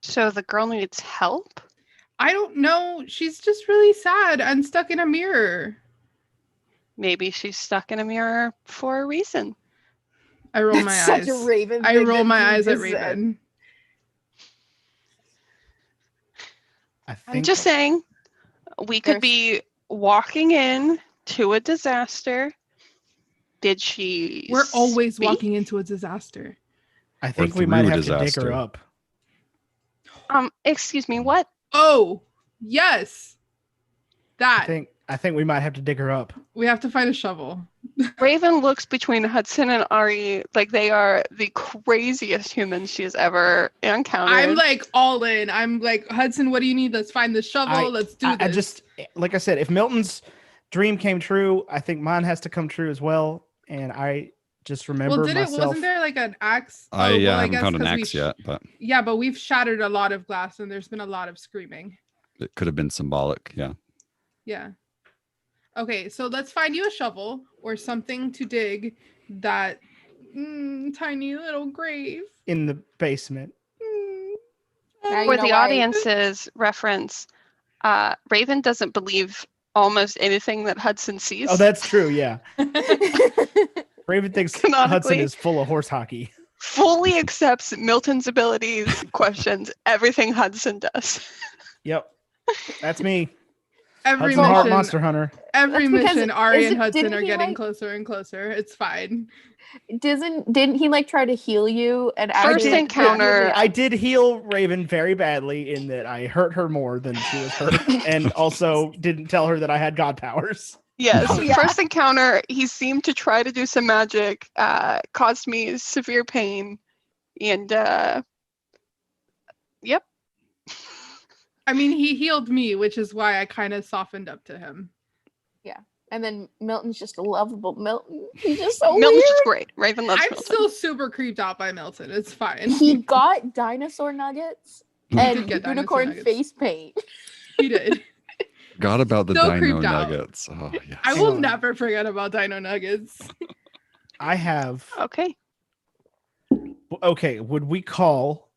So the girl needs help? I don't know. She's just really sad and stuck in a mirror. Maybe she's stuck in a mirror for a reason. I roll my Such eyes. a Raven. I thing roll that my you eyes at just said. Raven. I'm just saying, we could There's- be walking in to a disaster. Did she? We're always speak? walking into a disaster. I think we might have to dig her up. Excuse me, what? Oh, yes. That. I think we might have to dig her up. We have to find a shovel. Raven looks between Hudson and Ari like they are the craziest humans she has ever encountered. I'm like all in. I'm like, Hudson, what do you need? Let's find the shovel. Let's do this. I just, like I said, if Milton's dream came true, I think mine has to come true as well. And I just remember myself. Wasn't there like an axe? I haven't found an axe yet, but yeah, but we've shattered a lot of glass, and there's been a lot of screaming. it could have been symbolic. Yeah. Yeah. Okay, so let's find you a shovel or something to dig that tiny little grave in the basement. Now you For know the why- audience's reference, Raven doesn't believe almost anything that Hudson sees. Oh, that's true. Yeah. Raven thinks Hudson Canonically. is full of horse hockey. Fully accepts Milton's abilities, questions everything Hudson does. Yep. That's me. Every Hudson Hart mission, Monster Hunter. every That's because mission, Ari and didn't Hudson are he, getting like- closer and closer. It's fine. Didn't he like try to heal you and First actually- encounter- I did heal Raven very badly in that I hurt her more than she was hurt, and also didn't tell her that I had god powers. Yes. Oh, yeah. First encounter, he seemed to try to do some magic, caused me severe pain, and yep. I mean, he healed me, which is why I kind of softened up to him. And then Milton's just a lovable Milton. He's just so Milton's weird. just great. Raven loves I'm Milton. still super creeped out by Milton. It's fine. He got dinosaur nuggets and did get dinosaur unicorn nuggets. face paint. He did. Forgot about the Still dino creeped out. nuggets. Oh yes. I Hang will on. never forget about Dino Nuggets. I have. Okay. Okay, would we call?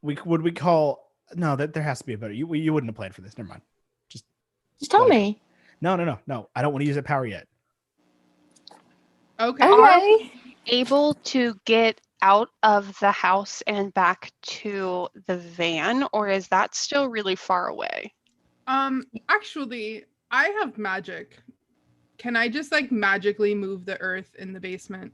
Would we call? No, that there has to be a better. You wouldn't have planned for this. Never mind. Just tell Whatever. me. No. I don't want to use that power yet. Okay. Okay. Able to get out of the house and back to the van, or is that still really far away? Actually, I have magic. Can I just like magically move the earth in the basement?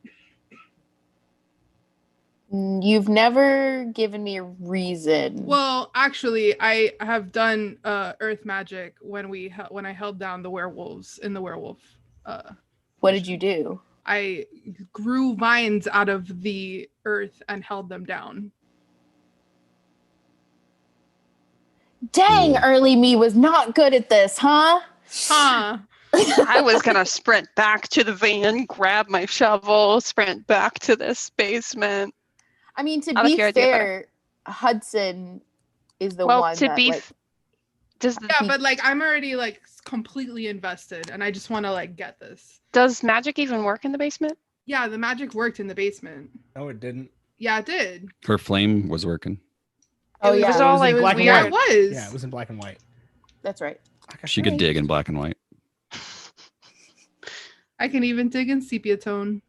You've never given me a reason. Well, actually, I have done earth magic when I held down the werewolves in the werewolf. What did you do? I grew vines out of the earth and held them down. Dang, Cool. early me was not good at this, huh? Huh. I was gonna sprint back to the van, grab my shovel, sprint back to this basement. I mean, to I like be your idea better. fair, Hudson is the Well, one to that be like, does Yeah, but like I'm already like completely invested and I just want to like get this. does magic even work in the basement? Yeah, the magic worked in the basement. No, it didn't. Yeah, it did. Her flame was working. oh It yeah, was all in like black and Yeah, weird. it was. Yeah, it was in black and white. that's right. She could dig in black and white. I can even dig in sepia tone.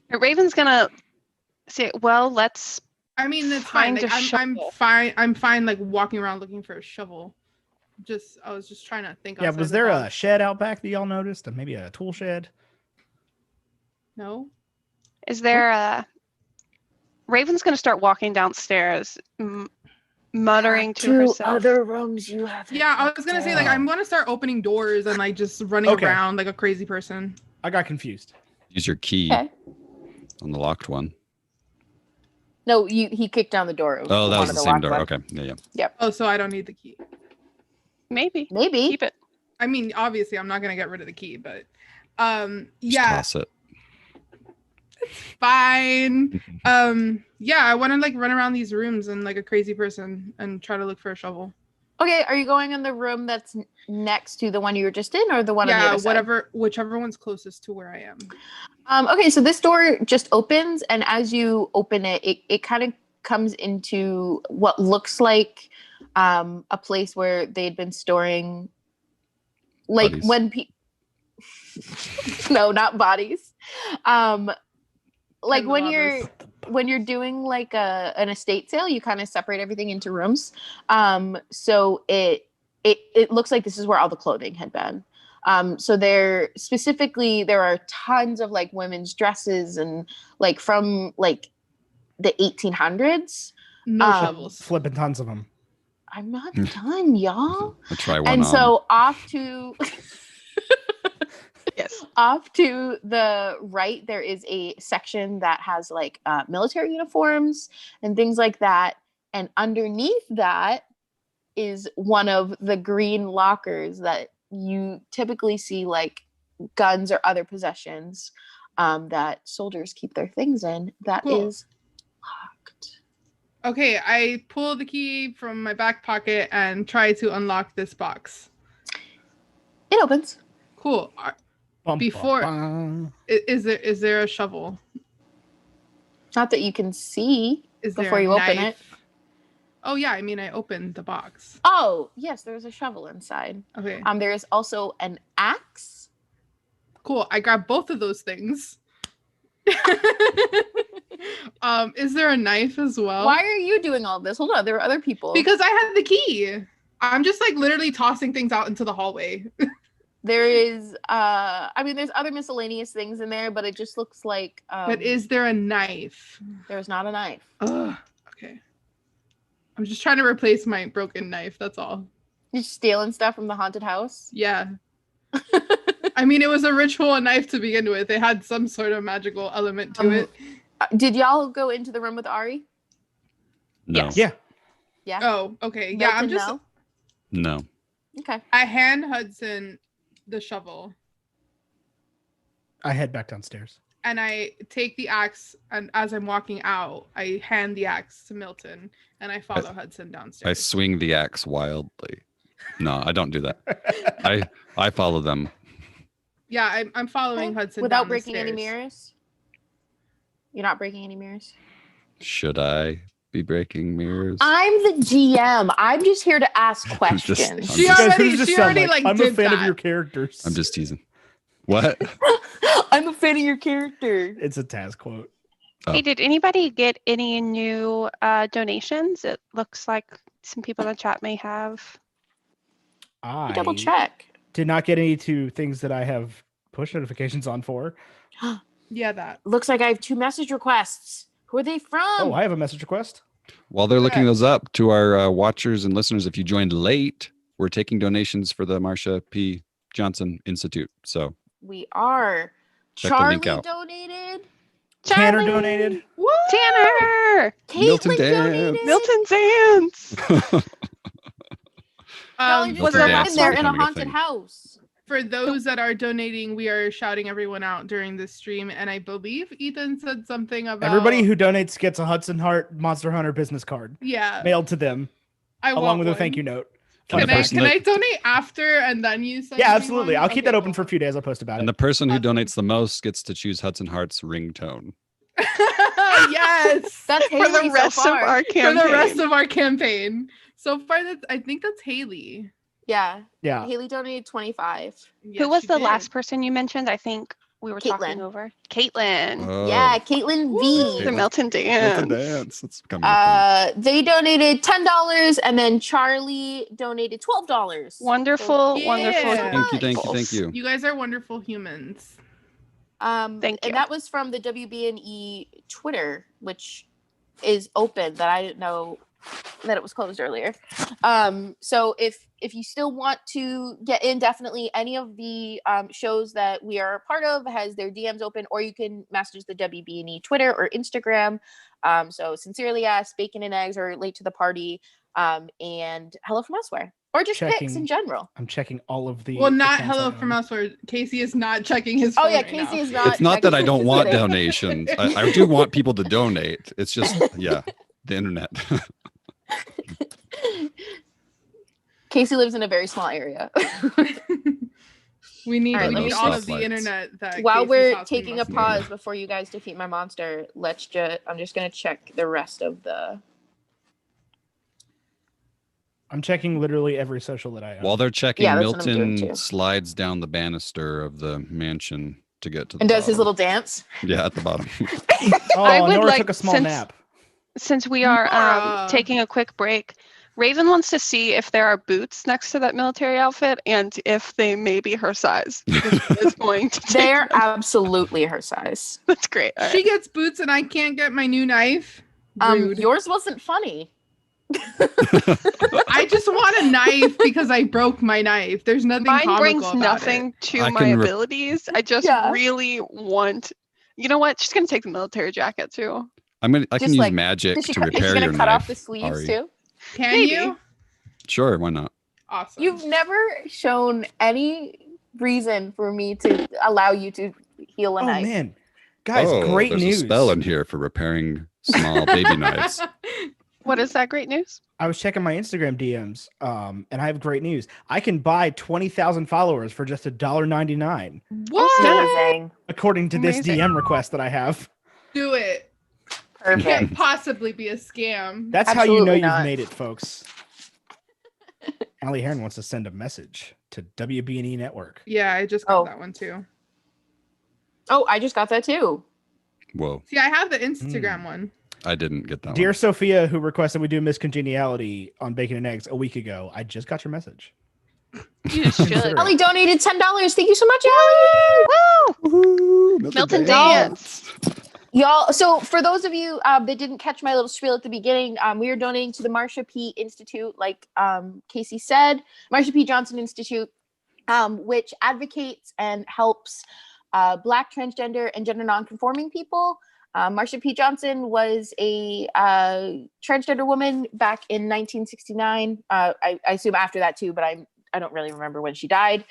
Raven's gonna say, well, let's I mean, it's fine. Find Like, a I'm shovel. fine. I'm fine. Like walking around looking for a shovel. I was just trying to think. Yeah, outside was the there a box. shed out back that y'all noticed? And maybe a tool shed? No. is there a Raven's gonna start walking downstairs, muttering to herself. other rooms you have. Yeah, I was gonna say like I'm gonna start opening doors and like just running Okay. around like a crazy person. I got confused. Use your key Okay. on the locked one. No, he kicked down the door. It Oh, that one was of the same locked door. ones. Okay. Yeah. Oh, so I don't need the key. Maybe. Maybe. Keep it. I mean, obviously, I'm not gonna get rid of the key, but Just yeah, toss it. fine. Yeah, I want to like run around these rooms and like a crazy person and try to look for a shovel. Okay, are you going in the room that's next to the one you were just in, or the one on the Yeah, other side? whichever one's closest to where I am. Okay, so this door just opens, and as you open it, it kind of comes into what looks like a place where they'd been storing, like Bodies. when no, not bodies. Like when you're doing like an estate sale, you kind of separate everything into rooms. So it looks like this is where all the clothing had been. So there are tons of like women's dresses and like from like the 1800s. No shovels. Flipping tons of them. I'm not done, y'all. I'll try one And on. so off to Yes. off to the right, there is a section that has like military uniforms and things like that. And underneath that is one of the green lockers that you typically see like guns or other possessions that soldiers keep their things in. That Cool. is locked. Okay, I pull the key from my back pocket and try to unlock this box. It opens. Cool. Before- Is there a shovel? Not that you can see Is there before a you open it. knife? Oh yeah, I mean I opened the box. Oh, yes, there's a shovel inside. Okay. There is also an axe. Cool. I grabbed both of those things. Is there a knife as well? Why are you doing all this? Hold on, there are other people. Because I had the key. I'm just like literally tossing things out into the hallway. There is there's other miscellaneous things in there, but it just looks like But is there a knife? there's not a knife. Ugh. Okay. I'm just trying to replace my broken knife. That's all. You're just stealing stuff from the haunted house. Yeah. I mean, it was a ritual knife to begin with. It had some sort of magical element to it. Did y'all go into the room with Ari? No. Yes. Yeah. Yeah. Oh, okay. Yeah, I'm Milton, just. no? No. Okay. I hand Hudson the shovel I head back downstairs. and I take the axe, and as I'm walking out, I hand the axe to Milton and I follow Hudson I downstairs. swing the axe wildly. No, I don't do that. I follow them. Yeah, I'm following Hudson without down the breaking any stairs. mirrors. You're not breaking any mirrors. Should I be breaking mirrors? I'm the GM. I'm just here to ask I'm just- questions. I'm She just- already, Who does this she sound already like I'm a did fan of that. your characters. I'm just teasing. What? I'm a fan of your character. It's a Taz quote. Oh. Hey, did anybody get any new donations? It looks like some people in the chat may have. I Double check. did not get any two things that I have push notifications on for. Yeah, that. Looks like I have 2 message requests. Who are they from? Oh, I have a message request. While they're looking those up, to our watchers and listeners, if you joined late, we're taking donations for the Marsha P. Johnson Institute. So We are. Check the Charlie link out. donated. Tanner Charlie! donated. Woo! Tanner! Milton Caitlin donated. Milton Dance! Y'all are Um, just Milton for, Dance in there in a becoming a haunted thing. house. for those that are donating, we are shouting everyone out during this stream, and I believe Ethan said something about Everybody who donates gets a Hudson Hart Monster Hunter business card yeah mailed to them, I along want with a one. thank you note. And Can the I person can that- I donate after and then you send Yeah, me absolutely. one? I'll keep Okay, that open cool. for a few days. I'll post about and it. the person who Awesome. donates the most gets to choose Hudson Hart's ringtone. Yes. That's For Haley the rest so of far. our For campaign. the rest of our campaign. So far, I think that's Haley. Yeah. Yeah. Haley donated 25. Yes, Who was she the did. last person you mentioned? I think we were talking Caitlin. over. Caitlin. Oh, Yeah, Caitlin Woo! V. The Milton Dance. Milton Dance. It's becoming a thing. They donated $10, and then Charlie donated $12. Wonderful, Yeah. wonderful. Thank you. You guys are wonderful humans. Thank Thank you. And that was from the WBNE Twitter, which is open. That I didn't know that it was closed earlier. So if you still want to get in, definitely any of the shows that we are a part of has their DMs open, or you can message the WBNE Twitter or Instagram. So Sincerely Asked, Bacon and Eggs, or Late to the Party, and Hello from Elsewhere, or just picks Checking. in general. I'm checking all of the. Well, not accounts I hello from own. elsewhere. Casey is not checking his Oh phone yeah, right Casey now. is not. It's not that I checking don't his want Twitter. donations. I do want people to donate. It's just, yeah, the internet. Casey lives in a very small area. We need, All right, we let need me all just- of the internet that While Casey's we're house taking a must need. pause before you guys defeat my monster, I'm just gonna check the rest of the. I'm checking literally every social that I own. While they're checking, Yeah, that's what I'm doing, Milton too. slides down the banister of the mansion to get to the And does his bottom. little dance. Yeah, at the bottom. Oh, I would Nora like- took a small since- nap. Since we are Nora. taking a quick break, Raven wants to see if there are boots next to that military outfit and if they may be her size. Is going to take They're them. absolutely her size. That's great. All She right. gets boots and I can't get my new knife. Rude. Yours wasn't funny. I just want a knife because I broke my knife. There's nothing Mine comical brings about nothing to I my can abilities. I just Yeah. really want. You know what? She's gonna take the military jacket too. I can Just use like- magic Is she to repair gonna your cut knife. off the sleeves Ari. too? Can Maybe. you? Sure, why not? Awesome. You've never shown any reason for me to allow you to heal a Oh knife. man, guys, Oh, great there's news! a spell in here for repairing small baby knives. What is that great news? I was checking my Instagram DMs, and I have great news. I can buy 20,000 followers for just $1.99, What? Amazing. according to this Amazing. DM request that I have. Do it. It Perfect. can't possibly be a scam. That's how you know Absolutely you've not. made it, folks. Allie Heron wants to send a message to WBNE Network. Yeah, I just got Oh. that one too. Oh, I just got that too. Whoa, See, I have the Instagram one. I didn't get that Dear one. Sophia, who requested we do Miss Congeniality on Bacon and Eggs a week ago, I just got your message. You just should. Consider it. Ellie donated $10. Thank you so much, Ellie. Woo! Milton Dance. Y'all, so for those of you that didn't catch my little spiel at the beginning, we are donating to the Marsha P. Institute, like Casey said, Marsha P. Johnson Institute, which advocates and helps Black, transgender, and gender nonconforming people Marsha P. Johnson was a transgender woman back in 1969. I assume after that too, but I don't really remember when she died.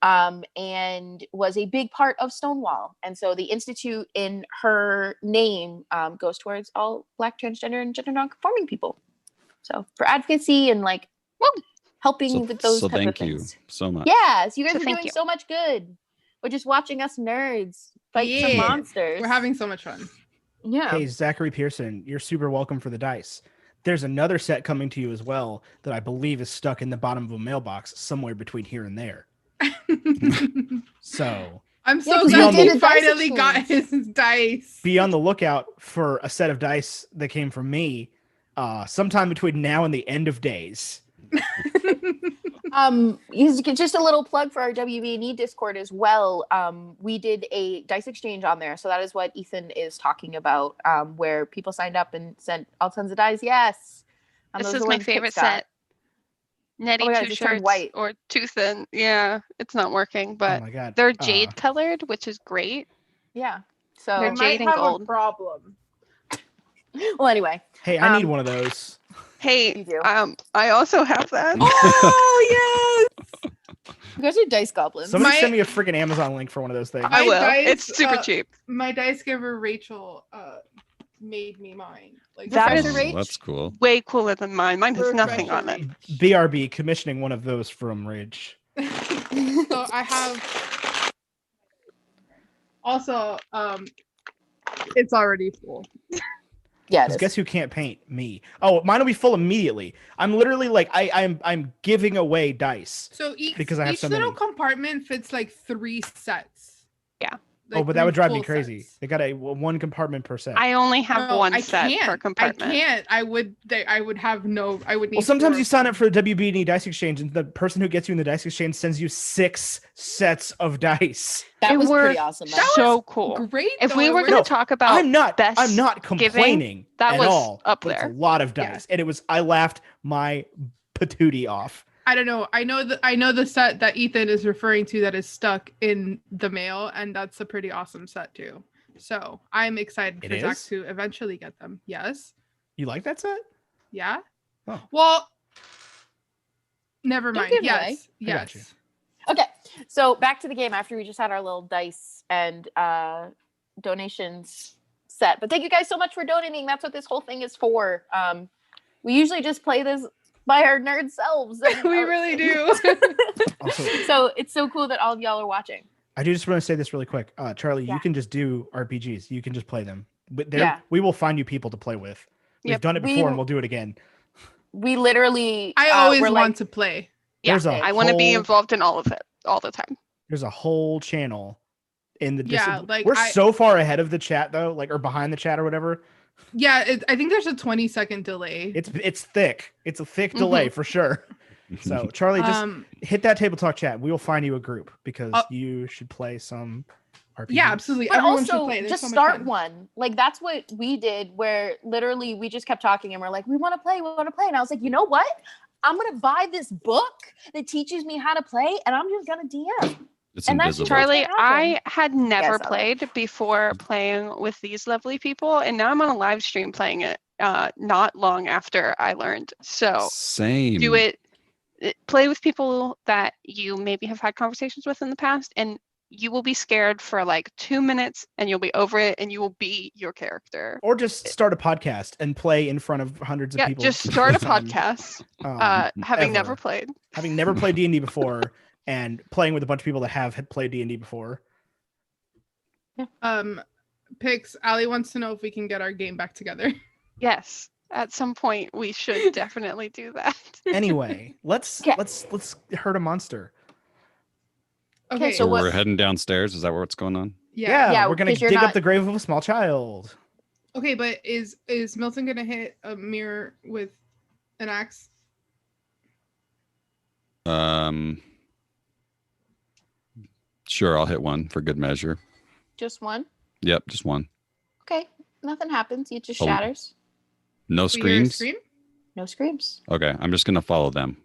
And was a big part of Stonewall. And so the institute in her name goes towards all Black, transgender, and gender nonconforming people. So for advocacy and like helping with those type of thank things. you so much. Yes, you guys So are thank doing you. so much good. We're just watching us nerds fight some Yeah. monsters. We're having so much fun. yeah. Hey, Zachary Pearson, you're super welcome for the dice. There's another set coming to you as well that I believe is stuck in the bottom of a mailbox somewhere between here and there. So I'm Yeah, so 'cause glad we did he a dice finally got exchange. his dice. be on the lookout for a set of dice that came from me sometime between now and the end of days. Just a little plug for our WBNE Discord as well. We did a dice exchange on there, so that is what Ethan is talking about, where people signed up and sent all tons of dice. Yes, This those are is the my ones favorite Pix got. set. Netty Oh my God, two it just turned shirts white. or too thin. Yeah, it's not working, Oh but my god. they're jade colored, which is great. Yeah. They're So, I might jade and have a gold. problem. well, anyway, Hey, I need one of those. Hey, You do. I also have that. oh yes, you guys are dice goblins. Somebody My- send me a freaking Amazon link for one of those things. I My will. dice, It's super uh, cheap. My dice giver Rachel made me mine. Like That Refresher is rate? That's cool. way cooler than mine. Mine has nothing on it. BRB commissioning one of those from Ridge. So I have also it's already full. Yeah, it Because is. guess who can't paint? Me. Oh, mine will be full immediately. I'm literally like I'm giving away dice. So Because I have each so little many. compartment fits like 3 sets. Yeah. Oh, Like but that 3 would drive me full crazy. sets. They got a one compartment per set. I only have No, one I set per can't. compartment. I can't. I would have no. I would need. Well, sometimes 4 you of sign them. up for the WBNE Dice Exchange, and the person who gets you in the Dice Exchange sends you 6 sets of dice. That They was were pretty awesome. That so cool. Great. If we though. were It going No, to talk about I'm not best complaining that at was all. up but it's a there. lot of dice, Yeah. and I laughed my patootie off. I don't know. I know the set that Ethan is referring to that is stuck in the mail, and that's a pretty awesome set too. So I'm excited It for Zach is? to eventually get them. Yes. You like that set? Yeah. Oh. Well, never Don't mind. give it Yes. away. I got you. Yes. Okay, so back to the game after we just had our little dice and donations set. But thank you guys so much for donating. That's what this whole thing is for. We usually just play this by our nerd selves. and- We really do. Also, So it's so cool that all of y'all are watching. I do just want to say this really quick. Charlie, Yeah. you can just do RPGs. You can just play them. But Yeah. we will find you people to play with. We've Yep. done it We- before, and we'll do it again. We literally. I always we're want like, to play. Yeah, There's a I want to be whole- involved in all of it all the time. There's a whole channel in the Yeah, like, we're I- so far ahead of the chat though, like or behind the chat or whatever. Yeah, I think there's a 20-second delay. It's thick. It's a thick delay for sure. So Charlie, just hit that table talk chat. We will find you a group because you should play some RPGs. Yeah, absolutely. But Everyone should also, play. There's just so much start fun. one. Like that's what we did. Where literally we just kept talking, and we're like, we want to play, we want to play. And I was like, you know what? I'm gonna buy this book that teaches me how to play, and I'm just gonna DM. It's And that's invisible. Charlie, gonna happen. I had never I saw that. played before playing with these lovely people, and now I'm on a live stream playing it not long after I learned. So Same. do it, play with people that you maybe have had conversations with in the past, and you will be scared for like 2 minutes and you'll be over it and you will be your character. Or just start a podcast and play in front of hundreds of Yeah, people. just start a at time. podcast, ever. having never played. Having never played D&D before and playing with a bunch of people that have had played D&D before. Pix, Ali wants to know if we can get our game back together. Yes, at some point we should definitely do that. Anyway, let's hurt a monster. Okay, so So what- we're heading downstairs. Is that what's going on? yeah. Yeah, we're gonna 'cause you're dig not- up the grave of a small child. Okay, but is Milton gonna hit a mirror with an axe? Sure, I'll hit one for good measure. Just one. Yep, just one. Okay, nothing happens. It just Oh. shatters. No We hear a screams. scream? No screams. Okay, I'm just gonna follow them,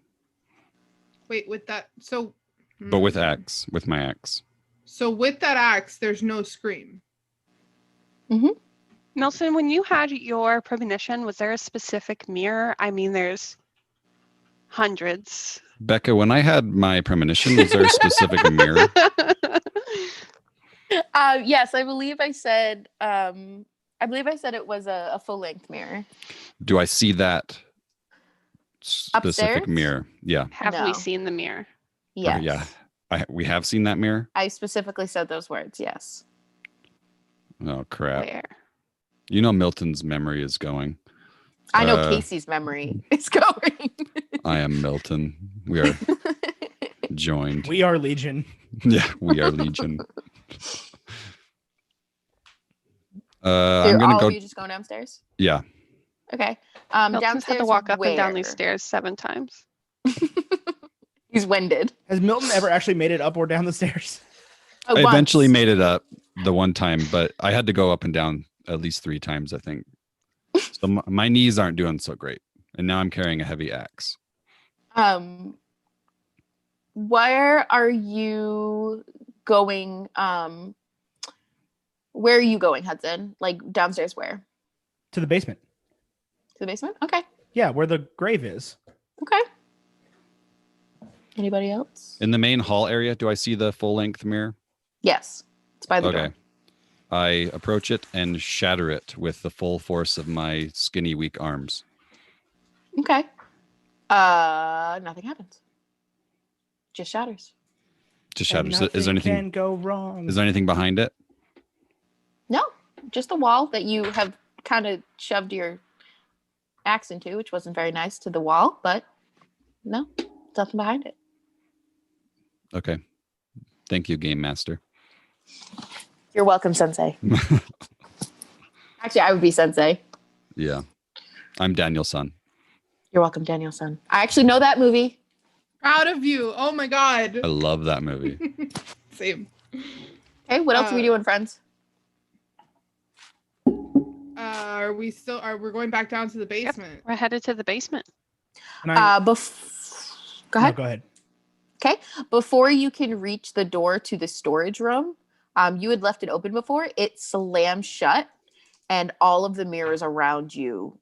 Wait, with that. So. but with hmm. axe, with my axe. So with that axe, there's no scream. Mhm. Milton, when you had your premonition, was there a specific mirror? I mean, there's hundreds. Becca, when I had my premonition, was there a specific mirror? Yes, I believe I said. I believe I said it was a full length mirror. Do I see that specific Upstairs? mirror? Yeah. Have we No. seen the mirror? Yes. Okay, yeah. We have seen that mirror. I specifically said those words. Yes. Oh crap! Where? You know Milton's memory is going. I know Casey's memory is going. I am Milton. We are joined. We are Legion. Yeah, we are Legion. So I'm gonna all go. of you just going downstairs? Yeah. Okay. Milton's Downstairs. had to walk up and down where? these stairs 7 times. He's winded. Has Milton ever actually made it up or down the stairs? Oh, I eventually once. made it up the one time, but I had to go up and down at least 3 times, I think. So my knees aren't doing so great, and now I'm carrying a heavy axe. Where are you going? Where are you going, Hudson? Like downstairs where? To the basement. To the basement? Okay. Yeah, where the grave is. Okay. Anybody else? In the main hall area, do I see the full-length mirror? Yes. It's by the Okay. door. I approach it and shatter it with the full force of my skinny, weak arms. Okay. Nothing happens. Just shatters. Just And shatter. Is there nothing anything? can go wrong? Is there anything behind it? No, just the wall that you have kind of shoved your axe into, which wasn't very nice to the wall, but no, nothing behind it. Okay. Thank you, Game Master. You're welcome, Sensei. Actually, I would be Sensei. Yeah. I'm Daniel-san. You're welcome, Daniel-san. I actually know that movie. Proud of you. Oh my god. I love that movie. Same. Okay, what else are we doing, friends? Are we going back down to the basement? We're headed to the basement. And I, Go no, ahead. go ahead. Okay. Before you can reach the door to the storage room, you had left it open before. It slams shut, and all of the mirrors around you,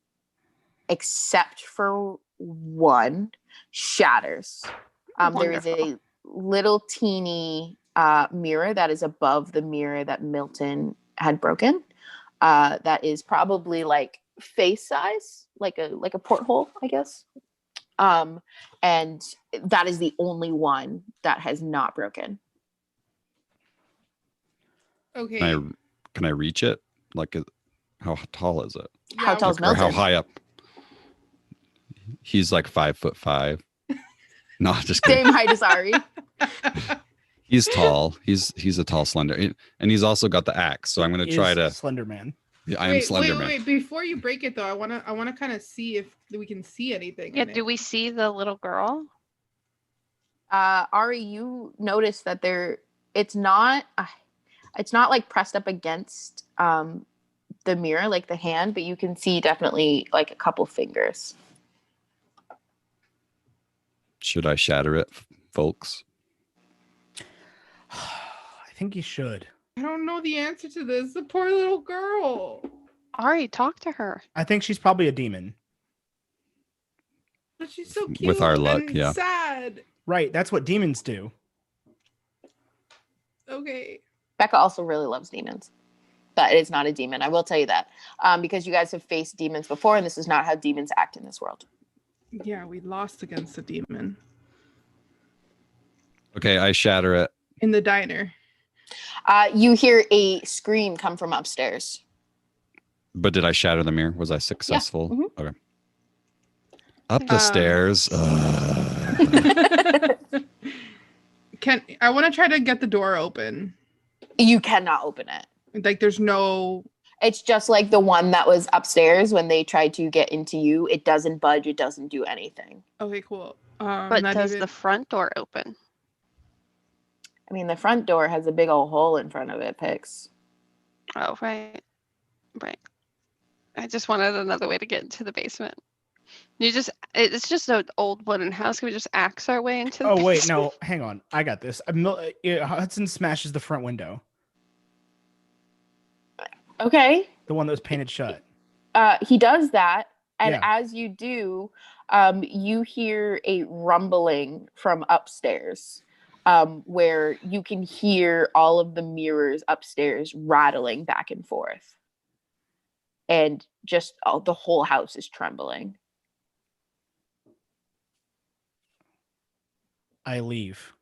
except for one, shatters. There is a little teeny mirror that is above the mirror that Milton had broken. That is probably like face size, like a porthole, I guess. And that is the only one that has not broken. Okay. Can I reach it? Like, how tall is it? How tall is Or how Milton? high up? He's like 5'5". No, just kidding. Same height as Ari. He's tall. He's a tall, slender, and he's also got the axe. So I'm going to try to. Slender Man. Yeah, I am Slender Man. Wait. Before you break it, though, I wanna kind of see if we can see anything. Yeah, in it. do we see the little girl? Ari, you notice that it's not like pressed up against the mirror, like the hand, but you can see definitely like a couple fingers. Should I shatter it, folks? I think you should. I don't know the answer to this. The poor little girl. Ari, talk to her. I think she's probably a demon. But she's so cute. With our luck, and yeah. Sad. Right, that's what demons do. Okay. Becca also really loves demons, but it's not a demon. I will tell you that because you guys have faced demons before, and this is not how demons act in this world. Yeah, we lost against the demon Okay, I shatter it. in the diner. You hear a scream come from upstairs. But did I shatter the mirror? Was I successful? Mhm. Okay. Up the stairs. I want to try to get the door open. You cannot open it. Like there's no. It's just like the one that was upstairs when they tried to get into you. It doesn't budge. It doesn't do anything. Okay, cool. But not does even- the front door open? I mean, the front door has a big old hole in front of it, Pix. Oh, right. Right. I just wanted another way to get into the basement. It's just an old wooden house. Can we just axe our way into the Oh, wait, basement? no, hang on. I got this. Hudson smashes the front window. Okay. The one that was painted shut. He does that, and Yeah. as you do, you hear a rumbling from upstairs, where you can hear all of the mirrors upstairs rattling back and forth, and just the whole house is trembling. I leave.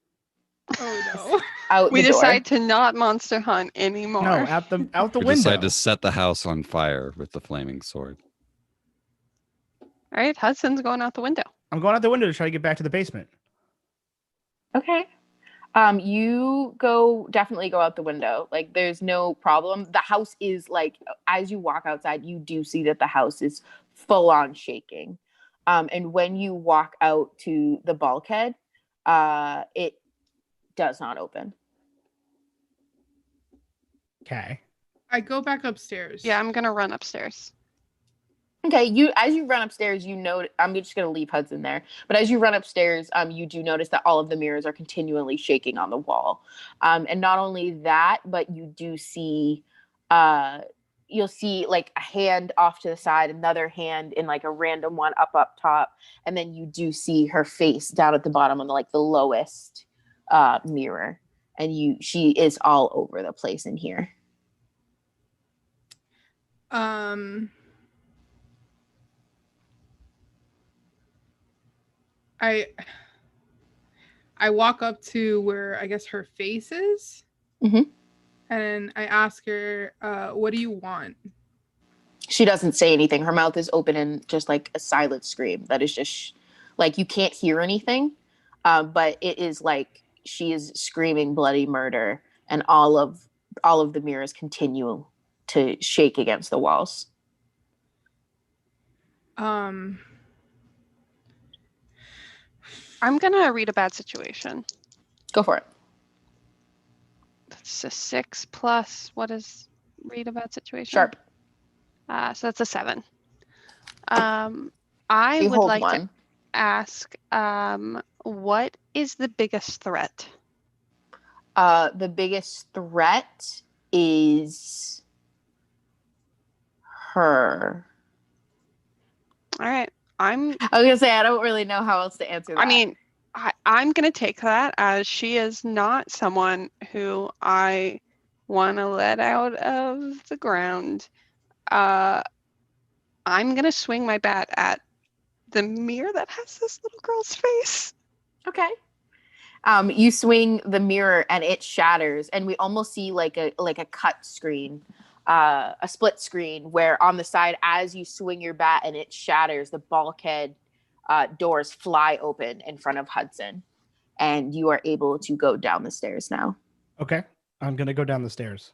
Oh no. Out We the door. decide to not monster hunt anymore. No, out the We window. decide to set the house on fire with the flaming sword. All right, Hudson's going out the window. I'm going out the window to try to get back to the basement. Okay. You definitely go out the window. Like, there's no problem. The house is like, as you walk outside, you do see that the house is full on shaking. And when you walk out to the bulkhead, it does not open. Okay. I go back upstairs. Yeah, I'm gonna run upstairs. Okay, as you run upstairs, you know, I'm just gonna leave Hudson there. But as you run upstairs, you do notice that all of the mirrors are continually shaking on the wall. And not only that, but you do see, you'll see like a hand off to the side, another hand in like a random one up top, and then you do see her face down at the bottom on the lowest mirror, and she is all over the place in here. I walk up to where I guess her face is, and I ask her, "What do you want?" She doesn't say anything. Her mouth is open in just like a silent scream that is just like you can't hear anything, but it is like she is screaming bloody murder, and all of the mirrors continue to shake against the walls. I'm gonna read a bad situation. Go for it. That's a 6 plus. What is read a bad situation? Sharp. So that's a 7. I You would hold like one. to ask, what is the biggest threat? The biggest threat is her. All right. I was gonna say I don't really know how else to answer that. I mean, I'm going to take that as she is not someone who I want to let out of the ground. I'm going to swing my bat at the mirror that has this little girl's face. okay. You swing the mirror and it shatters, and we almost see like a cut screen, a split screen where on the side, as you swing your bat and it shatters, the bulkhead doors fly open in front of Hudson, and you are able to go down the stairs now. Okay. I'm going to go down the stairs.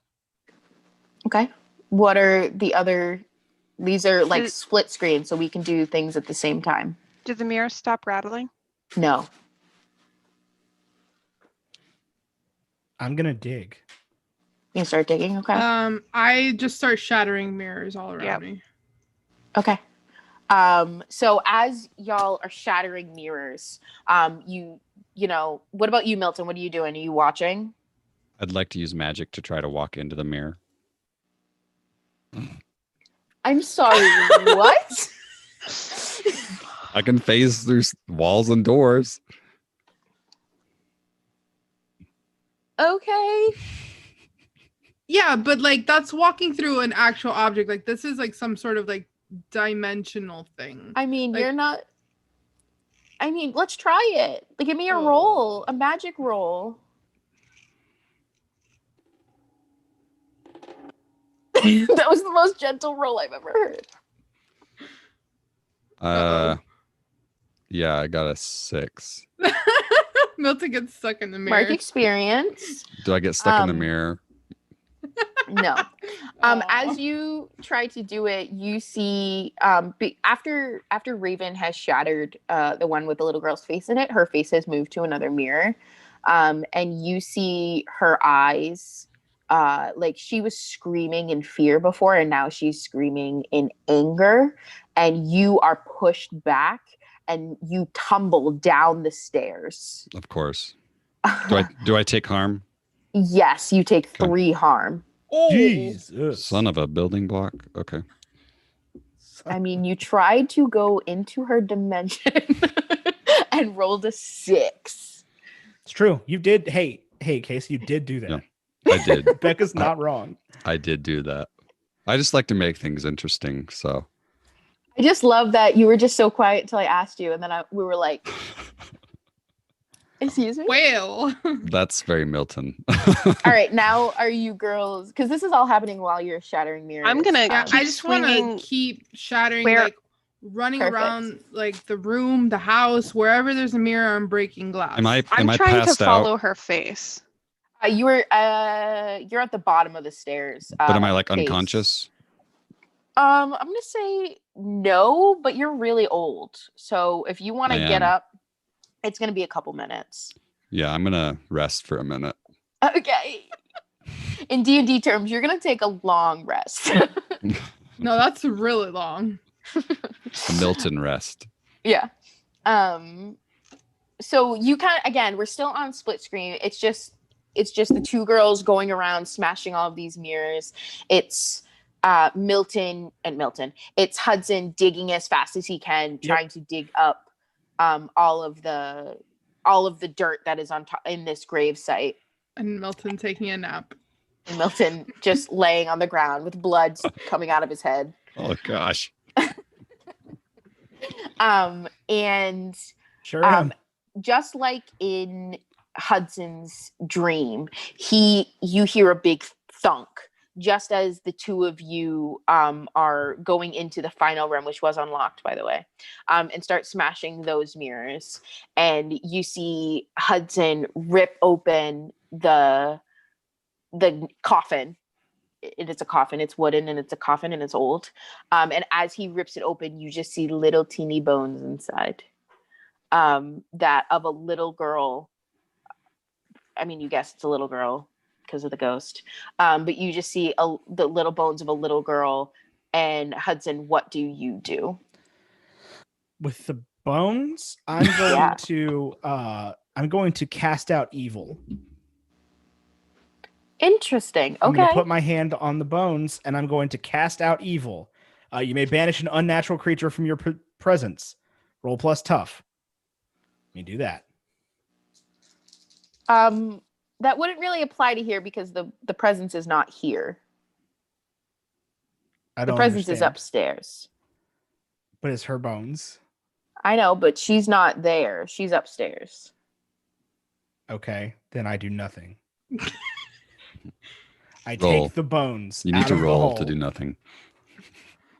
Okay. What are the other? These are like split screens, so we can do things at the same time. Did the mirror stop rattling? No. I'm going to dig. You can start digging. Okay. I just start shattering mirrors all around me. Okay. So as y'all are shattering mirrors, you know, what about you, Milton? What are you doing? Are you watching? I'd like to use magic to try to walk into the mirror. I'm sorry, what? I can phase through walls and doors. Okay. Yeah, but like that's walking through an actual object. Like this is like some sort of like dimensional thing. I mean, like, you're not. I mean, let's try it. Like, give me a roll, a magic roll. That was the most gentle roll I've ever heard. Yeah, I got a 6. Milton gets stuck in the mirror. Mark experience. Do I get stuck in the mirror? No. As you try to do it, you see after Raven has shattered the one with the little girl's face in it, her face has moved to another mirror. And you see her eyes, like she was screaming in fear before, and now she's screaming in anger. And you are pushed back and you tumble down the stairs. Of course. Do I take harm? Yes, you take 3 harm. Oh, Jesus. Son of a building block. Okay. I mean, you tried to go into her dimension and rolled a 6. It's true. You did. Hey, Casey, you did do that. Yeah. I did. Becca's not wrong. I did do that. I just like to make things interesting. So I just love that you were just so quiet until I asked you, and then we were like, "Excuse me." well. that's very Milton. All right, now are you girls? Because this is all happening while you're shattering mirrors. I'm gonna Yeah, keep I just want swinging. to keep shattering, Where- like running Perfect. around like the room, the house, wherever there's a mirror, I'm breaking glass. am I I'm trying to passed follow out? her face. you're at the bottom of the stairs. But am I like Case. unconscious? I'm gonna say no, but you're really old. So if you want to I get am. up, it's gonna be a couple minutes. Yeah, I'm gonna rest for a minute. Okay. In D&D terms, you're gonna take a long rest. No, that's really long. A Milton rest. Yeah. So you kind of, again, we're still on split screen. It's just the two girls going around smashing all of these mirrors. It's Milton. It's Hudson digging as fast as he can, trying to dig up all of the dirt that is on top in this grave site. And Milton taking a nap. And Milton just laying on the ground with blood coming out of his head. Oh gosh. And Sure am. just like in Hudson's dream, you hear a big thunk just as the two of you are going into the final room, which was unlocked, by the way, and start smashing those mirrors. And you see Hudson rip open the coffin. It's a coffin. It's wooden, and it's a coffin, and it's old. And as he rips it open, you just see little teeny bones inside. That of a little girl. I mean, you guess it's a little girl because of the ghost. But you just see the little bones of a little girl. And Hudson, what do you do? With the bones, I'm going to cast out evil. Interesting. I'm going Okay. to put my hand on the bones, and I'm going to cast out evil. You may banish an unnatural creature from your presence. Roll plus tough. You do that. That wouldn't really apply to here because the presence is not here. I The don't presence is understand. upstairs. But it's her bones. I know, but she's not there. She's upstairs. Okay, then I do nothing. I Roll. take the bones. You need out to of the roll hole. to do nothing.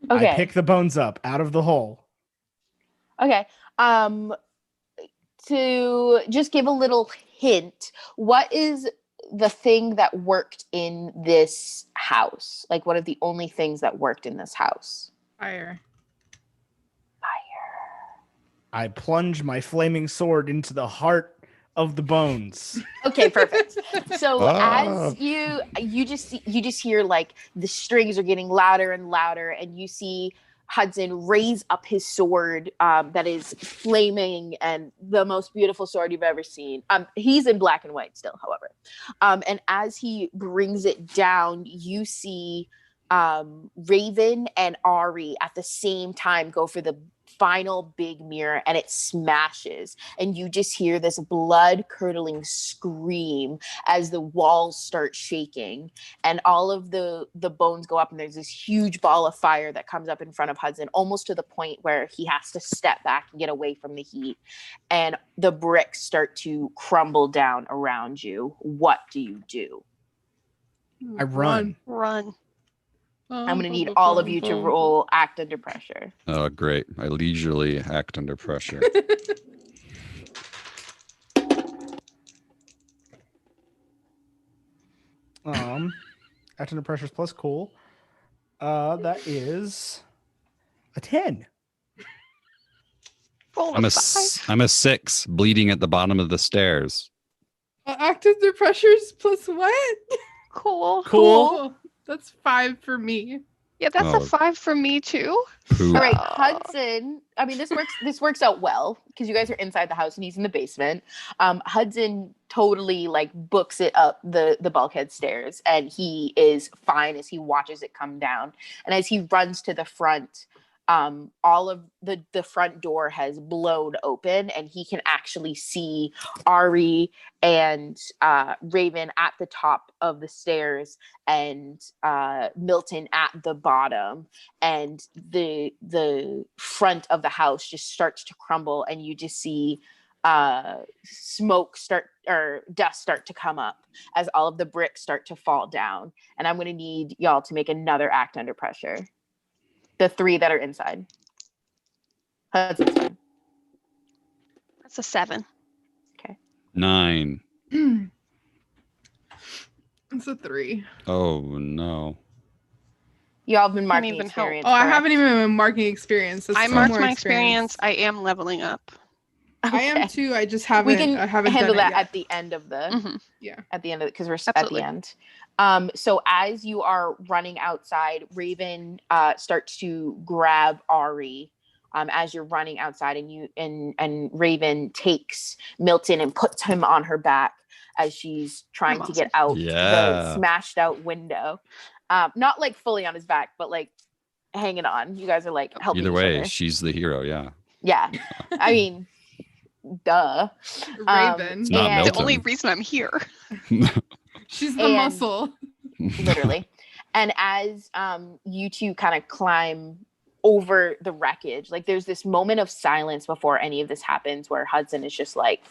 Okay. I pick the bones up out of the hole. Okay. To just give a little hint, what is the thing that worked in this house? Like, what are the only things that worked in this house? Fire. I plunge my flaming sword into the heart of the bones. Okay, perfect. So Ah. as you just hear like the strings are getting louder and louder, and you see Hudson raise up his sword that is flaming and the most beautiful sword you've ever seen. He's in black and white still, however. And as he brings it down, you see Raven and Ari at the same time go for the final big mirror, and it smashes, and you just hear this blood curdling scream as the walls start shaking, and all of the bones go up, and there's this huge ball of fire that comes up in front of Hudson, almost to the point where he has to step back and get away from the heat, and the bricks start to crumble down around you. What do you do? I run. Run. I'm going to need all of you to roll act under pressure. Oh, great. I leisurely act under pressure. Act under pressure is plus cool. That is a 10. Roll I'm a 5. I'm a 6, bleeding at the bottom of the stairs. Act under pressures plus what? Cool. Cool. That's 5 for me. Yeah, that's Oh. a 5 for me too. Poop. All right, So- Hudson. I mean, this works out well because you guys are inside the house and he's in the basement. Hudson totally like books it up the bulkhead stairs, and he is fine as he watches it come down. And as he runs to the front, all of the front door has blown open, and he can actually see Ari and Raven at the top of the stairs, and Milton at the bottom, and the front of the house just starts to crumble, and you just see smoke start or dust start to come up as all of the bricks start to fall down. And I'm going to need y'all to make another act under pressure. The 3 that are inside. Hudson's fine. That's a 7. 9. It's a 3. Oh no. Y'all have been marking even help. experience. Oh, I correct? haven't even been marking experience. That's I two marked more my experience. I am leveling up. I am Okay. too. I just We haven't. can I haven't handle done it that yet. at the end of the Mhm. Yeah. at the end of it because we're Absolutely. at the end. So as you are running outside, Raven starts to grab Ari as you're running outside, and Raven takes Milton and puts him on her back as she's trying to get out the Yeah. smashed out window. Not like fully on his back, but like hanging on. You guys are like helping Either each way, other. she's the hero. Yeah. Yeah. I mean, duh. Raven. It's not and- The Milton. only reason I'm here. She's the and- muscle. Literally. And as you two kind of climb over the wreckage, like there's this moment of silence before any of this happens where Hudson is just like,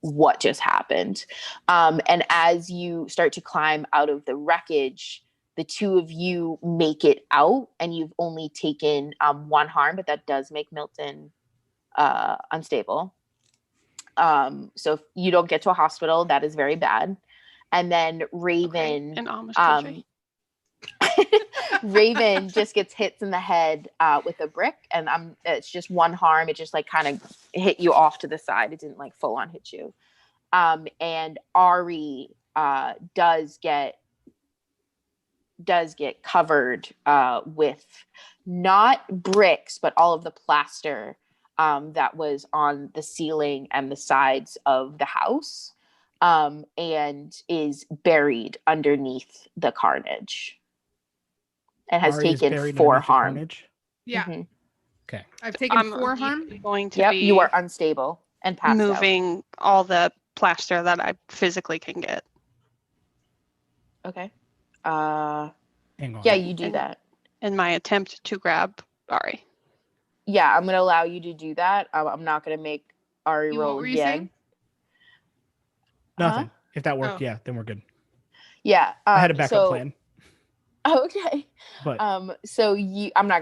what just happened? And as you start to climb out of the wreckage, the two of you make it out, and you've only taken 1 harm, but that does make Milton unstable. So if you don't get to a hospital, that is very bad. And then Raven, An Amish country. Raven just gets hits in the head with a brick, and it's just 1 harm. It just like kind of hit you off to the side. It didn't like full on hit you. And Ari does get covered with not bricks, but all of the plaster that was on the ceiling and the sides of the house, and is buried underneath the carnage. And has Ari is taken buried 4 underneath the harm. carnage. Yeah. Mhm. Okay. I've taken I'm 4 harm. immediately going to Yep, be you are unstable and passed out. moving all the plaster that I physically can get. Okay. Hang on. Yeah, you do And- that. In my attempt to grab Ari. Yeah, I'm going to allow you to do that. I'm not going to make Ari You- what roll were you again. saying? Nothing. If that worked, Oh. yeah, then we're good. Yeah. I had a backup plan, Okay. but So I'm not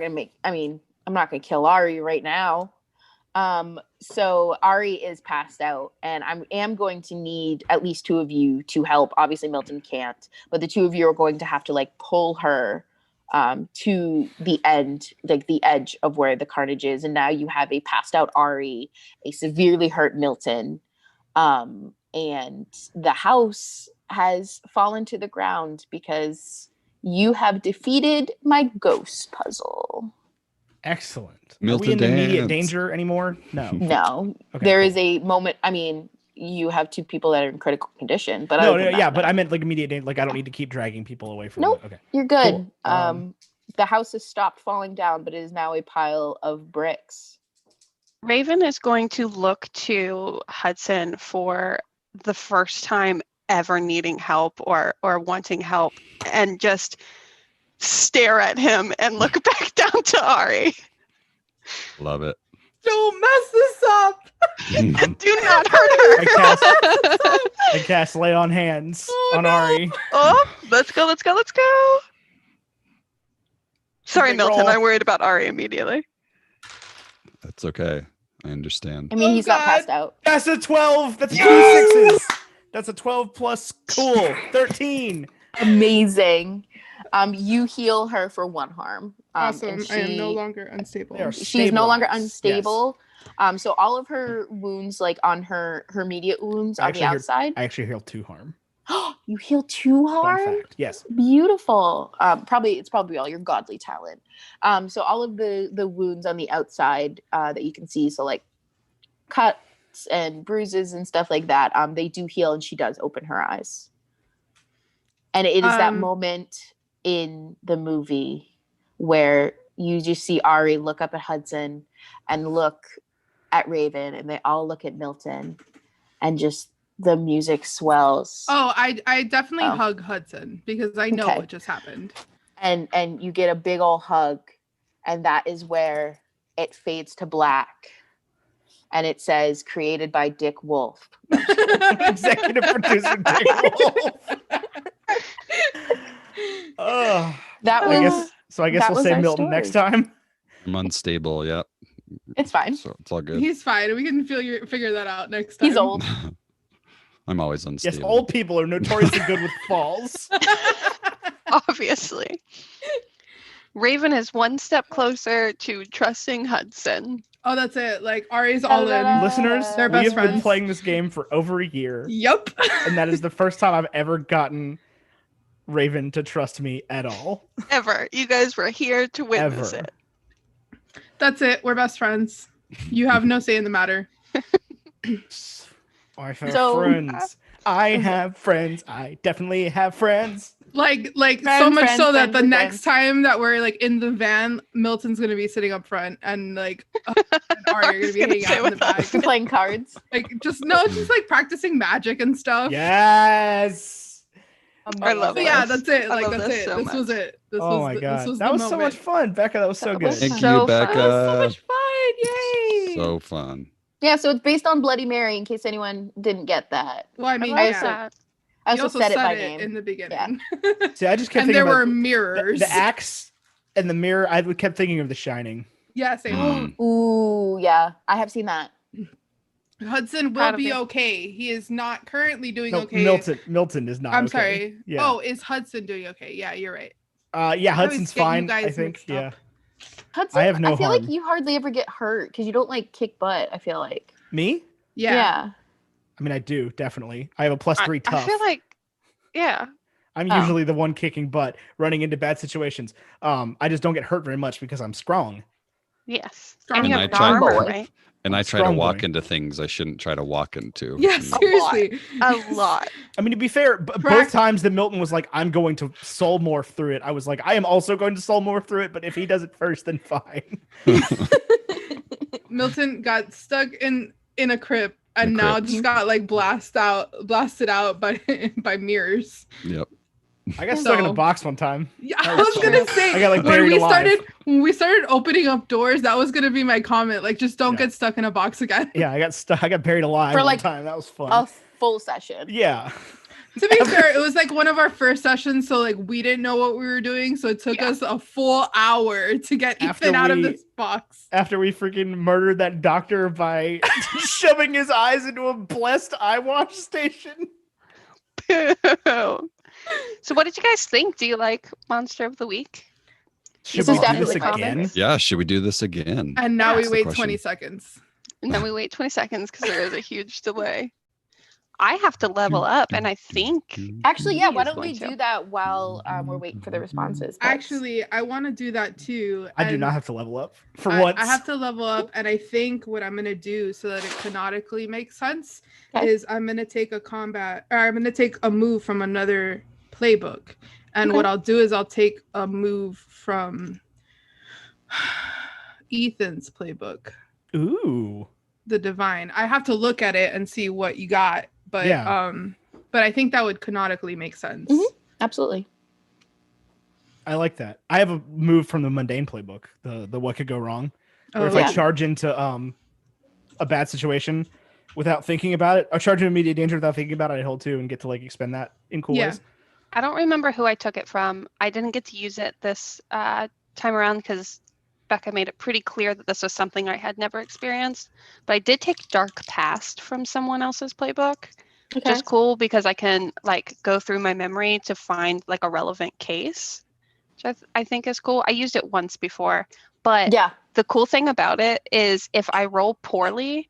gonna kill Ari right now. So Ari is passed out, and I am going to need at least 2 of you to help. Obviously Milton can't, but the 2 of you are going to have to like pull her to the end, like the edge of where the carnage is. And now you have a passed out Ari, a severely hurt Milton, and the house has fallen to the ground because you have defeated my ghost puzzle. excellent. Are Milton we in immediate dance. danger anymore? No. No, Okay, there cool. is a moment. I mean, you have 2 people that are in critical condition, but No, other than yeah, that, but no. I meant like immediate danger. Like I don't need to keep dragging people away from Nope. it. Okay. You're good. Cool. The house has stopped falling down, but it is now a pile of bricks. Raven is going to look to Hudson for the first time ever needing help or wanting help, and just stare at him and look back down to Ari. Love it. Don't mess this up. Do not hurt her. I cast lay on hands Oh, on no. Ari. Oh, let's go. Sorry, Big Milton. roll. I worried about Ari immediately. That's okay. I understand. I mean, Oh, he's not God. passed out. That's a 12. That's 2 Yes! 6s. That's a 12 plus cool. 13. Amazing. You heal her for 1 harm. Awesome. And I am no she- longer unstable. They are she's no longer stabilized. unstable. So all of her wounds, like on her immediate wounds I on the actually hear- outside. I actually healed 2 harm. You heal 2 Fun harm? fact. Yes. Beautiful. It's probably all your godly talent. So all of the wounds on the outside that you can see, so like cuts and bruises and stuff like that, they do heal, and she does open her eyes. And it is that moment in the movie where you just see Ari look up at Hudson and look at Raven, and they all look at Milton, and just the music swells. Oh, I definitely hug Hudson because I know what just happened. And you get a big old hug, and that is where it fades to black, and it says created by Dick Wolf. Executive producer Dick Wolf. Oh, I guess we'll say Milton next time. I'm unstable. Yeah. It's fine. So it's all good. He's fine. We can figure that out next time. He's old. I'm always unstable. Yes, old people are notoriously good with falls. Obviously. Raven is one step closer to trusting Hudson. Oh, that's it. Like Ari's all in. Listeners, They're we best have been friends. playing this game for over a year. Yep. And that is the first time I've ever gotten Raven to trust me at all. Ever. You guys were here to witness it. That's it. We're best friends. You have no say in the matter. I have friends. I have friends. I definitely have friends. Like so much so that the next time that we're like in the van, Milton's gonna be sitting up front, and like and Ari are gonna be hanging out in the back, playing cards. Like just like practicing magic and stuff. Yes. I love it. Yeah, that's it. Like that's it. This was it. Oh my god, that was so much fun, Becca. That was so good. Thank so you, Becca. fun. That was so much fun! Yay! So fun. Yeah, so it's based on Bloody Mary, in case anyone didn't get that. Well, I mean, I also said it by it name in the beginning. See, I just kept And thinking there about were mirrors. the axe and the mirror. I kept thinking of The Shining. Yeah, same. Ooh, yeah. I have seen that. Hudson will Proud of be you. okay. He is not currently doing No, okay. Milton is not. I'm okay. sorry. Yeah. Oh, is Hudson doing okay? Yeah, you're right. Yeah, I always Hudson's get you fine. guys I think. mixed Yeah. up. Hudson, I have no I feel harm. like you hardly ever get hurt because you don't like kick butt, I feel like. Me? Yeah. I mean, I do definitely. I have a +3 tough. I feel like, yeah. I'm usually the one kicking butt, running into bad situations. I just don't get hurt very much because I'm strong. Yes. Strong And you boy. have I tried- armor, boy. right? And I try Strong to walk boy. into things I shouldn't try to walk into. Yeah, And seriously. A lot. I mean, to be fair, both times that Milton was like, I'm going to soul morph through it, I was like, I am also going to soul morph through it, but if he does it first, then fine. Milton got stuck in a crypt and now just got like blasted out by mirrors. Yep. I got stuck in a So- box one time. Yeah, That I was was fun. gonna say I got, like, when buried we alive. started opening up doors, that was gonna be my comment. Like, just don't Yeah. get stuck in a box again. Yeah, I got stuck. I got buried alive For, one like, time. That was fun. A full session. Yeah. To be fair, it was like one of our first sessions, so like we didn't know what we were doing, so it took us a full hour to get After Ethan out of we- this box. After we freaking murdered that doctor by shoving his eyes into a blessed eye wash station. So what did you guys think? Do you like Monster of the Week? Should This we is do definitely this again? comments. Yeah. Should we do this again? And now That's we the wait 20 question. seconds. And then we wait 20 seconds because there is a huge delay. I have to level up, and I think Actually, yeah, He why is don't we going to. do that while we're waiting for the responses? Actually, I want to do that too. I do and not have to level up for I, once. I have to level up, and I think what I'm gonna do so that it canonically makes sense Okay. is I'm gonna take a move from another playbook, and Okay. what I'll do is I'll take a move from Ethan's playbook, Ooh. the Divine. I have to look at it and see what you got, but Yeah. but I think that would canonically make sense. Mhm. Absolutely. I like that. I have a move from the mundane playbook, the what could go wrong. Where if Oh, I yeah. charge into a bad situation without thinking about it, or charge into immediate danger without thinking about it, I hold 2 and get to like expend that in cool Yeah. ways. I don't remember who I took it from. I didn't get to use it this time around because Becca made it pretty clear that this was something I had never experienced. But I did take Dark Past from someone else's playbook. Okay. Just cool because I can like go through my memory to find like a relevant case, which I think is cool. I used it once before, but Yeah. the cool thing about it is if I roll poorly,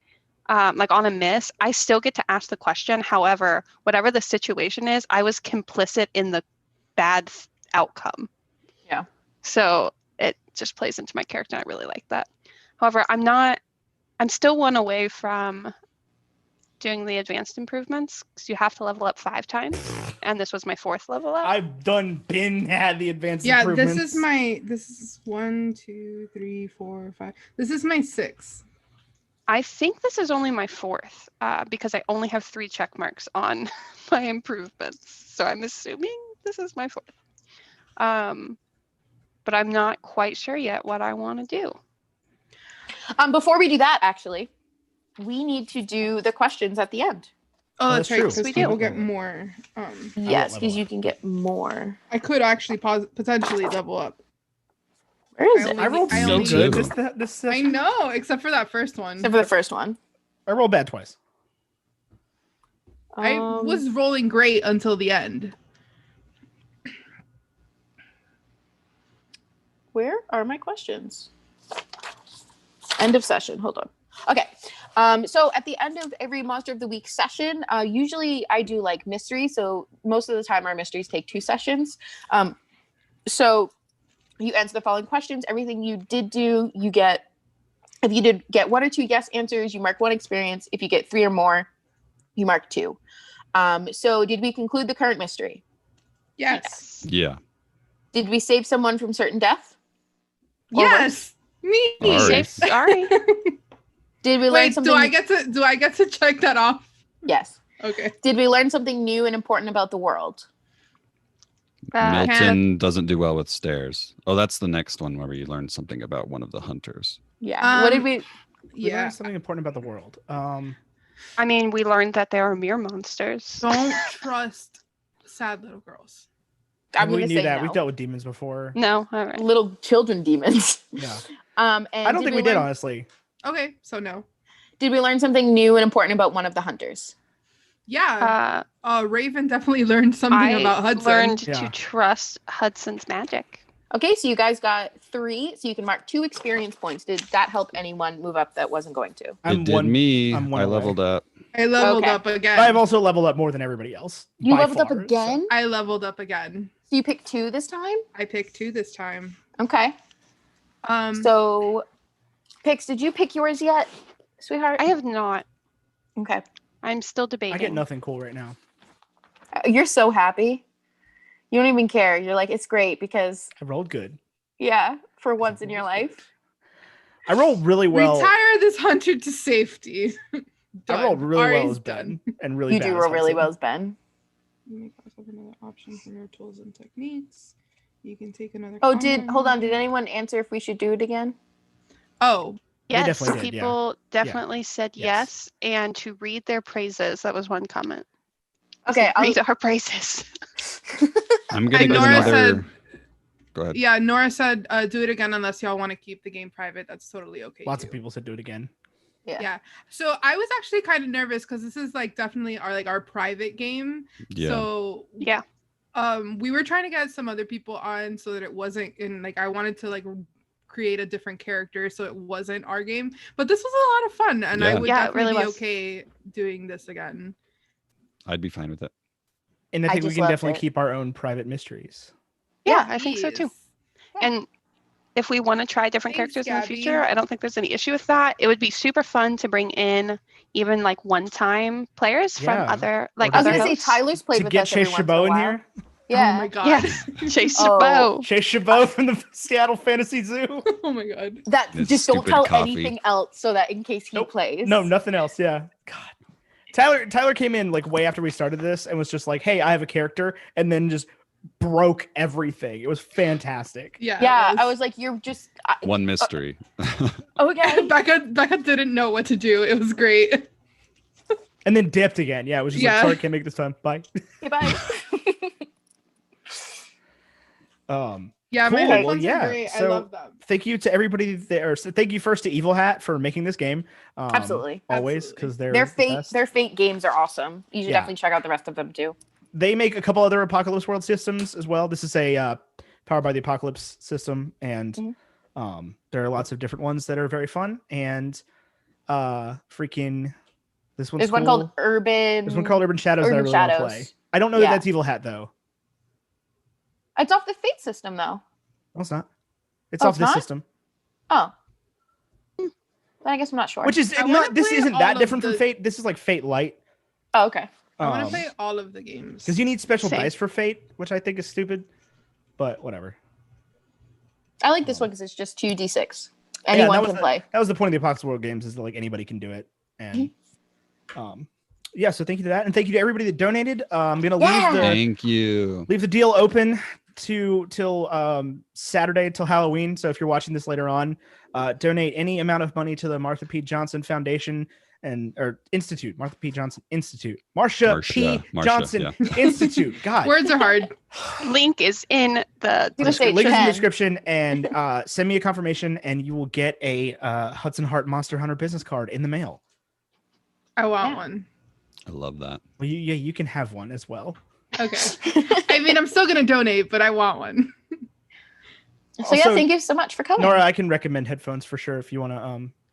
like on a miss, I still get to ask the question. However, whatever the situation is, I was complicit in the bad outcome. Yeah. So it just plays into my character, and I really like that. However, I'm still one away from doing the advanced improvements, because you have to level up 5 times, and this was my 4th level up. I've had the advanced Yeah, improvements. this is 1, 2, 3, 4, 5. This is my 6th. I think this is only my 4th, because I only have 3 check marks on my improvements. So I'm assuming this is my 4th. But I'm not quite sure yet what I want to do. Before we do that, actually, we need to do the questions at the end. Oh, that's that's right. true. Because We people do. get more. Yes, level because you up. can get more. I could actually potentially level up. Where is I it? only- I rolled I so only- good too. this I session. know, except for that first one. Except for the first one. I rolled bad twice. I was rolling great until the end. Where are my questions? End of session. Hold on. Okay. So at the end of every Monster of the Week session, usually I do like mysteries. So most of the time our mysteries take 2 sessions. So you answer the following questions. Everything you did do, you get. If you did get 1 or 2 yes answers, you mark 1 experience. If you get 3 or more, you mark 2. So did we conclude the current mystery? Yes. Yeah. Did we save someone from certain death? Yes. Me. All right. Sorry. Did we learn Wait, something? do I get to check that off? Yes. Okay. Did we learn something new and important about the world? Milton doesn't do well with stairs. Oh, that's the next one where you learn something about one of the hunters. Yeah. What did we? We Yeah. learned something important about the world. I mean, we learned that there are mere monsters. Don't trust sad little girls. I'm we gonna knew say that. no. We've dealt with demons before. No, all right. Little children demons. Yeah. And I don't think we did, learn, honestly. Okay, so no. Did we learn something new and important about one of the hunters? Yeah. Raven definitely learned something I about Hudson. learned Yeah. to trust Hudson's magic. Okay, so you guys got 3, so you can mark 2 experience points. Did that help anyone move up that wasn't going to? It did me. I'm one I away. leveled up. I leveled Okay. up again. But I've also leveled up more than everybody else. You by leveled up far, again? I leveled up again. So you picked 2 this time? I picked 2 this time. Okay. So, Pix, did you pick yours yet, sweetheart? I have not. Okay. I'm still debating. I get nothing cool right now. You're so happy. You don't even care. You're like, it's great because, I rolled good. yeah, for once in your life. I rolled really well. Retire this hunter to safety. I rolled really well Ari's as Ben, and really You bad do as roll really Hudson. well as Ben. You may cross off another option from your tools and techniques. You can take another. Oh, combat hold on. mode. Did anyone answer if we should do it again? Oh, Yes, definitely did, yeah. people definitely said Yes. yes, and to read their praises. That was one comment. Okay. I'll, Read our praises. I'm gonna And get Nora another. said- Go ahead. yeah. Nora said, "Do it again unless y'all want to keep the game private. That's totally okay." Lots too. of people said do it again. yeah. Yeah. So I was actually kind of nervous because this is like definitely our private game. Yeah. So Yeah. we were trying to get some other people on so that it wasn't in like I wanted to like create a different character so it wasn't our game. But this was a lot of fun, and I Yeah. would Yeah, it definitely really be was. okay doing this again. I'd be fine with it. And I I think we just can loved definitely it. keep our own private mysteries. Yeah, I think so too. Yes. And if we want to try different Thanks, characters in the Gabby. future, I don't think there's any issue with that. It would be super fun to bring in even like one-time players from Yeah. other I was other gonna say hosts. Tyler's played To with get us every Chase once in a Chabot in while. here. Yeah. Oh my god. Yes, Chase Oh. Chabot. Chase Chabot from the Seattle Fantasy Zoo. Oh my god. That This just don't stupid tell coffee. anything else so that in case he Nope. plays. No, nothing else. Yeah. God. Tyler came in like way after we started this and was just like, "Hey, I have a character," and then just broke everything. It was fantastic. Yeah. Yeah, it I was like, you're just One mystery. okay. Becca didn't know what to do. It was great. And then dipped again. Yeah, it was just Yeah. like, sorry, can't make this time. Bye. Okay, bye. Yeah, Cool. my Well, headphones yeah, are great. I so- love them. Thank you to everybody there. So thank you first to Evil Hat for making this game. Absolutely. Always, Absolutely. because they're Their the fate, best. their fate games are awesome. You should Yeah. definitely check out the rest of them too. They make a couple other Apocalypse World systems as well. This is a Powered by the Apocalypse system, and Mhm. there are lots of different ones that are very fun. And freaking this one's There's one cool. called Urban. There's one called Urban Shadows that I Urban really want to Shadows. play. I don't know Yeah. that that's Evil Hat though. It's off the Fate system though. No, it's not. It's Oh, off it's this not? system, Oh. Then I guess I'm not sure. which is I wanna not. This play isn't all that of different from the- Fate. This is like Fate Light. Oh, okay. I want to play all of the games. Because you need special Same. dice for Fate, which I think is stupid, but whatever. I like this one because it's just 2d6. Yeah, Anyone that was can play. That was the point of the Apocalypse World games, is that like anybody can do it. And yeah, so thank you to that, and thank you to everybody that donated. I'm gonna Thank you. leave the deal open till Saturday, till Halloween. So if you're watching this later on, donate any amount of money to the Martha P. Johnson Foundation or Institute, Martha P. Johnson Institute, Marcia P. Marcia, Johnson Institute. God, Words are hard. Link is in the Gonna say link is in the 10. description, and send me a confirmation, and you will get a Hudson Hart Monster Hunter business card in the mail. I want Yeah. one. I love that. Well, you can have one as well. Okay. I mean, I'm still gonna donate, but I want one. So yeah, Also, thank you so much for coming. Nora, I can recommend headphones for sure. If you want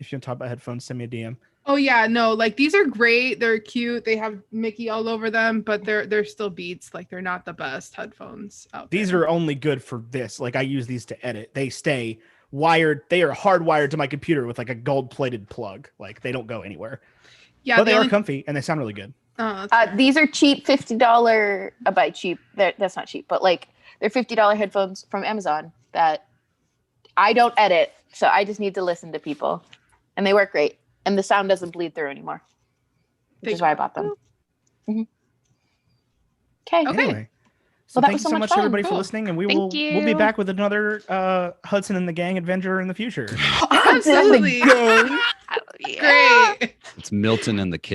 to talk about headphones, send me a DM. Oh yeah, no, like these are great. They're cute. They have Mickey all over them, but they're still Beats. Like they're not the best headphones out These there. are only good for this. Like I use these to edit. They stay wired. They are hardwired to my computer with like a gold-plated plug. Like they don't go anywhere. Yeah, But they are only- comfy and they sound really good. Oh, that's fair. These are cheap, $50 by cheap. That's not cheap, but like they're $50 headphones from Amazon that I don't edit, so I just need to listen to people, and they work great, and the sound doesn't bleed through anymore, which Thank is why I you. bought them. Okay. Okay. Anyway. So Well, that thank was you so so much much fun. everybody for Cool. listening, and we'll Thank be you. back with another Hudson and the Gang adventure in the future. Absolutely. Oh, yeah. Great. It's Milton and the Kid.